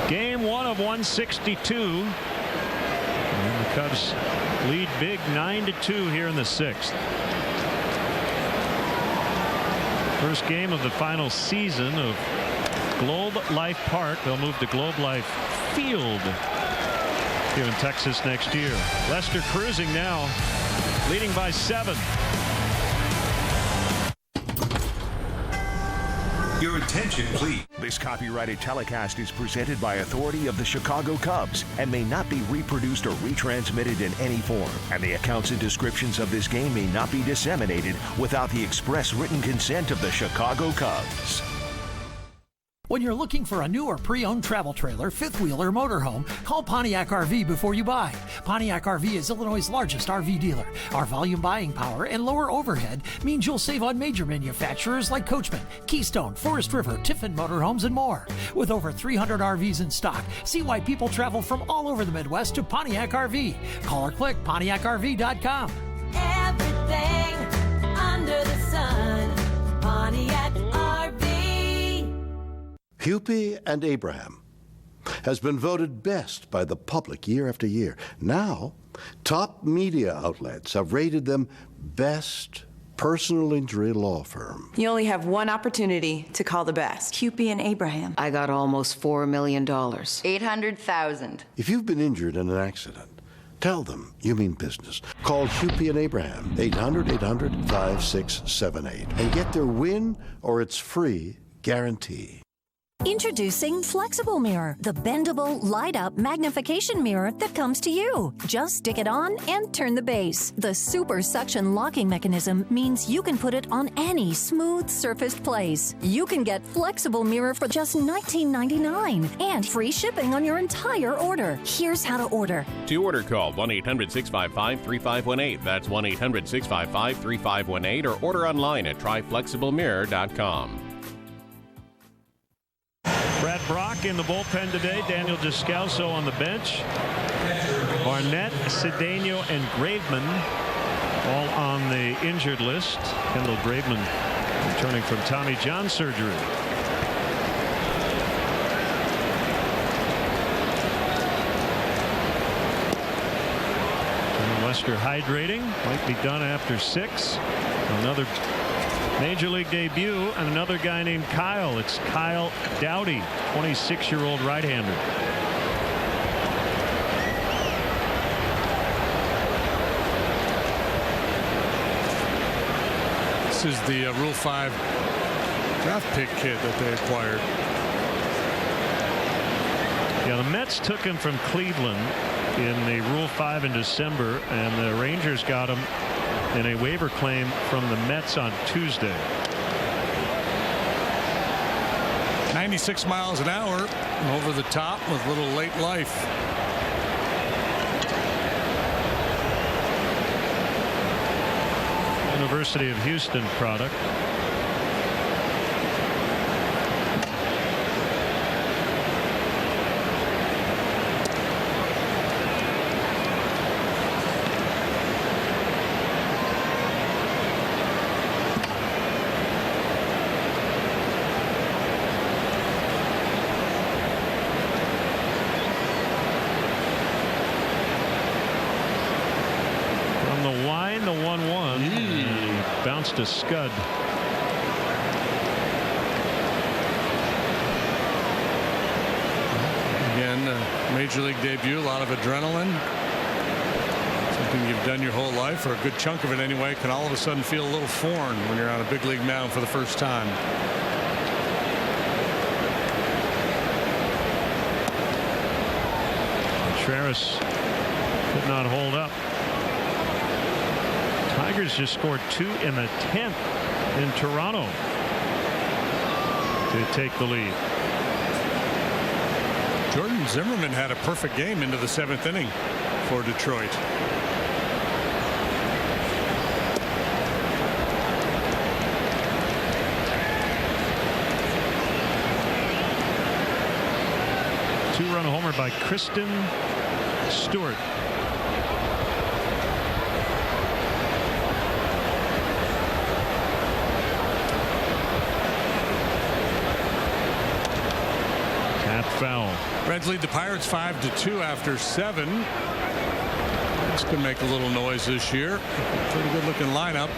Game 1 of 162. And the Cubs lead big 9-2 here in the 6th. First game of the final season of Globe Life Park. They'll move to Globe Life Field here in Texas next year. Lester cruising now, leading by 7. Your attention, please. This copyrighted telecast is presented by authority of the Chicago Cubs and may not be reproduced or retransmitted in any form. And the accounts and descriptions of this game may not be disseminated without the express written consent of the Chicago Cubs. When you're looking for a new or pre-owned travel trailer, fifth wheel, or motorhome, call Pontiac RV before you buy. Pontiac RV is Illinois' largest RV dealer. Our volume buying power and lower overhead means you'll save on major manufacturers like Coachman, Keystone, Forest River, Tiffin Motorhomes, and more. With over 300 RVs in stock, see why people travel from all over the Midwest to Pontiac RV. Call or click PontiacRV.com. Everything under the sun, Pontiac RV. Hupy and Abraham has been voted best by the public year after year. Now, top media outlets have rated them best personal injury law firm. You only have one opportunity to call the best. Hupy and Abraham. I got almost $4 million. $800,000. If you've been injured in an accident, Tell them you mean business. Call Hupy and Abraham, 800-800-5678, and get their win or it's free guarantee. Introducing Flexible Mirror, the bendable, light-up magnification mirror that comes to you. Just stick it on and turn the base. The super suction locking mechanism means you can put it on any smooth surfaced place. You can get Flexible Mirror for just $19.99 and free shipping on your entire order. Here's how to order. To order, call 1-800-655-3518. That's 1-800-655-3518, or order online at tryflexiblemirror.com. Brad Brock in the bullpen today. Daniel Descalso on the bench. Barnett, Cedeno, and Graveman all on the injured list. Kendall Graveman returning from Tommy John surgery. Lester hydrating. Might be done after 6. Another Major League debut, and another guy named Kyle. It's Kyle Dowdy, 26-year-old right-hander. This is the Rule 5 draft pick kid that they acquired. Yeah, the Mets took him from Cleveland in the Rule 5 in December, and the Rangers got him in a waiver claim from the Mets on Tuesday. 96 miles an hour, over the top with a little late life. University of Houston product. To scud. Again, Major League debut, a lot of adrenaline. Something you've done your whole life, or a good chunk of it anyway, can all of a sudden feel a little foreign when you're on a big league mound for the first time. Contreras could not hold up. Tigers just scored 2 in the 10th in Toronto to take the lead. Jordan Zimmerman had a perfect game into the 7th inning for Detroit. Two-run homer by Kristen Stewart. Foul. Reds lead the Pirates 5-2 after 7. This could make a little noise this year. Pretty good looking lineup.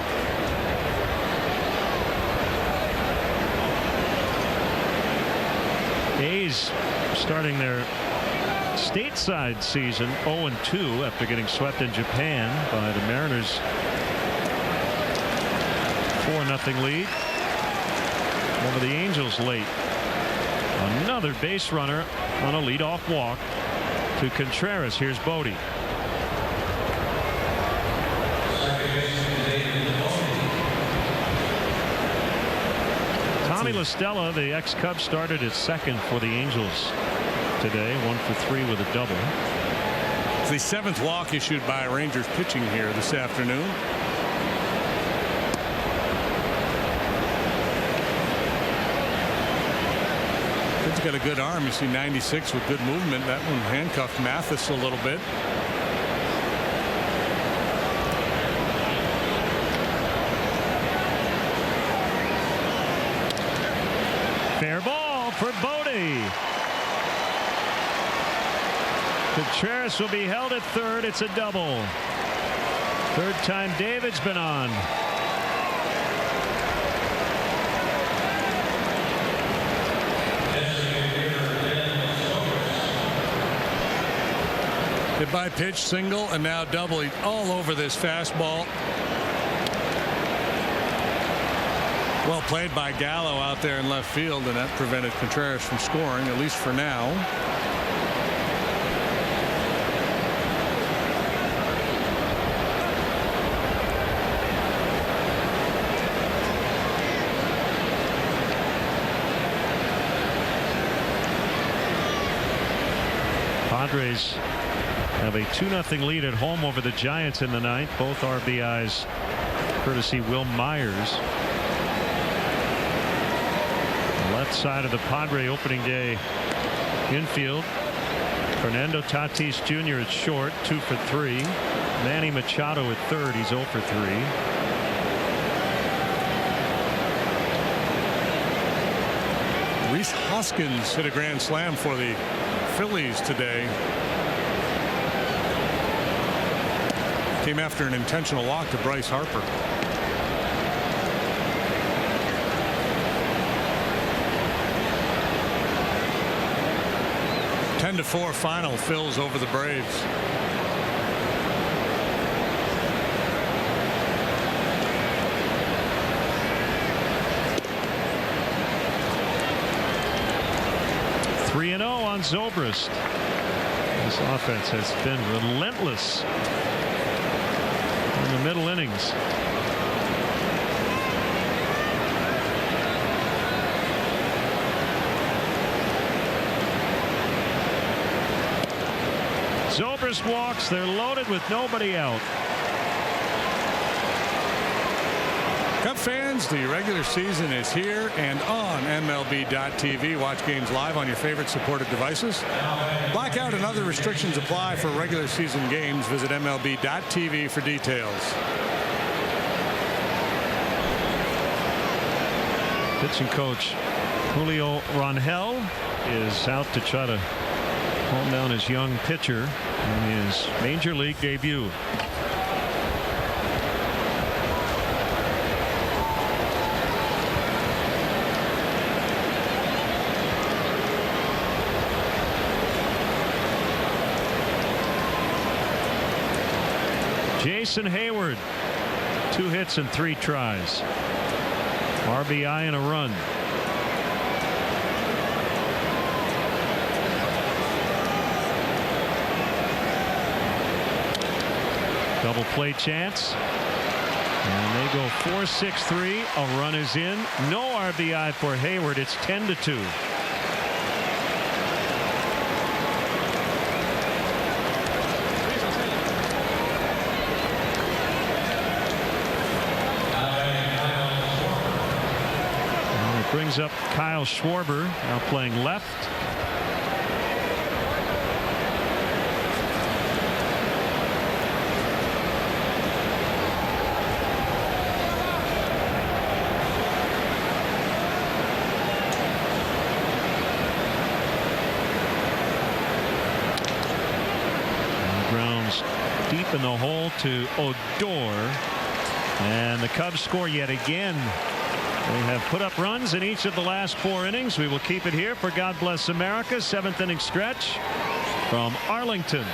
A's starting their stateside season 0-2 after getting swept in Japan by the Mariners. 4-0 lead. Over the Angels late. Another base runner on a leadoff walk to Contreras. Here's Bodie. Tommy La Stella, the ex-Cub, started at second for the Angels today. 1 for 3 with a double. It's the 7th walk issued by Rangers pitching here this afternoon. He's got a good arm. You see 96 with good movement. That one handcuffed Mathis a little bit. Fair ball for Bodie. Contreras will be held at third. It's a double. Third time David's been on. Hit by pitch, single, and now double. He's all over this fastball. Well played by Gallo out there in left field, and that prevented Contreras from scoring, at least for now. Padres have a 2-0 lead at home over the Giants in the ninth. Both RBIs courtesy Will Myers. Left side of the Padre opening day infield. Fernando Tatis Jr. at short, 2 for 3. Manny Machado at third, he's 0 for 3. Rhys Hoskins hit a grand slam for the Phillies today. Came after an intentional walk to Bryce Harper. Ten to 4 final. Phils over the Braves. On Zobrist. This offense has been relentless in the middle innings. Zobrist walks. They're loaded with nobody out. Cub fans, the regular season is here and on MLB.tv. Watch games live on your favorite supported devices. Blackout and other restrictions apply for regular season games. Visit MLB.tv for details. Pitching coach Julio Rangel is out to try to calm down his young pitcher in his major league debut. Jason Hayward, 2 hits and 3 tries. RBI and a run. Double play chance. And they go 4-6-3. A run is in. No RBI for Hayward. It's 10-2. Brings up Kyle Schwarber, now playing left. And grounds deep in the hole to Odor. And the Cubs score yet again. They have put up runs in each of the last 4 innings. We will keep it here for God Bless America. 7th inning stretch from Arlington.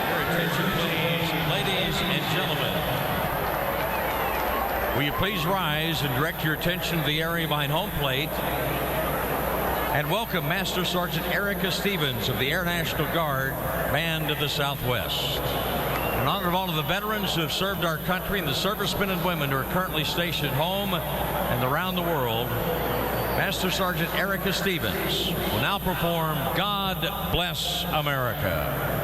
Your attention, please, ladies and gentlemen. Will you please rise and direct your attention to the area behind home plate and welcome Master Sergeant Erica Stevens of the Air National Guard, Band of the Southwest. In honor of all of the veterans who have served our country and the servicemen and women who are currently stationed at home and around the world, Master Sergeant Erica Stevens will now perform God Bless America.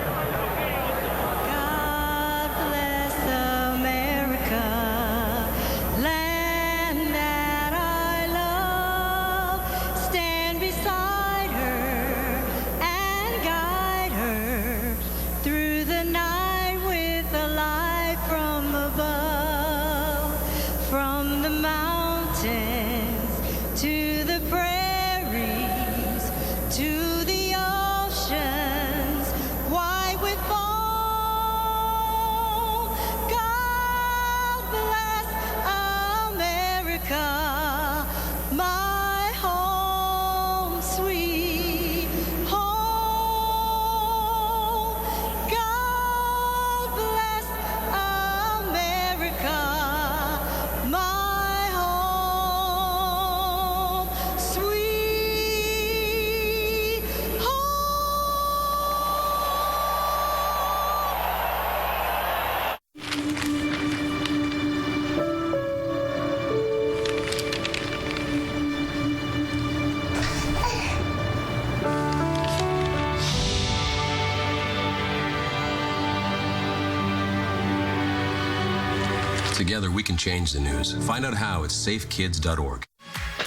we can change the news. Find out how at safekids.org.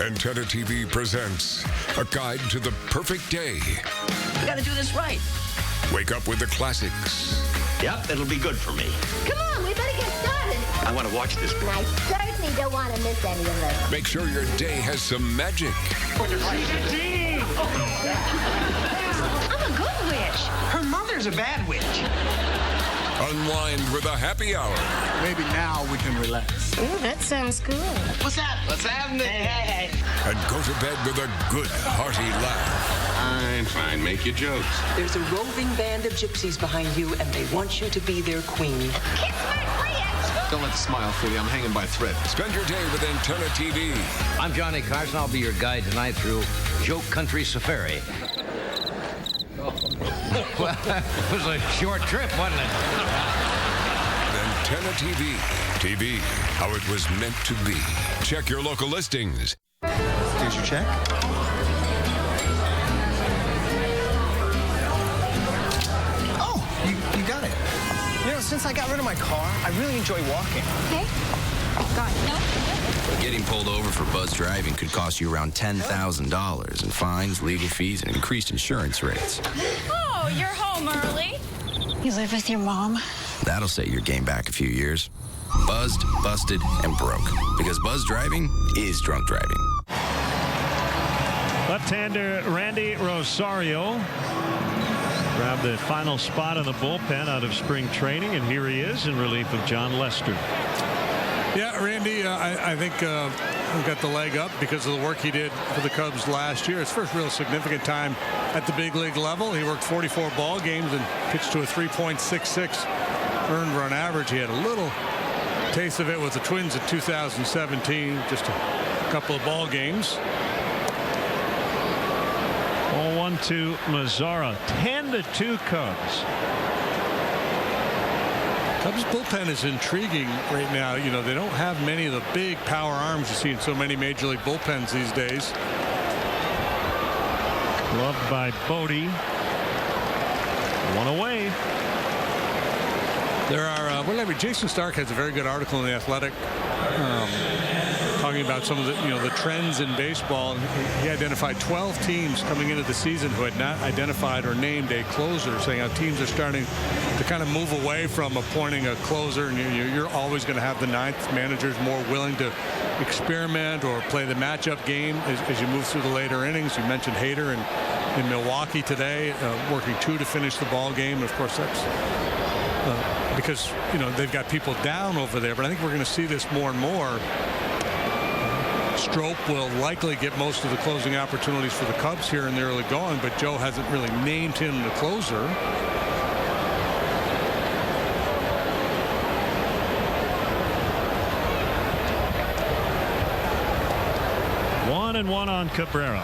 Antenna TV presents a guide to the perfect day. We gotta do this right. Wake up with the classics. Yep, it'll be good for me. Come on, we better get started. I want to watch this. I certainly don't want to miss any of this. Make sure your day has some magic. CDT! I'm a good witch. Her mother's a bad witch. Unwind with a happy hour. Maybe now we can relax. Ooh, that sounds good. What's that? What's happening? Hey. And go to bed with a good, hearty laugh. Fine. Make your jokes. There's a roving band of gypsies behind you, and they want you to be their queen. Kiss my friend. Don't let the smile fool you. I'm hanging by a thread. Spend your day with Antenna TV. I'm Johnny Carson. I'll be your guide tonight through Joke Country Safari. Well, it was a short trip, wasn't it? Antenna TV. TV, how it was meant to be. Check your local listings. Here's your check. Oh, you got it. You know, since I got rid of my car, I really enjoy walking. Okay. Got it. No. Getting pulled over for buzz driving could cost you around $10,000 in fines, legal fees, and increased insurance rates. Oh, you're home early. You live with your mom? That'll set your game back a few years. Buzzed, busted, and broke. Because buzz driving is drunk driving. Left-hander Randy Rosario grabbed the final spot in the bullpen out of spring training, and here he is in relief of John Lester. Yeah, Randy, I think he got the leg up because of the work he did for the Cubs last year. His first real significant time at the big league level. He worked 44 ball games and pitched to a 3.66 earned run average. He had a little taste of it with the Twins in 2017, just a couple of ball games. 0-1 to Mazzara, 10-2 Cubs. Cubs bullpen is intriguing right now. You know, they don't have many of the big power arms you see in so many major league bullpens these days. Gloved by Bodie. One away. There are, Jason Stark has a very good article in The Athletic talking about some of the trends in baseball. And he identified 12 teams coming into the season who had not identified or named a closer, saying how teams are starting to kind of move away from appointing a closer, and you're always going to have the ninth. Managers more willing to experiment or play the matchup game as you move through the later innings. You mentioned Hader in Milwaukee today, working 2 to finish the ball game. And of course, that's because they've got people down over there. But I think we're going to see this more and more. Strope will likely get most of the closing opportunities for the Cubs here in the early going, but Joe hasn't really named him the closer. One and one on Cabrera.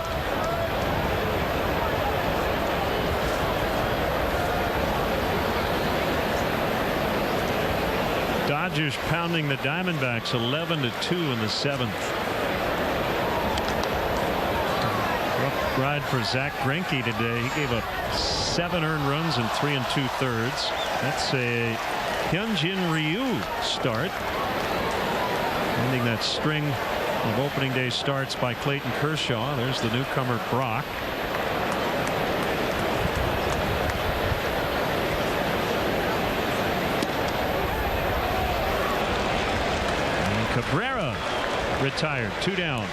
Dodgers pounding the Diamondbacks 11-2 in the 7th. Rough ride for Zach Greinke today. He gave up 7 earned runs in 3 2/3. That's a Hyunjin Ryu start, ending that string of opening day starts by Clayton Kershaw. There's the newcomer Brock. Cabrera retired, 2 down.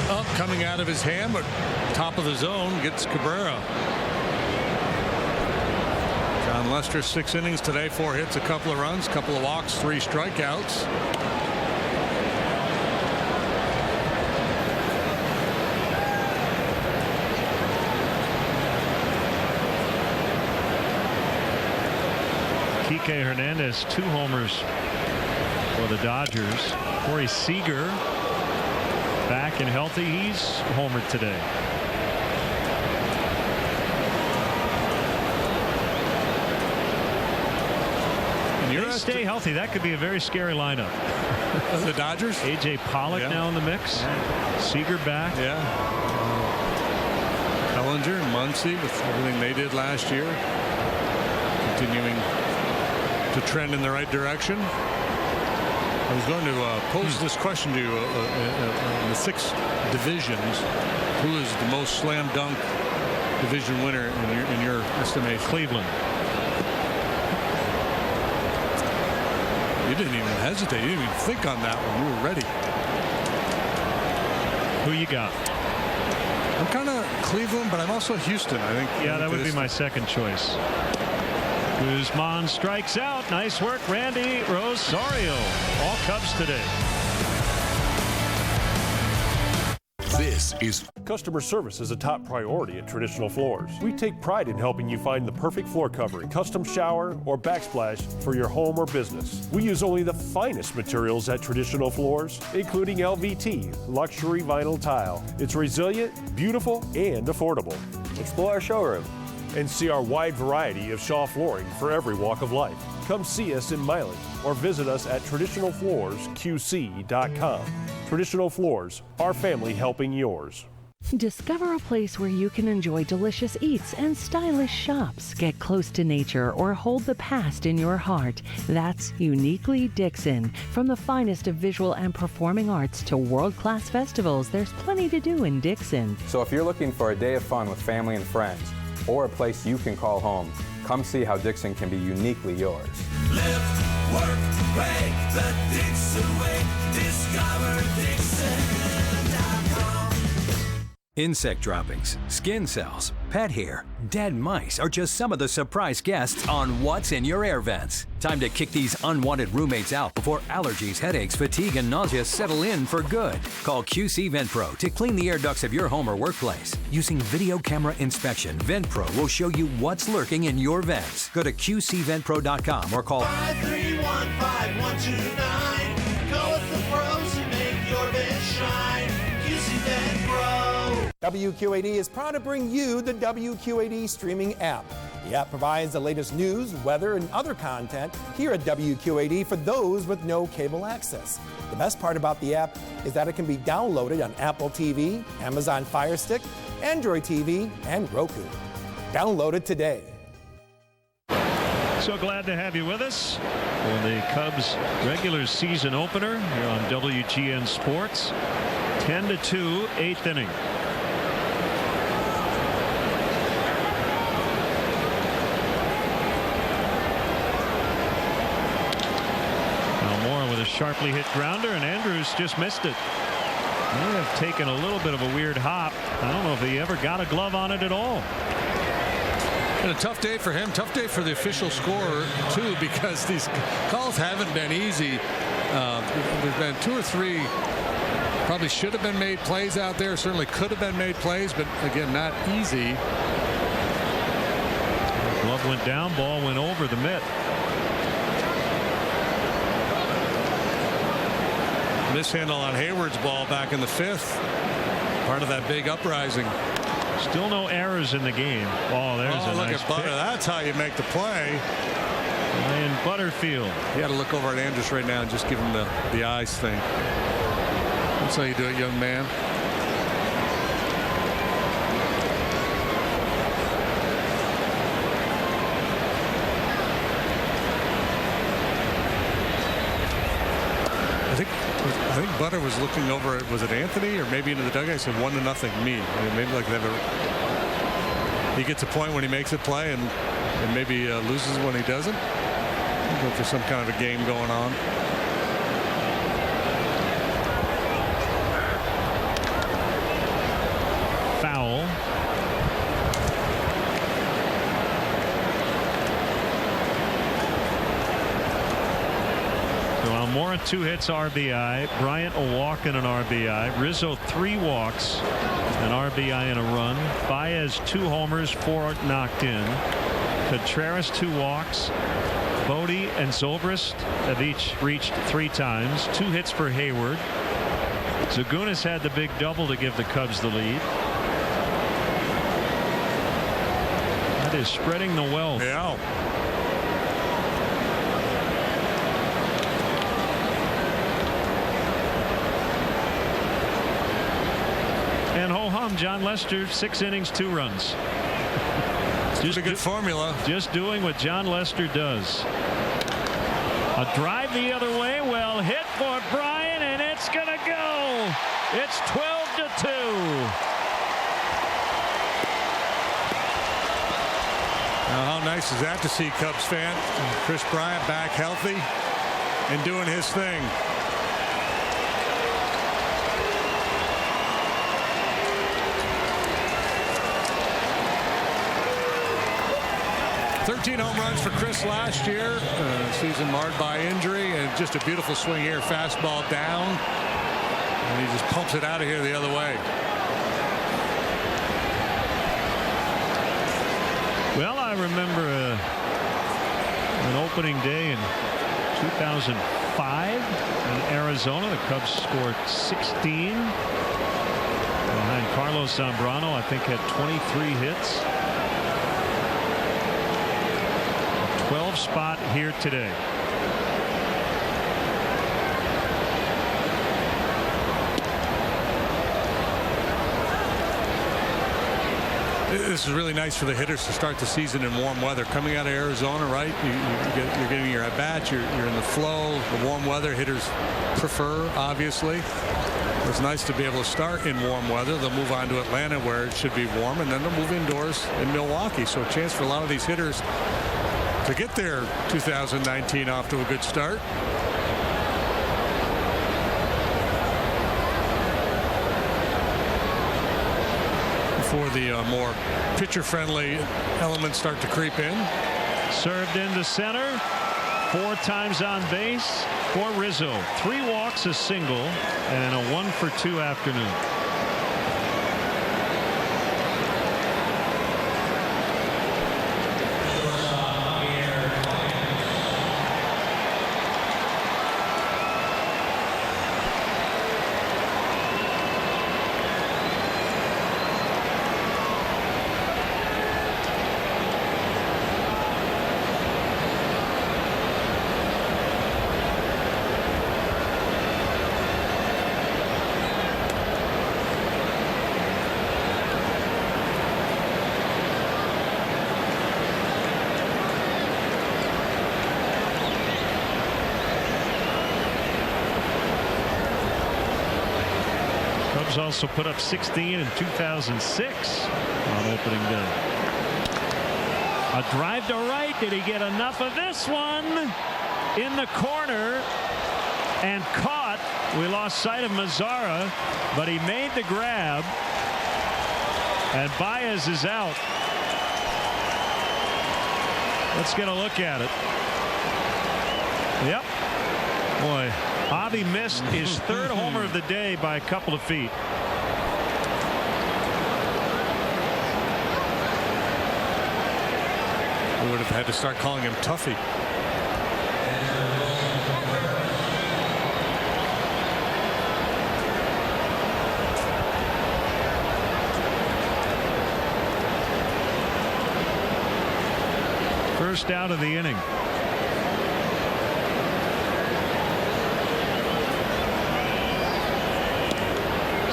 Up, coming out of his hand, but top of the zone gets Cabrera. John Lester, 6 innings today, 4 hits, a couple of runs, couple of walks, 3 strikeouts. Kike Hernandez, 2 homers for the Dodgers. Corey Seager back and healthy. He's homered today. If they stay healthy, that could be a very scary lineup. The Dodgers? A.J. Pollock now in the mix. Seager back. Yeah. Bellinger and Muncy with everything they did last year. Continuing to trend in the right direction. I was going to pose this question to you. In the 6 divisions, who is the most slam dunk division winner in your estimation? Cleveland. You didn't even hesitate. You didn't even think on that one. You were ready. Who you got? I'm kind of Cleveland, but I'm also Houston. I think. Yeah, that would be my second choice. Guzman strikes out. Nice work, Randy Rosario. All Cubs today. This is Customer service is a top priority at Traditional Floors. We take pride in helping you find the perfect floor covering, custom shower, or backsplash for your home or business. We use only the finest materials at Traditional Floors, including LVT, luxury vinyl tile. It's resilient, beautiful, and affordable. Explore our showroom and see our wide variety of Shaw flooring for every walk of life. Come see us in Milan or visit us at traditionalfloorsqc.com. Traditional Floors, our family helping yours. Discover a place where you can enjoy delicious eats and stylish shops, get close to nature, or hold the past in your heart. That's Uniquely Dixon. From the finest of visual and performing arts to world-class festivals, there's plenty to do in Dixon. So if you're looking for a day of fun with family and friends, or a place you can call home, come see how Dixon can be uniquely yours. Live, work, play the Dixon way. Discover Dixon.com. Insect droppings, skin cells, pet hair, dead mice are just some of the surprise guests on What's in Your Air Vents. Time to kick these unwanted roommates out before allergies, headaches, fatigue, and nausea settle in for good. Call QC Vent Pro to clean the air ducts of your home or workplace. Using video camera inspection, Vent Pro will show you what's lurking in your vents. Go to QCVentPro.com or call 5315129. Go with the pros and make your vent shine. QC Vent Pro. WQAD is proud to bring you the WQAD streaming app. The app provides the latest news, weather, and other content here at WQAD for those with no cable access. The best part about the app is that it can be downloaded on Apple TV, Amazon Fire Stick, Android TV, and Roku. Download it today. So glad to have you with us for the Cubs regular season opener here on WGN Sports. 10-2, 8th inning. With a sharply hit grounder, and Andrews just missed it. May have taken a little bit of a weird hop. I don't know if he ever got a glove on it at all. And a tough day for him, tough day for the official scorer too, because these calls haven't been easy. There's been 2 or 3 probably should have been made plays out there, certainly could have been made plays, but again, not easy. Glove went down, ball went over the mitt. Mishandle on Hayward's ball back in the 5th. Part of that big uprising. Still no errors in the game. Oh, there's a look nice at Butter. pick. That's how you make the play. Ryan Butterfield. You got to look over at Andrus right now and just give him the eyes thing. That's how you do it, young man. I think Butter was looking over at, was it Anthony or maybe into the dugout? He said 1-0 me. I mean, maybe like he gets a point when he makes a play and maybe loses when he doesn't. If there's some kind of a game going on. Foul. Almora 2 hits, RBI. Bryant a walk and an RBI. Rizzo 3 walks, an RBI and a run. Baez 2 homers, 4 knocked in. Contreras 2 walks. Bodie and Zobrist have each reached 3 times. 2 hits for Hayward. Zagunis had the big double to give the Cubs the lead. That is spreading the wealth. Yeah. saw him, John Lester, 6 innings, 2 runs. Just a good formula. Just doing what John Lester does. A drive the other way, well hit for Bryan, and it's going to go. It's 12-2. Now, how nice is that to see, Cubs fan? Chris Bryant back healthy and doing his thing. $13 home runs for Chris last year. Season marred by injury, and just a beautiful swing here. Fastball down, and he just pumps it out of here the other way. Well, I remember an opening day in 2005 in Arizona. The Cubs scored 16 behind Carlos Zambrano. I think had 23 hits. 12 spot here today. This is really nice for the hitters to start the season in warm weather. Coming out of Arizona, right? You're getting your at-bats. You're in the flow. The warm weather hitters prefer, obviously. It's nice to be able to start in warm weather. They'll move on to Atlanta, where it should be warm, and then they'll move indoors in Milwaukee. So a chance for a lot of these hitters to get their 2019 off to a good start. Before the more pitcher-friendly elements start to creep in. Served into center. 4 times on base for Rizzo. 3 walks, a single, and a 1-for-2 afternoon. Also put up 16 in 2006 on opening day. A drive to right. Did he get enough of this one? In the corner and caught. We lost sight of Mazzara, but he made the grab, and Baez is out. Let's get a look at it. Yep. Boy, Avi missed his 3rd homer of the day by a couple of feet. We would have had to start calling him Tuffy. First out of the inning.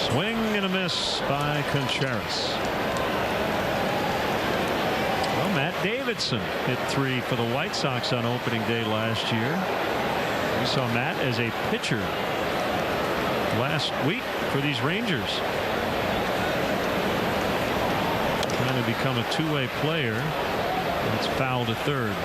Swing and a miss by Contreras. Well, Matt Davidson hit 3 for the White Sox on opening day last year. We saw Matt as a pitcher last week for these Rangers. Trying to become a 2-way player. It's foul to third.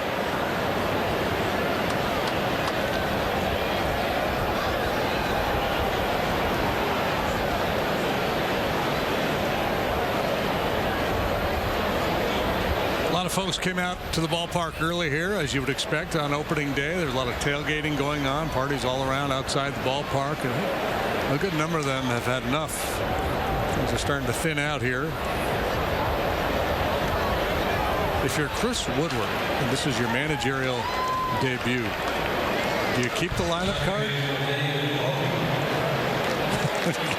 A lot of folks came out to the ballpark early here, as you would expect on opening day. There's a lot of tailgating going on, parties all around outside the ballpark, and a good number of them have had enough. Things are starting to thin out here. If you're Chris Woodward and this is your managerial debut, do you keep the lineup card?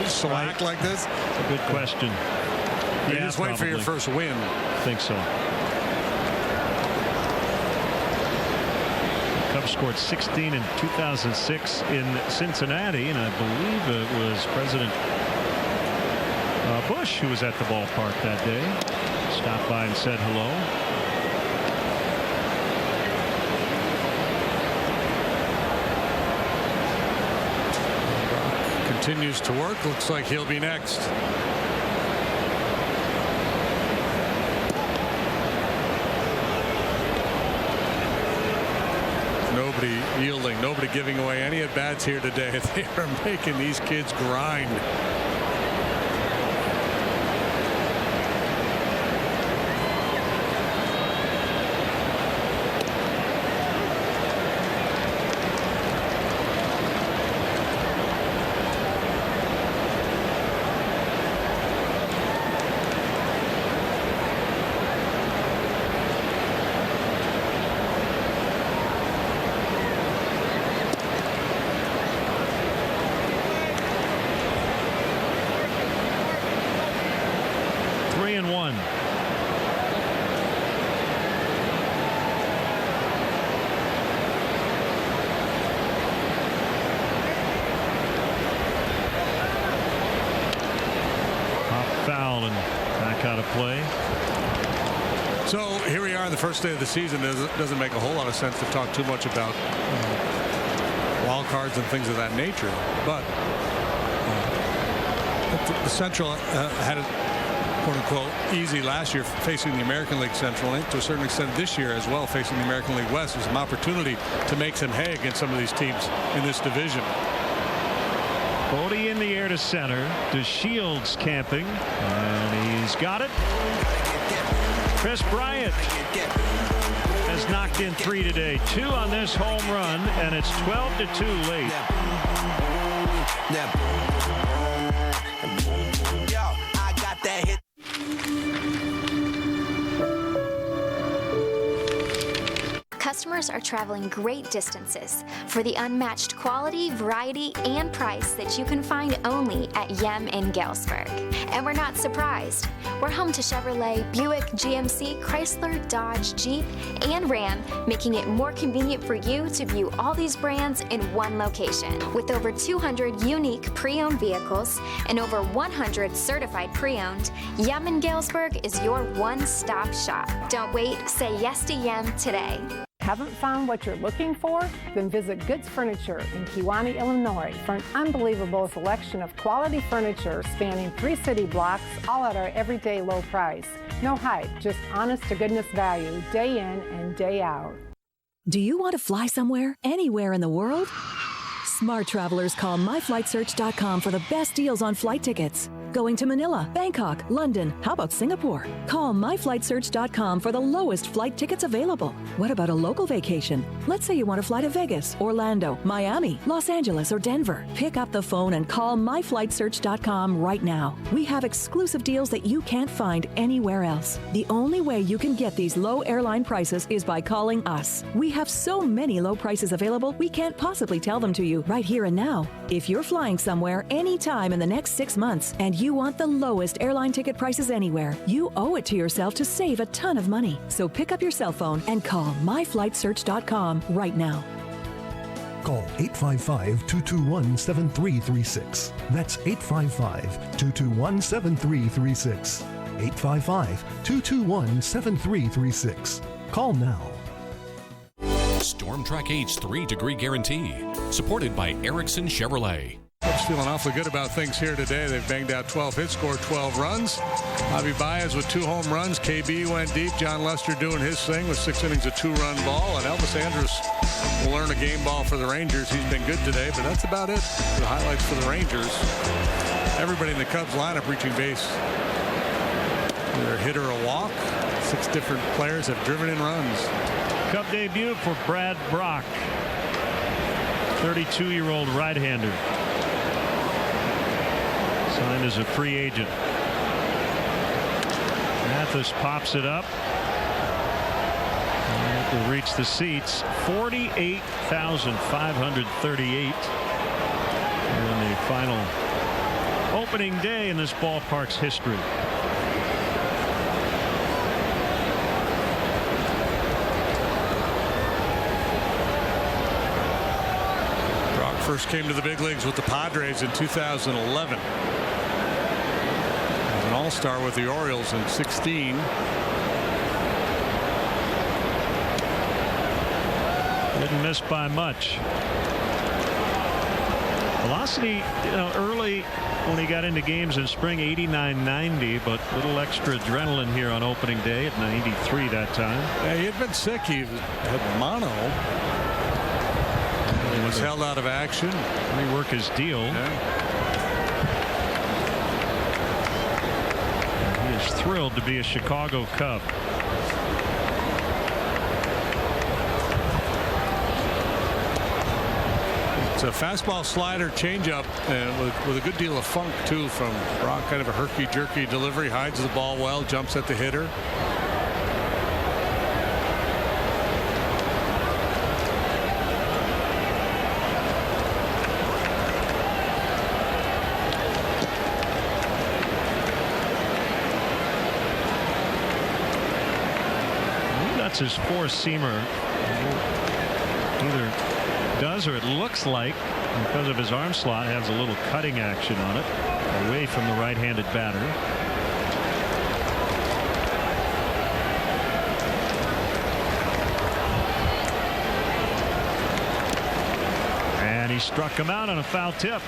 Slack like this? It's a good question. You just wait for your first win. I think so. Cubs scored 16 in 2006 in Cincinnati, and I believe it was President Bush, who was at the ballpark that day, stopped by and said hello. Continues to work. Looks like he'll be next. Nobody yielding, nobody giving away any at bats here today. They are making these kids grind. Play. So here we are on the first day of the season. It doesn't make a whole lot of sense to talk too much about wild cards and things of that nature. But the Central had it, quote unquote, easy last year facing the American League Central, and to a certain extent this year as well facing the American League West. There's an opportunity to make some hay against some of these teams in this division. Bodie in the air to center. DeShields camping, and he's got it. Chris Bryant has knocked in 3 today. 2 on this home run, and it's 12-2 late. I got that hit. Customers are traveling great distances for the unmatched quality, variety, and price that you can find only at Yem in Galesburg. And we're not surprised. We're home to Chevrolet, Buick, GMC, Chrysler, Dodge, Jeep, and Ram, making it more convenient for you to view all these brands in one location. With over 200 unique pre-owned vehicles and over 100 certified pre-owned, Yem in Galesburg is your one-stop shop. Don't wait, say yes to Yem today. Haven't found what you're looking for? Then visit Goods Furniture in Kewanee, Illinois for an unbelievable selection of quality furniture spanning 3 city blocks, all at our everyday low price. No hype, just honest to goodness value, day in and day out. Do you want to fly somewhere, anywhere in the world? Smart travelers call myflightsearch.com for the best deals on flight tickets. Going to Manila, Bangkok, London, how about Singapore? Call myflightsearch.com for the lowest flight tickets available. What about a local vacation? Let's say you want to fly to Vegas, Orlando, Miami, Los Angeles, or Denver. Pick up the phone and call myflightsearch.com right now. We have exclusive deals that you can't find anywhere else. The only way you can get these low airline prices is by calling us. We have so many low prices available, we can't possibly tell them to you right here and now. If you're flying somewhere anytime in the next 6 months and you want the lowest airline ticket prices anywhere, you owe it to yourself to save a ton of money. So pick up your cell phone and call myflightsearch.com right now. Call 855-221-7336. That's 855-221-7336. 855-221-7336. Call now. StormTrack 8's 3-degree guarantee, supported by Erickson Chevrolet. Cubs feeling awfully good about things here today. They've banged out 12 hits, scored 12 runs. Javi Baez with 2 home runs. KB went deep. John Lester doing his thing with 6 innings of 2-run ball. And Elvis Andrus will learn a game ball for the Rangers. He's been good today, but that's about it for the highlights for the Rangers. Everybody in the Cubs lineup reaching base. Either a hit or a walk. 6 different players have driven in runs. Cub debut for Brad Brock, 32-year-old right-hander. Signed as a free agent. Mathis pops it up. And will reach the seats. 48,538 in the final opening day in this ballpark's history. First came to the big leagues with the Padres in 2011. All-Star with the Orioles in 16. Didn't miss by much. Velocity, early when he got into games in spring, 89-90, but a little extra adrenaline here on opening day at 93 that time. Yeah, he had been sick. He had mono. He was held out of action. Rework his deal. Yeah. He is thrilled to be a Chicago Cub. It's a fastball slider changeup with a good deal of funk too from Brock. Kind of a herky-jerky delivery, hides the ball well, jumps at the hitter. That's his four-seamer. Either does, or it looks like, because of his arm slot, has a little cutting action on it away from the right-handed batter. And he struck him out on a foul tip.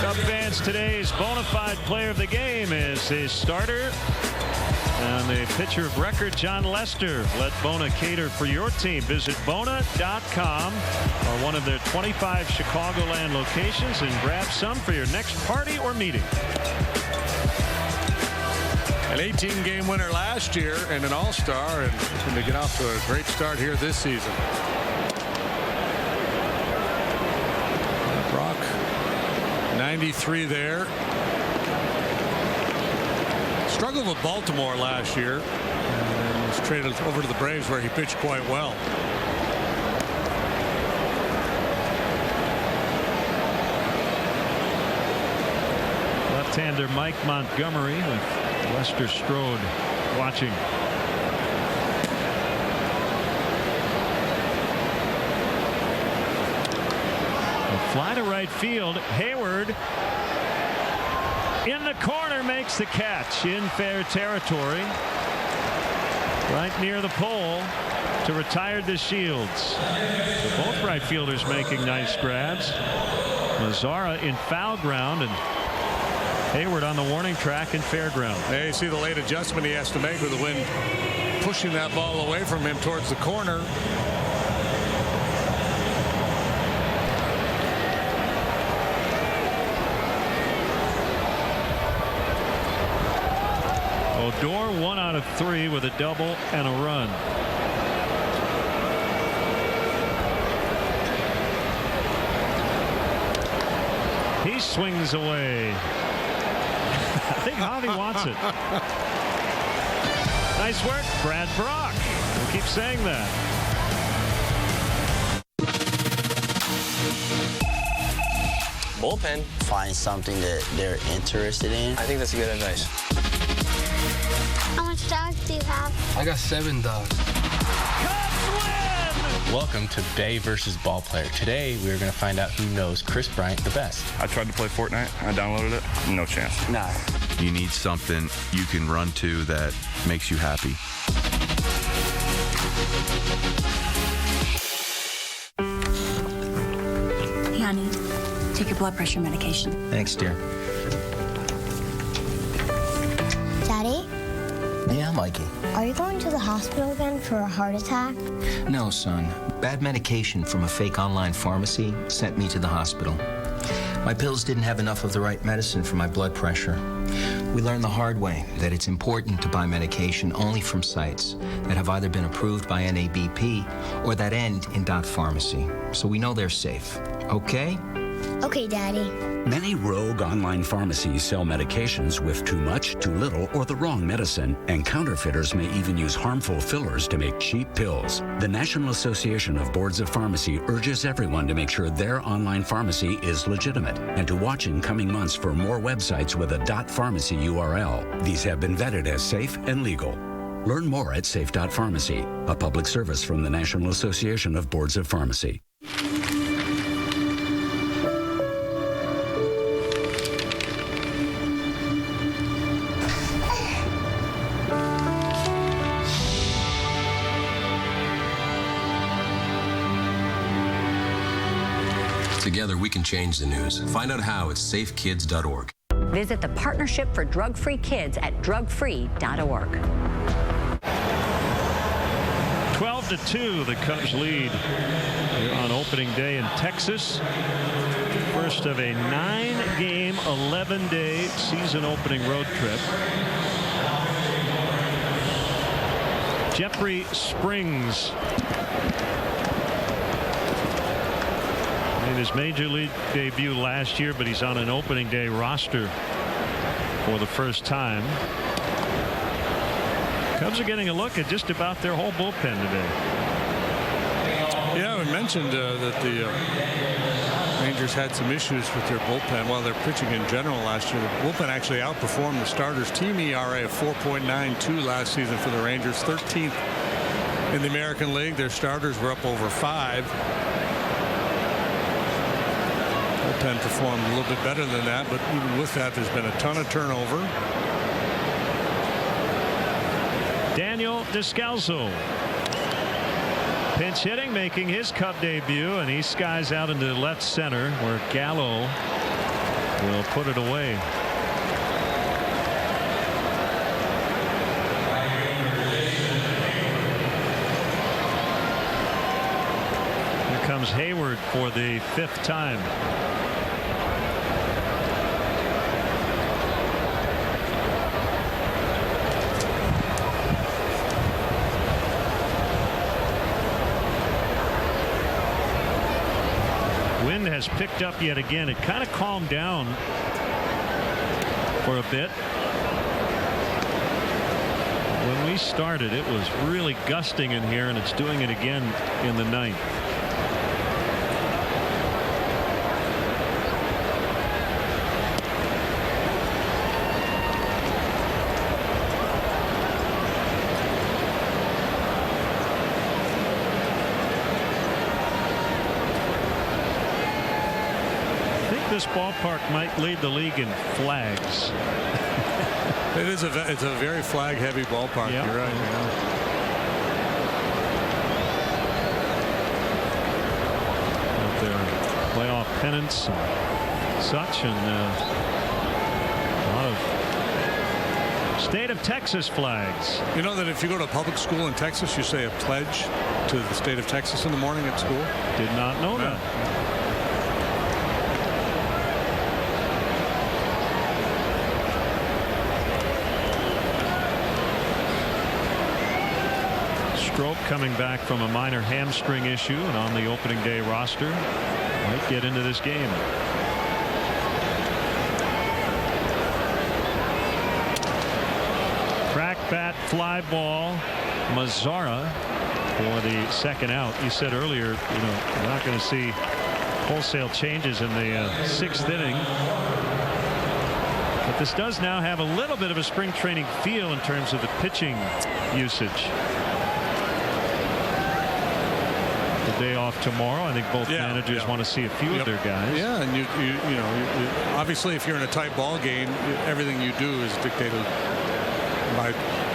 Cub fans, today's bona fide player of the game is his starter. And the pitcher of record, John Lester. Let Bona cater for your team. Visit Bona.com or one of their 25 Chicagoland locations and grab some for your next party or meeting. An 18-game winner last year and an All-Star, and going to get off to a great start here this season. Brock, 93 there. Struggled with Baltimore last year and was traded over to the Braves, where he pitched quite well. Left-hander Mike Montgomery with Lester Strode watching. A fly to right field. Hayward in the corner makes the catch in fair territory. Right near the pole to retire the Shields. So both right fielders making nice grabs. Mazzara in foul ground and Hayward on the warning track in fair ground. There you see the late adjustment he has to make with the wind pushing that ball away from him towards the corner. Odor 1 out of 3 with a double and a run. He swings away. I think Javi wants it. Nice work, Brad Brock. We'll keep saying that. Bullpen. Find something that they're interested in. I think that's good advice. How much dogs do you have? I got 7 dogs. Welcome to Bay versus Ball Player. Today we are going to find out who knows Chris Bryant the best. I tried to play Fortnite. I downloaded it. No chance. Nah. You need something you can run to that makes you happy. Hey, honey, take your blood pressure medication. Thanks, dear. Daddy? Yeah, Mikey. Are you going to the hospital again for a heart attack? No, son. Bad medication from a fake online pharmacy sent me to the hospital. My pills didn't have enough of the right medicine for my blood pressure. We learned the hard way that it's important to buy medication only from sites that have either been approved by NABP or that end in .pharmacy, so we know they're safe. Okay? Okay, Daddy. Many rogue online pharmacies sell medications with too much, too little, or the wrong medicine, and counterfeiters may even use harmful fillers to make cheap pills. The National Association of Boards of Pharmacy urges everyone to make sure their online pharmacy is legitimate and to watch in coming months for more websites with a .pharmacy URL. These have been vetted as safe and legal. Learn more at safe.pharmacy, a public service from the National Association of Boards of Pharmacy. Together, we can change the news. Find out how at safekids.org. Visit the Partnership for Drug-Free Kids at drugfree.org. 12-2, the Cubs lead here on opening day in Texas. First of a 9-game, 11-day season opening road trip. Jeffrey Springs made his major league debut last year, but he's on an opening day roster for the first time. Cubs are getting a look at just about their whole bullpen today. Yeah, we mentioned that the Rangers had some issues with their bullpen. Well, their pitching in general last year. The bullpen actually outperformed the starters. Team ERA of 4.92 last season for the Rangers, 13th in the American League. Their starters were up over 5. Bullpen performed a little bit better than that, but even with that, there's been a ton of turnover. Daniel Descalso. Pinch hitting, making his Cub debut, and he skies out into left center where Gallo will put it away. Here comes Hayward for the 5th time. Wind has picked up yet again. It kind of calmed down for a bit. When we started, it was really gusting in here, and it's doing it again in the 9th. This ballpark might lead the league in flags. It's a very flag heavy ballpark. Yep. You're right. Yeah. Out there, playoff pennants and such, and a lot of state of Texas flags. You know that if you go to public school in Texas, you say a pledge to the state of Texas in the morning at school? Did not know that. Stroke coming back from a minor hamstring issue and on the opening day roster. Might get into this game. Crack bat fly ball. Mazzara for the 2nd out. You said earlier, we're not going to see wholesale changes in the 6th inning. But this does now have a little bit of a spring training feel in terms of the pitching usage. Day off tomorrow. I think both managers want to see a few of their guys. Yeah, and you obviously if you're in a tight ball game, everything you do is dictated by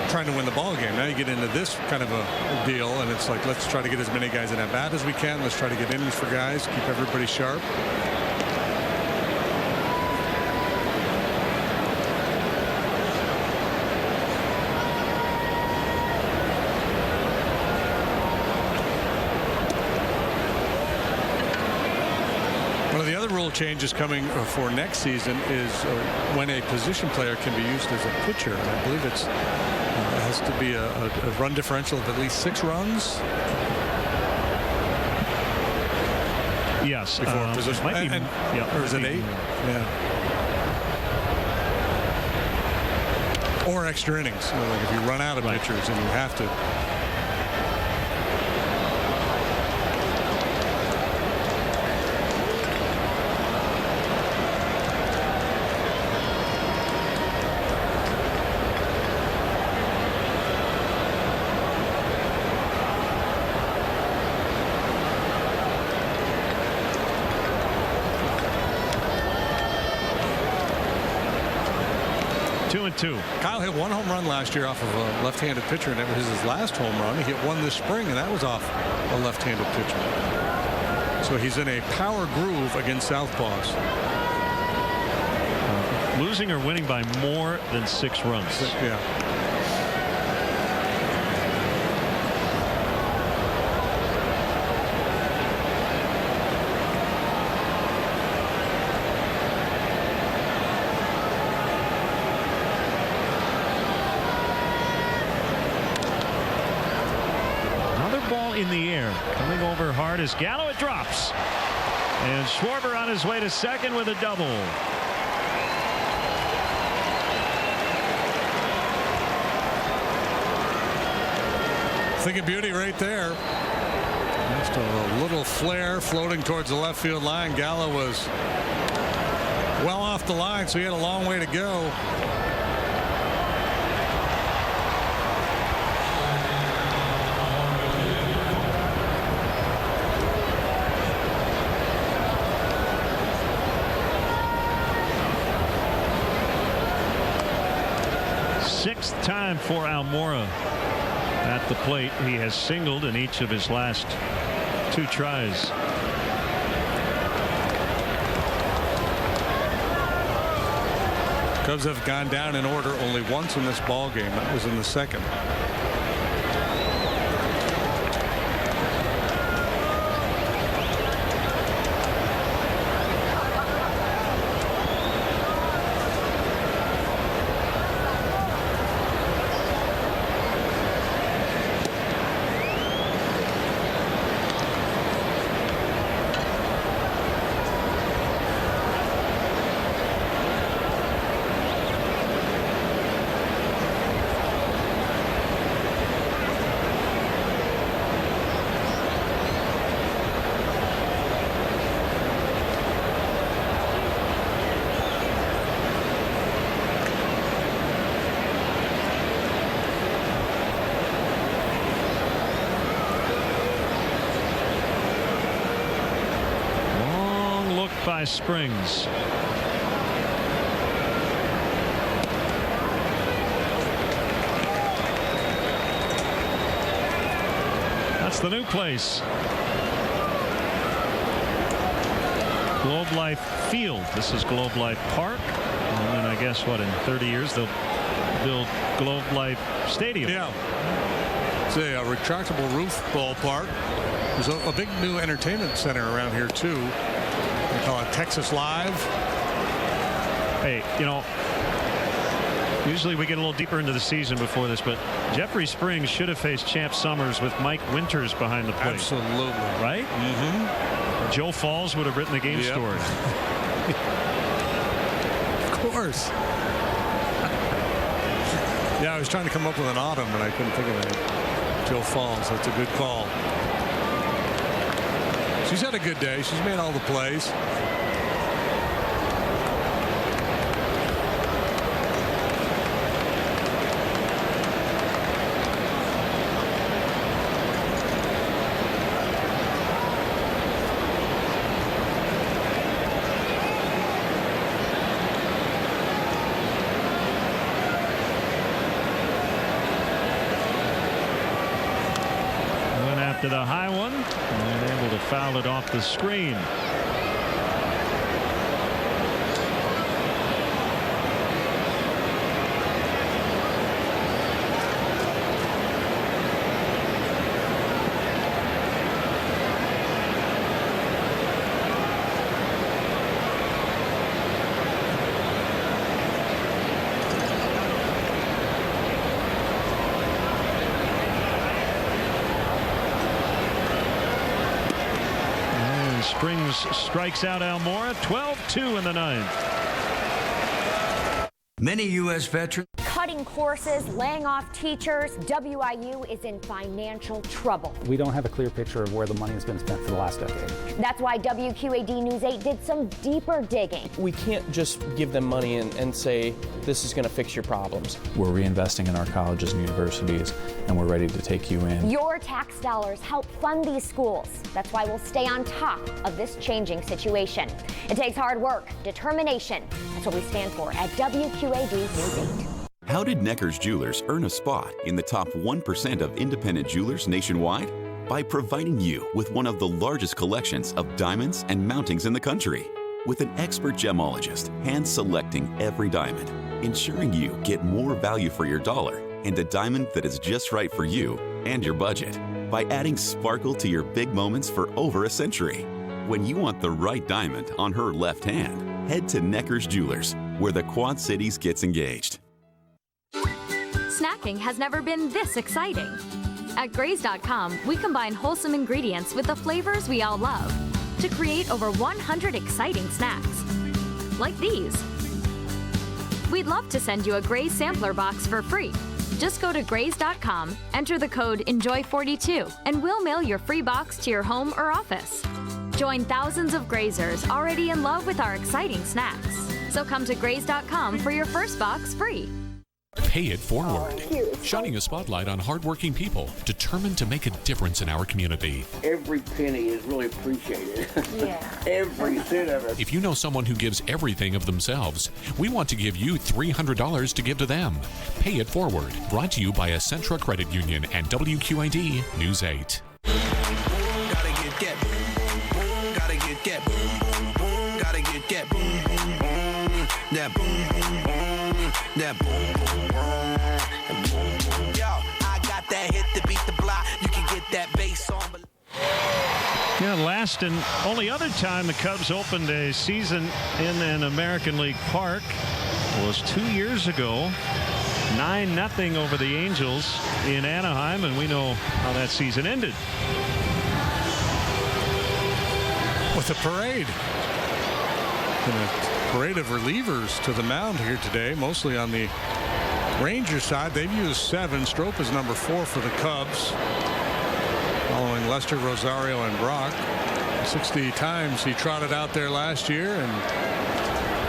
trying to win the ball game. Now you get into this kind of a deal, and it's like, let's try to get as many guys in at bat as we can. Let's try to get innings for guys, keep everybody sharp. Changes coming for next season is when a position player can be used as a pitcher. I believe it has to be a run differential of at least 6 runs. Yes. Before a position. Or is it 8? Yeah. Or extra innings. Like if you run out of pitchers and you have to. Kyle hit 1 home run last year off of a left-handed pitcher, and it was his last home run. He hit 1 this spring, and that was off a left-handed pitcher. So he's in a power groove against southpaws. Losing or winning by more than 6 runs. Yeah. In the air, coming over hard as Gallo, it drops, and Schwarber on his way to second with a double. Thing of beauty right there. Just a little flare floating towards the left field line. Gallo was well off the line, so he had a long way to go. Sixth time for Almora at the plate. He has singled in each of his last 2 tries. Cubs have gone down in order only once in this ball game. That was in the second. By Springs. That's the new place. Globe Life Field. This is Globe Life Park. And then I guess what, in 30 years they'll build Globe Life Stadium. Yeah. It's a retractable roof ballpark. There's a big new entertainment center around here too. They call it Texas Live. Hey, you know, usually we get a little deeper into the season before this, but Jeffrey Springs should have faced Champ Summers with Mike Winters behind the plate. Absolutely. Right? Mm-hmm. Joe Falls would have written the game story. Of course. Yeah, I was trying to come up with an autumn, and I couldn't think of it. Joe Falls, that's a good call. She's had a good day. She's made all the plays. To the high one and able to foul it off the screen. Springs strikes out Almora. 12-2 in the ninth. Many U.S. veterans cutting courses, laying off teachers. WIU is in financial trouble. We don't have a clear picture of where the money has been spent for the last decade. That's why WQAD News 8 did some deeper digging. We can't just give them money and say, this is going to fix your problems. We're reinvesting in our colleges and universities, and we're ready to take you in. Your tax dollars help fund these schools. That's why we'll stay on top of this changing situation. It takes hard work, determination. That's what we stand for at WQAD News 8. How did Necker's Jewelers earn a spot in the top 1% of independent jewelers nationwide? by providing you with one of the largest collections of diamonds and mountings in the country. With an expert gemologist hand-selecting every diamond, ensuring you get more value for your dollar and a diamond that is just right for you and your budget. By adding sparkle to your big moments for over a century. When you want the right diamond on her left hand, head to Necker's Jewelers, where the Quad Cities gets engaged. Snacking has never been this exciting. At Graze.com, we combine wholesome ingredients with the flavors we all love to create over 100 exciting snacks, like these. We'd love to send you a Graze sampler box for free. Just go to Graze.com, enter the code ENJOY42, and we'll mail your free box to your home or office. Join thousands of Grazers already in love with our exciting snacks. So come to Graze.com for your first box free. Pay it forward. Shining a spotlight on hardworking people determined to make a difference in our community. Every penny is really appreciated. Yeah. Every cent of it. If you know someone who gives everything of themselves, we want to give you $300 to give to them. Pay it forward. Brought to you by Essentra Credit Union and WQAD News 8. Gotta get that boom, gotta get that boom, gotta get that boom, that boom, that boom. Yo, I got that hit to beat the block. You can get that bass on. Yeah, last and only other time the Cubs opened a season in an American League park was 2 years ago. 9-0 over the Angels in Anaheim, and we know how that season ended. With a parade. And a parade of relievers to the mound here today, mostly on the Rangers side. They've used 7. Strop is number 4 for the Cubs, following Lester, Rosario, and Brock. 60 times he trotted out there last year, and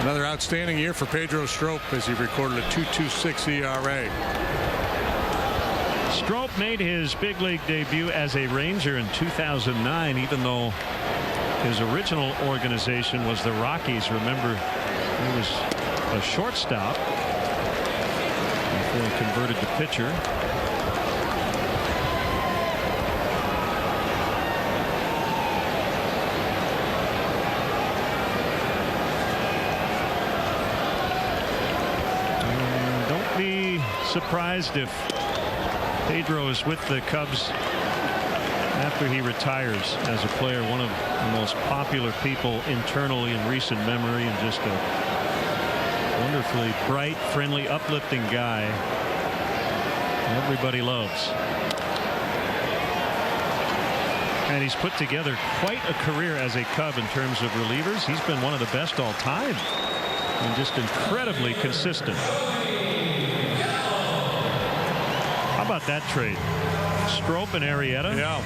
another outstanding year for Pedro Strop as he recorded a 2.26 ERA. Strop made his big league debut as a Ranger in 2009, even though his original organization was the Rockies. Remember, he was a shortstop before he converted to pitcher. And don't be surprised if Pedro is with the Cubs after he retires as a player. One of the most popular people internally in recent memory, and just a wonderfully bright, friendly, uplifting guy everybody loves. And he's put together quite a career as a Cub in terms of relievers. He's been one of the best all time and just incredibly consistent. How about that trade? Strop and Arrieta. Yeah.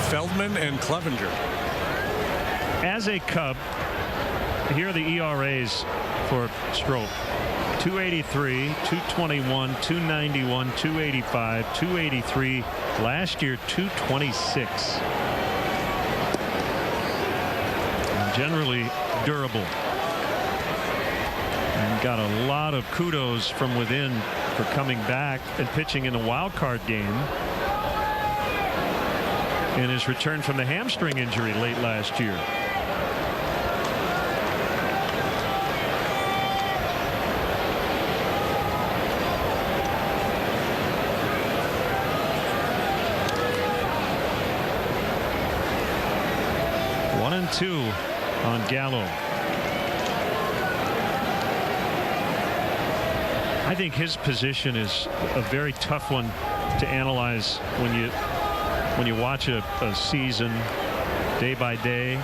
Feldman and Clevenger. As a Cub, here are the ERAs for Strop. 283, 221, 291, 285, 283. Last year, 226. And generally durable. And got a lot of kudos from within for coming back and pitching in the wild card game in his return from the hamstring injury late last year. One and 2 on Gallo. I think his position is a very tough one to analyze when you watch a season day by day.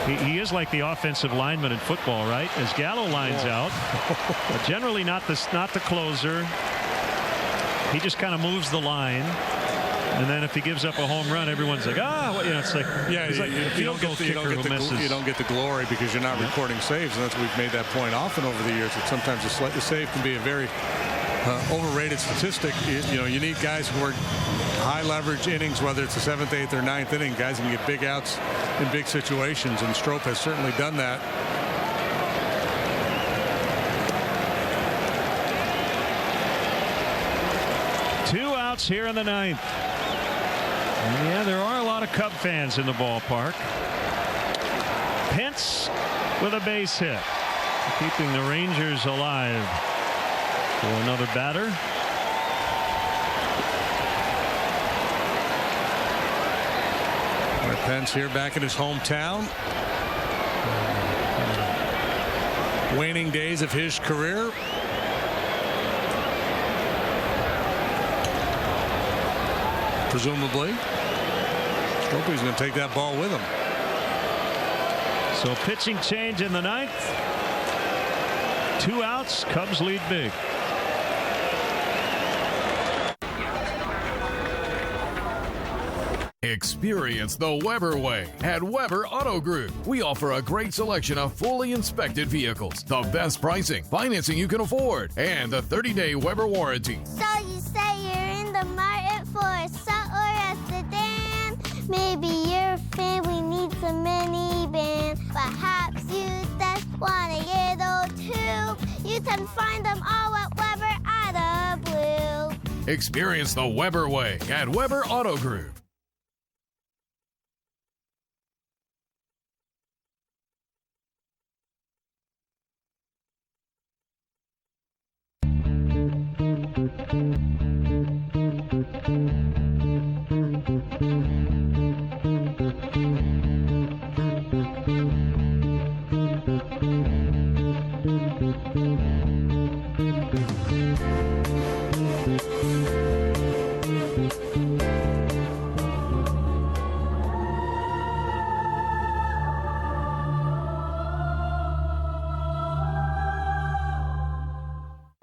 He is like the offensive lineman in football, right? As Gallo lines out, but generally not the closer. He just kind of moves the line. And then if he gives up a home run, everyone's like, it's like, yeah, he's like a field goal kicker who misses. You don't get the glory because you're not recording saves, and we've made that point often over the years that sometimes the save can be a very overrated statistic. You need guys who are high leverage innings, whether it's the 7th, 8th, or 9th inning. Guys can get big outs in big situations, and Strop has certainly done that. outs here in the ninth. And yeah, there are a lot of Cub fans in the ballpark. Pence with a base hit, keeping the Rangers alive for another batter. Pence here back in his hometown. Waning days of his career. Presumably. Stropey's going to take that ball with him. So pitching change in the ninth. 2 outs. Cubs lead big. Experience the Weber way at Weber Auto Group. We offer a great selection of fully inspected vehicles, the best pricing, financing you can afford, and the 30-day Weber warranty. So you say you're in the market for a salt or a sedan? Maybe your family needs a minivan. Perhaps you just want a little too. You can find them all at Weber Auto Group. Experience the Weber way at Weber Auto Group.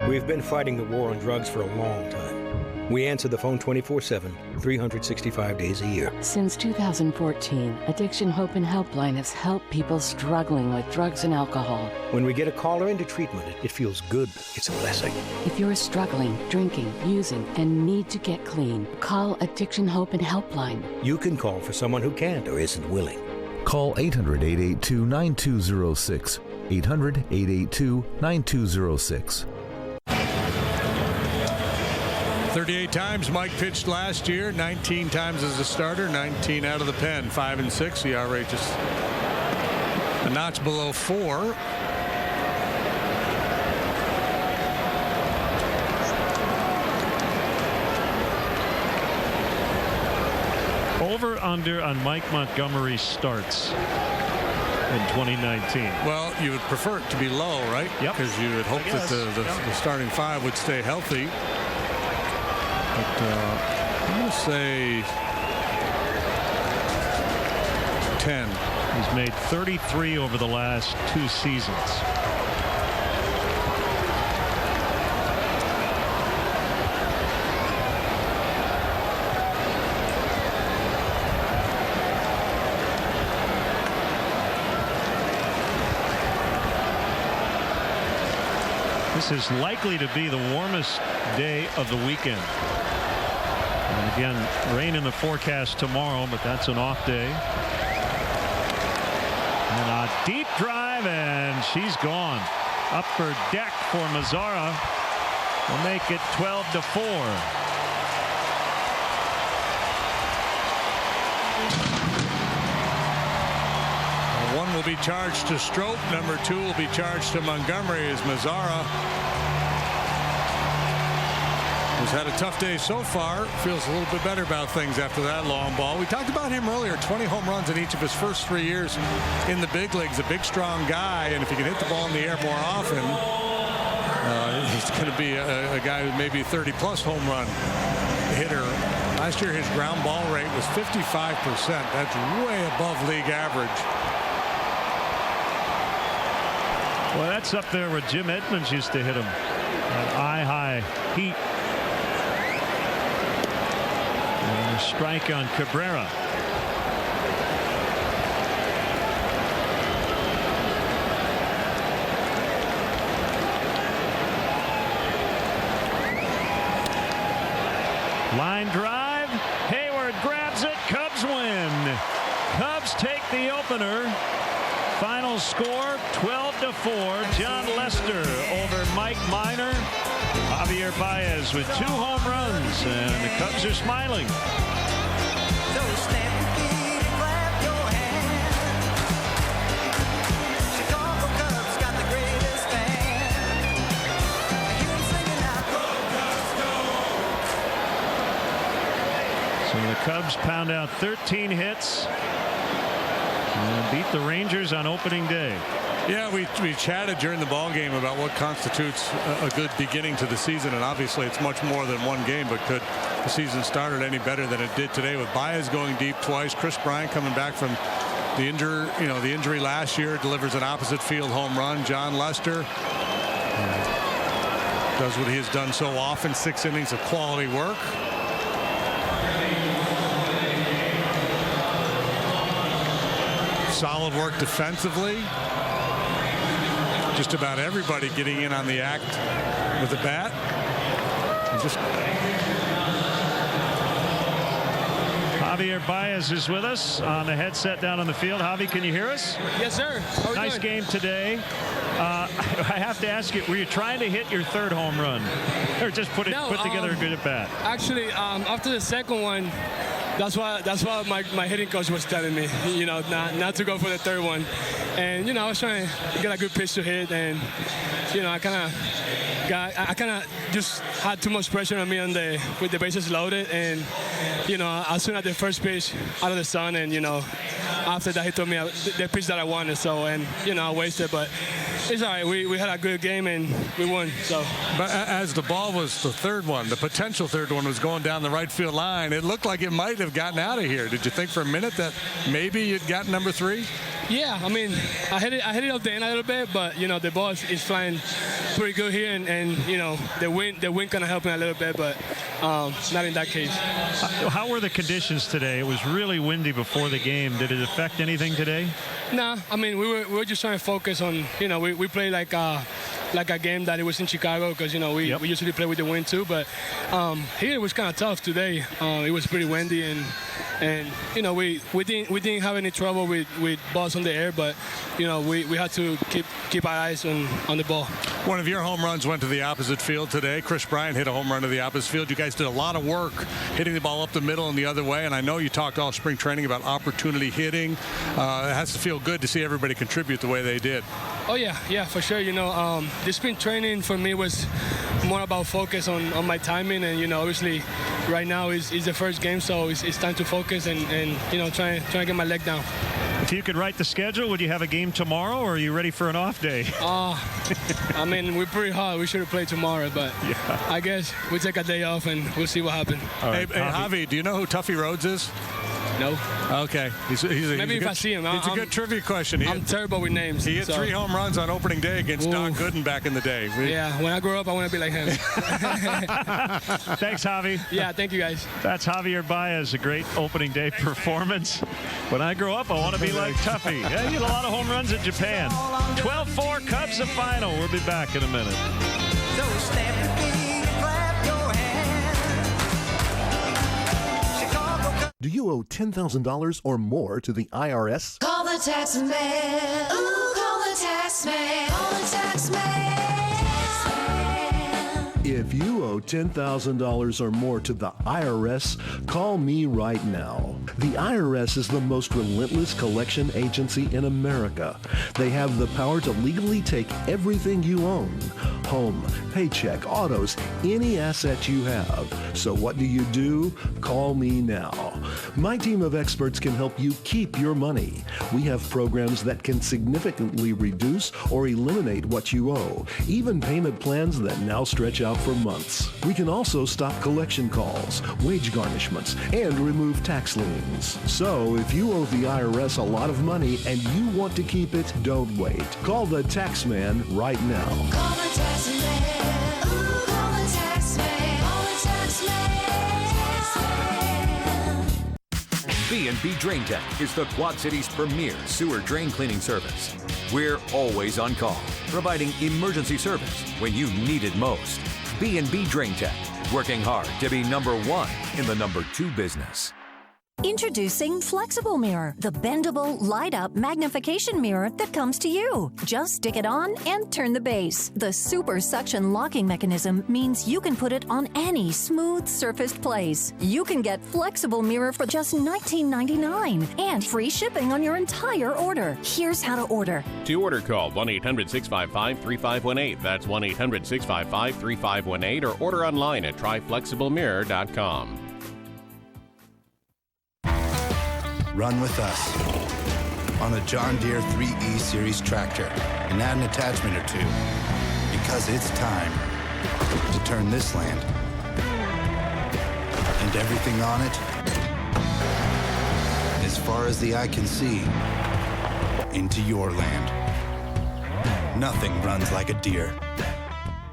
We've been fighting the war on drugs for a long time. We answer the phone 24/7, 365 days a year. Since 2014, Addiction Hope and Helpline has helped people struggling with drugs and alcohol. When we get a caller into treatment, it feels good. It's a blessing. If you're struggling, drinking, using, and need to get clean, call Addiction Hope and Helpline. You can call for someone who can't or isn't willing. Call 800-882-9206. 800-882-9206. 38 times Mike pitched last year, 19 times as a starter, 19 out of the pen, 5 and 6. The ERA just a notch below 4. Over under on Mike Montgomery's starts in 2019. Well, you would prefer it to be low, right? Yep. Because you would hope that the starting 5 would stay healthy. But I'm going to say 10. He's made 33 over the last 2 seasons. This is likely to be the warmest day of the weekend. And again, rain in the forecast tomorrow, but that's an off day. And a deep drive, and she's gone. Upper deck for Mazzara will make it 12-4. One will be charged to Strop. Number 2 will be charged to Montgomery as Mazzara has had a tough day so far. Feels a little bit better about things after that long ball. We talked about him earlier. 20 home runs in each of his first 3 years in the big leagues. A big, strong guy, and if he can hit the ball in the air more often, he's going to be a guy who maybe 30-plus home run hitter. Last year, his ground ball rate was 55%. That's way above league average. Well, that's up there where Jim Edmonds used to hit him. An eye-high heat. And a strike on Cabrera. Line drive. Hayward grabs it. Cubs win. Cubs take the opener. Final score 12-4. John Lester over Mike Minor. Javier Baez with 2 home runs, and the Cubs are smiling. So the Cubs pound out 13 hits and beat the Rangers on opening day. Yeah, we chatted during the ball game about what constitutes a good beginning to the season, and obviously it's much more than one game. But could the season started any better than it did today with Baez going deep twice, Chris Bryant coming back from the injury last year, delivers an opposite field home run. John Lester does what he has done so often, 6 innings of quality work. Solid work defensively. Just about everybody getting in on the act with the bat. Javier Baez is with us on the headset down on the field. Javi, can you hear us? Yes, sir. Nice game today. I have to ask you, were you trying to hit your 3rd home run, or just put together a good at bat? Actually, after the second one, that's why my hitting coach was telling me, not to go for the 3rd one. And I was trying to get a good pitch to hit, and I kind of just had too much pressure on me with the bases loaded, and as soon as the first pitch out of the sun, and after that he told me the pitch that I wanted, so I wasted, but it's all right. We had a good game and we won. So, but as the ball was the 3rd one, the potential 3rd one was going down the right field line, it looked like it might have gotten out of here. Did you think for a minute that maybe you'd gotten number 3? Yeah, I mean, I hit it off the end a little bit, but the ball is flying pretty good here, and the wind kind of helping a little bit, but not in that case. How were the conditions today? It was really windy before the game. Did it affect anything today? No, I mean, we were just trying to focus on, we played like a game that it was in Chicago, because we usually play with the wind too, but here it was kind of tough today. It was pretty windy, and we didn't have any trouble with balls on the air, but we had to keep our eyes on the ball. One of your home runs went to the opposite field today. Chris Bryant hit a home run to the opposite field. You guys did a lot of work hitting the ball up the middle and the other way, and I know you talked all spring training about opportunity hitting. It has to feel good to see everybody contribute the way they did. Oh yeah, for sure. The spring training for me was more about focus on my timing, and obviously right now is the first game, so it's time to focus and try to get my leg down. If you could write the schedule, would you have a game tomorrow, or are you ready for an off day? I mean, we're pretty hard. We should have played tomorrow, but I guess we'll take a day off and we'll see what happens. Right, hey, Javi, do you know who Tuffy Rhodes is? No. Okay. Maybe if I see him. It's a good trivia question. I'm terrible with names. He hit 3 home runs on opening day against Don Gooden back in the day. Yeah, when I grow up, I want to be like him. Thanks, Javi. Yeah, thank you, guys. That's Javier Baez, a great opening day performance. When I grow up, I want to be like Tuffy. Yeah, he had a lot of home runs in Japan. 12-4 Cubs the final. We'll be back in a minute. Do you owe $10,000 or more to the IRS? Call the tax man. Ooh, call the tax man. Call the tax man. If you owe $10,000 or more to the IRS, call me right now. The IRS is the most relentless collection agency in America. They have the power to legally take everything you own. Home, paycheck, autos, any asset you have. So what do? Call me now. My team of experts can help you keep your money. We have programs that can significantly reduce or eliminate what you owe, even payment plans that now stretch out for months. We can also stop collection calls, wage garnishments, and remove tax liens. So if you owe the IRS a lot of money and you want to keep it, don't wait. Call the tax man right now. Call the tax man. Ooh, call the tax man. Call the tax man. B&B Drain Tech is the Quad City's premier sewer drain cleaning service. We're always on call, providing emergency service when you need it most. B&B Drain Tech, working hard to be #1 in the #2 business. Introducing Flexible Mirror, the bendable, light-up magnification mirror that comes to you. Just stick it on and turn the base. The super suction locking mechanism means you can put it on any smooth surfaced place. You can get Flexible Mirror for just $19.99 and free shipping on your entire order. Here's how to order. To order, call 1-800-655-3518. That's 1-800-655-3518 or order online at tryflexiblemirror.com. Run with us on a John Deere 3E Series tractor and add an attachment or two, because it's time to turn this land and everything on it, as far as the eye can see, into your land. Nothing runs like a Deere.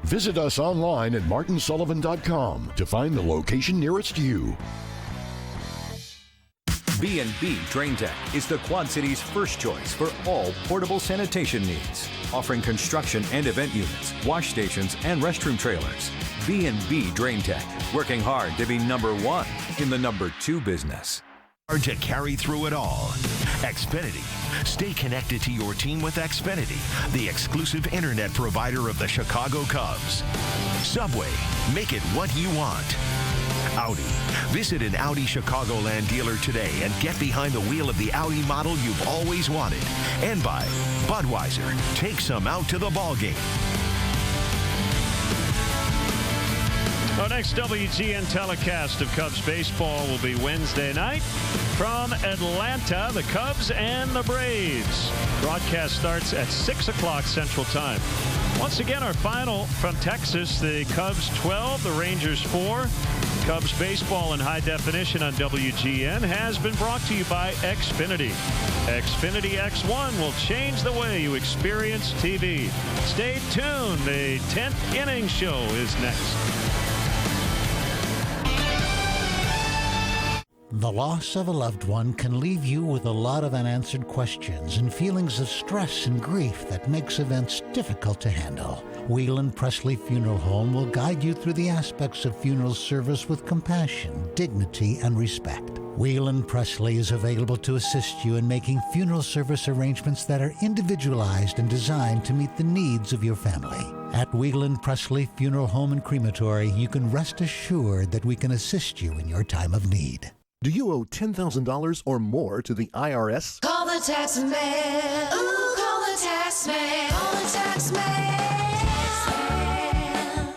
Visit us online at martinsullivan.com to find the location nearest you. B&B Drain Tech is the Quad City's first choice for all portable sanitation needs, offering construction and event units, wash stations, and restroom trailers. B&B Drain Tech, working hard to be number one in the number 2 business. Hard to carry through it all. Xfinity. Stay connected to your team with Xfinity, the exclusive internet provider of the Chicago Cubs. Subway. Make it what you want. Audi. Visit an Audi Chicagoland dealer today and get behind the wheel of the Audi model you've always wanted. And by Budweiser. Take some out to the ball game. Our next WGN telecast of Cubs baseball will be Wednesday night from Atlanta, the Cubs and the Braves. Broadcast starts at 6 o'clock Central Time. Once again, our final from Texas, the Cubs 12, the Rangers 4. Cubs baseball in high definition on WGN has been brought to you by Xfinity. Xfinity X1 will change the way you experience TV. Stay tuned. The 10th inning show is next. The loss of a loved one can leave you with a lot of unanswered questions and feelings of stress and grief that makes events difficult to handle. Whelan Presley Funeral Home will guide you through the aspects of funeral service with compassion, dignity, and respect. Whelan Presley is available to assist you in making funeral service arrangements that are individualized and designed to meet the needs of your family. At Whelan Presley Funeral Home and Crematory, you can rest assured that we can assist you in your time of need. Do you owe $10,000 or more to the IRS? Call the tax man. Ooh, call the tax man. Call the tax man.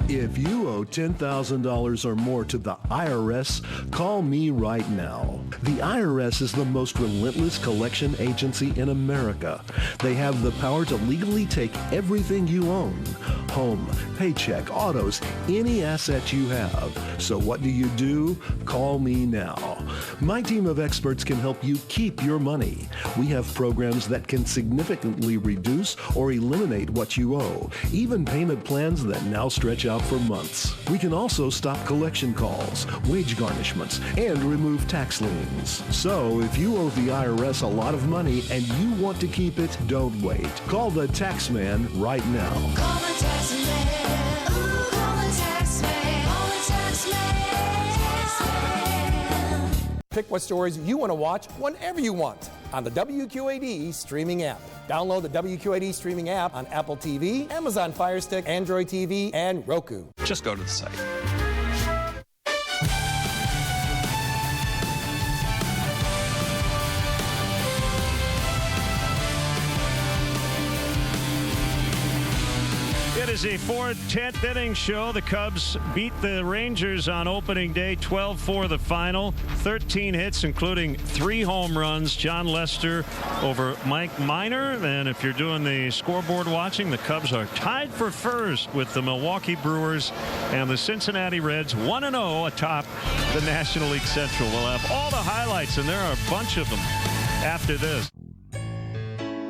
If you owe $10,000 or more to the IRS, call me right now. The IRS is the most relentless collection agency in America. They have the power to legally take everything you own. Home, paycheck, autos, any asset you have. So what do? Call me now. My team of experts can help you keep your money. We have programs that can significantly reduce or eliminate what you owe, even payment plans that now stretch out for months. We can also stop collection calls, wage garnishments, and remove tax liens. So if you owe the IRS a lot of money and you want to keep it, don't wait. Call the tax man right now. Call the tax man. Ooh, call the tax man. Call the tax man. Pick what stories you want to watch whenever you want on the WQAD streaming app. Download the WQAD streaming app on Apple TV, Amazon Fire Stick, Android TV, and Roku. Just go to the site. It is a 10th inning show. The Cubs beat the Rangers on opening day, 12-4 the final. 13 hits, including 3 home runs. John Lester over Mike Minor. And if you're doing the scoreboard watching, the Cubs are tied for first with the Milwaukee Brewers and the Cincinnati Reds, 1-0 atop the National League Central. We'll have all the highlights, and there are a bunch of them after this.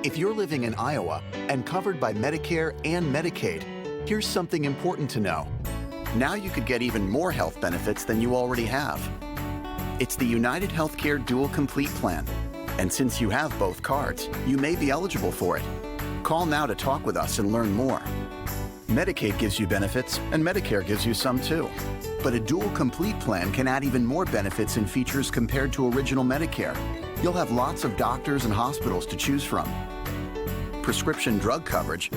If you're living in Iowa and covered by Medicare and Medicaid, here's something important to know. Now you could get even more health benefits than you already have. It's the United Healthcare Dual Complete Plan. And since you have both cards, you may be eligible for it. Call now to talk with us and learn more. Medicaid gives you benefits, and Medicare gives you some too. But a dual complete plan can add even more benefits and features compared to original Medicare. You'll have lots of doctors and hospitals to choose from, prescription drug coverage,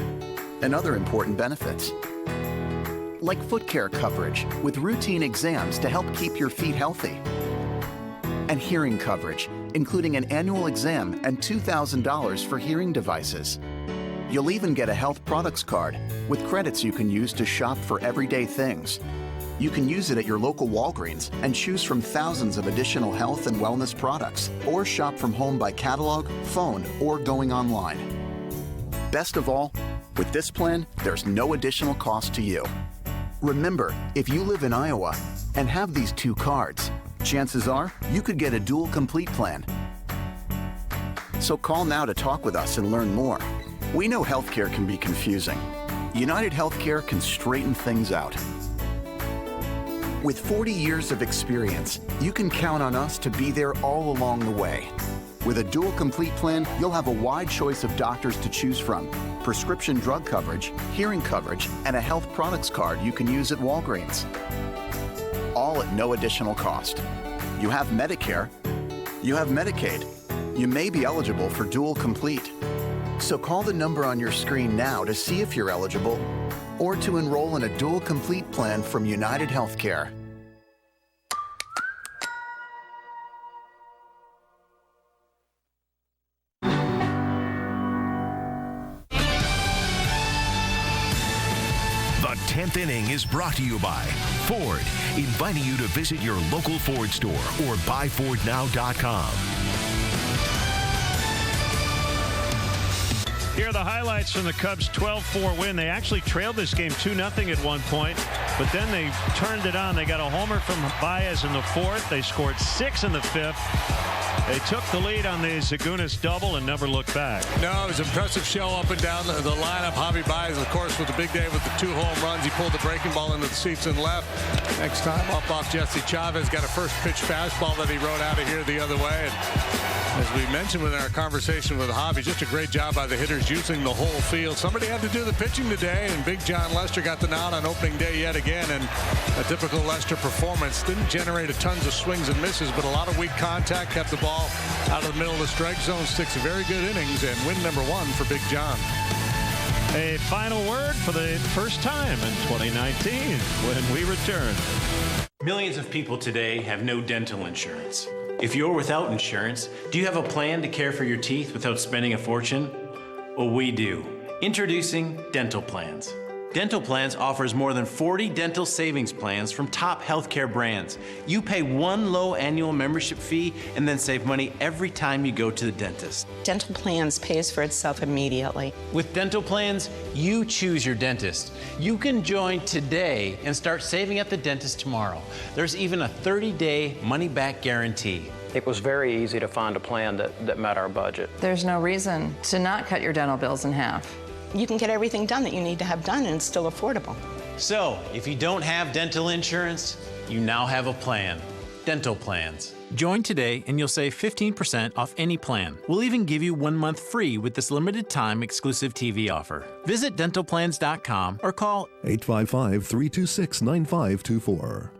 and other important benefits. Like foot care coverage with routine exams to help keep your feet healthy. And hearing coverage, including an annual exam and $2,000 for hearing devices. You'll even get a health products card with credits you can use to shop for everyday things. You can use it at your local Walgreens and choose from thousands of additional health and wellness products, or shop from home by catalog, phone, or going online. Best of all, with this plan, there's no additional cost to you. Remember, if you live in Iowa and have these two cards, chances are you could get a dual complete plan. So call now to talk with us and learn more. We know healthcare can be confusing. United Healthcare can straighten things out. With 40 years of experience, you can count on us to be there all along the way. With a dual complete plan, you'll have a wide choice of doctors to choose from, prescription drug coverage, hearing coverage, and a health products card you can use at Walgreens. All at no additional cost. You have Medicare, you have Medicaid, you may be eligible for dual complete. So call the number on your screen now to see if you're eligible or to enroll in a dual complete plan from United Healthcare. The 10th inning is brought to you by Ford, inviting you to visit your local Ford store or buyfordnow.com. Here are the highlights from the Cubs' 12-4 win. They actually trailed this game 2-0 at one point, but then they turned it on. They got a homer from Baez in the fourth. They scored 6 in the fifth. They took the lead on the Zagunis double and never looked back. No, it was an impressive show up and down the lineup. Javi Baez, of course, with a big day with the 2 home runs. He pulled the breaking ball into the seats and left. Next time up off Jesse Chavez. Got a first pitch fastball that he rode out of here the other way. And as we mentioned with our conversation with Javi, just a great job by the hitters using the whole field. Somebody had to do the pitching today, and Big John Lester got the nod on opening day yet again. And a typical Lester performance. Didn't generate tons of swings and misses, but a lot of weak contact. Kept the ball out of the middle of the strike zone. 6 very good innings, and win number 1 for Big John. A final word for the first time in 2019 when we return. Millions of people today have no dental insurance. If you're without insurance, do you have a plan to care for your teeth without spending a fortune? Well, we do. Introducing Dental Plans. Dental Plans offers more than 40 dental savings plans from top healthcare brands. You pay one low annual membership fee and then save money every time you go to the dentist. Dental Plans pays for itself immediately. With Dental Plans, you choose your dentist. You can join today and start saving at the dentist tomorrow. There's even a 30-day money-back guarantee. It was very easy to find a plan that met our budget. There's no reason to not cut your dental bills in half. You can get everything done that you need to have done, and it's still affordable. So, if you don't have dental insurance, you now have a plan. Dental Plans. Join today and you'll save 15% off any plan. We'll even give you 1 month free with this limited time exclusive TV offer. Visit dentalplans.com or call 855-326-9524.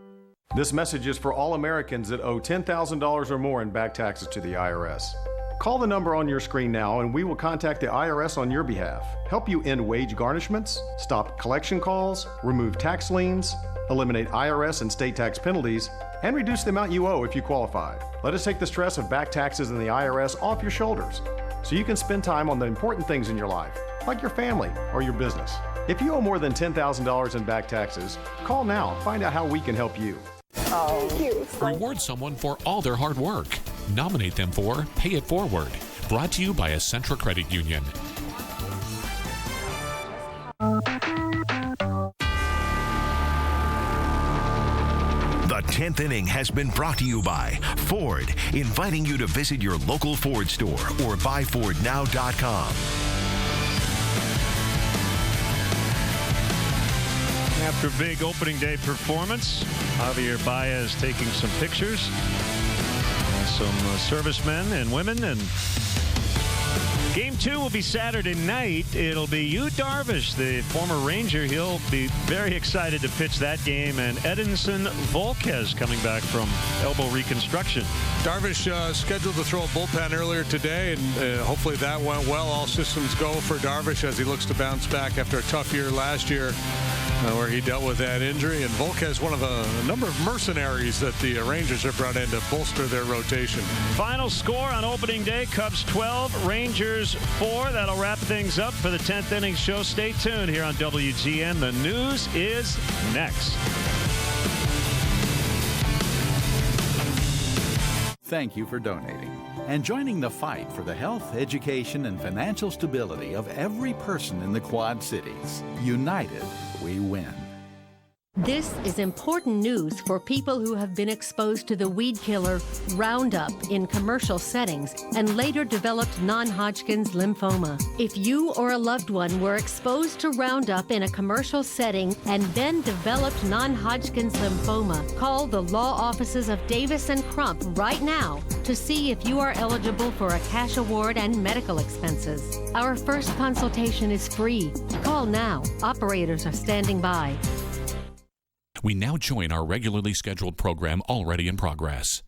This message is for all Americans that owe $10,000 or more in back taxes to the IRS. Call the number on your screen now and we will contact the IRS on your behalf, help you end wage garnishments, stop collection calls, remove tax liens, eliminate IRS and state tax penalties, and reduce the amount you owe if you qualify. Let us take the stress of back taxes and the IRS off your shoulders so you can spend time on the important things in your life, like your family or your business. If you owe more than $10,000 in back taxes, call now. Find out how we can help you. Reward someone for all their hard work. Nominate them for Pay It Forward. Brought to you by Essentra Credit Union. The 10th inning has been brought to you by Ford, inviting you to visit your local Ford store or buyfordnow.com. After big opening day performance, Javier Baez taking some pictures. Some servicemen and women, and Game 2 will be Saturday night. It'll be Yu Darvish, the former Ranger. He'll be very excited to pitch that game. And Edinson Volquez coming back from elbow reconstruction. Darvish scheduled to throw a bullpen earlier today, and hopefully that went well. All systems go for Darvish as he looks to bounce back after a tough year last year where he dealt with that injury. And Volquez, one of a number of mercenaries that the Rangers have brought in to bolster their rotation. Final score on opening day, Cubs 12, Rangers 4. That'll wrap things up for the 10th inning show. Stay tuned here on WGN. The news is next. Thank you for donating and joining the fight for the health, education, and financial stability of every person in the Quad Cities. United, we win. This is important news for people who have been exposed to the weed killer Roundup in commercial settings and later developed non-Hodgkin's lymphoma. If you or a loved one were exposed to Roundup in a commercial setting and then developed non-Hodgkin's lymphoma, call the law offices of Davis and Crump right now to see if you are eligible for a cash award and medical expenses. Our first consultation is free. Call now. Operators are standing by. We now join our regularly scheduled program already in progress.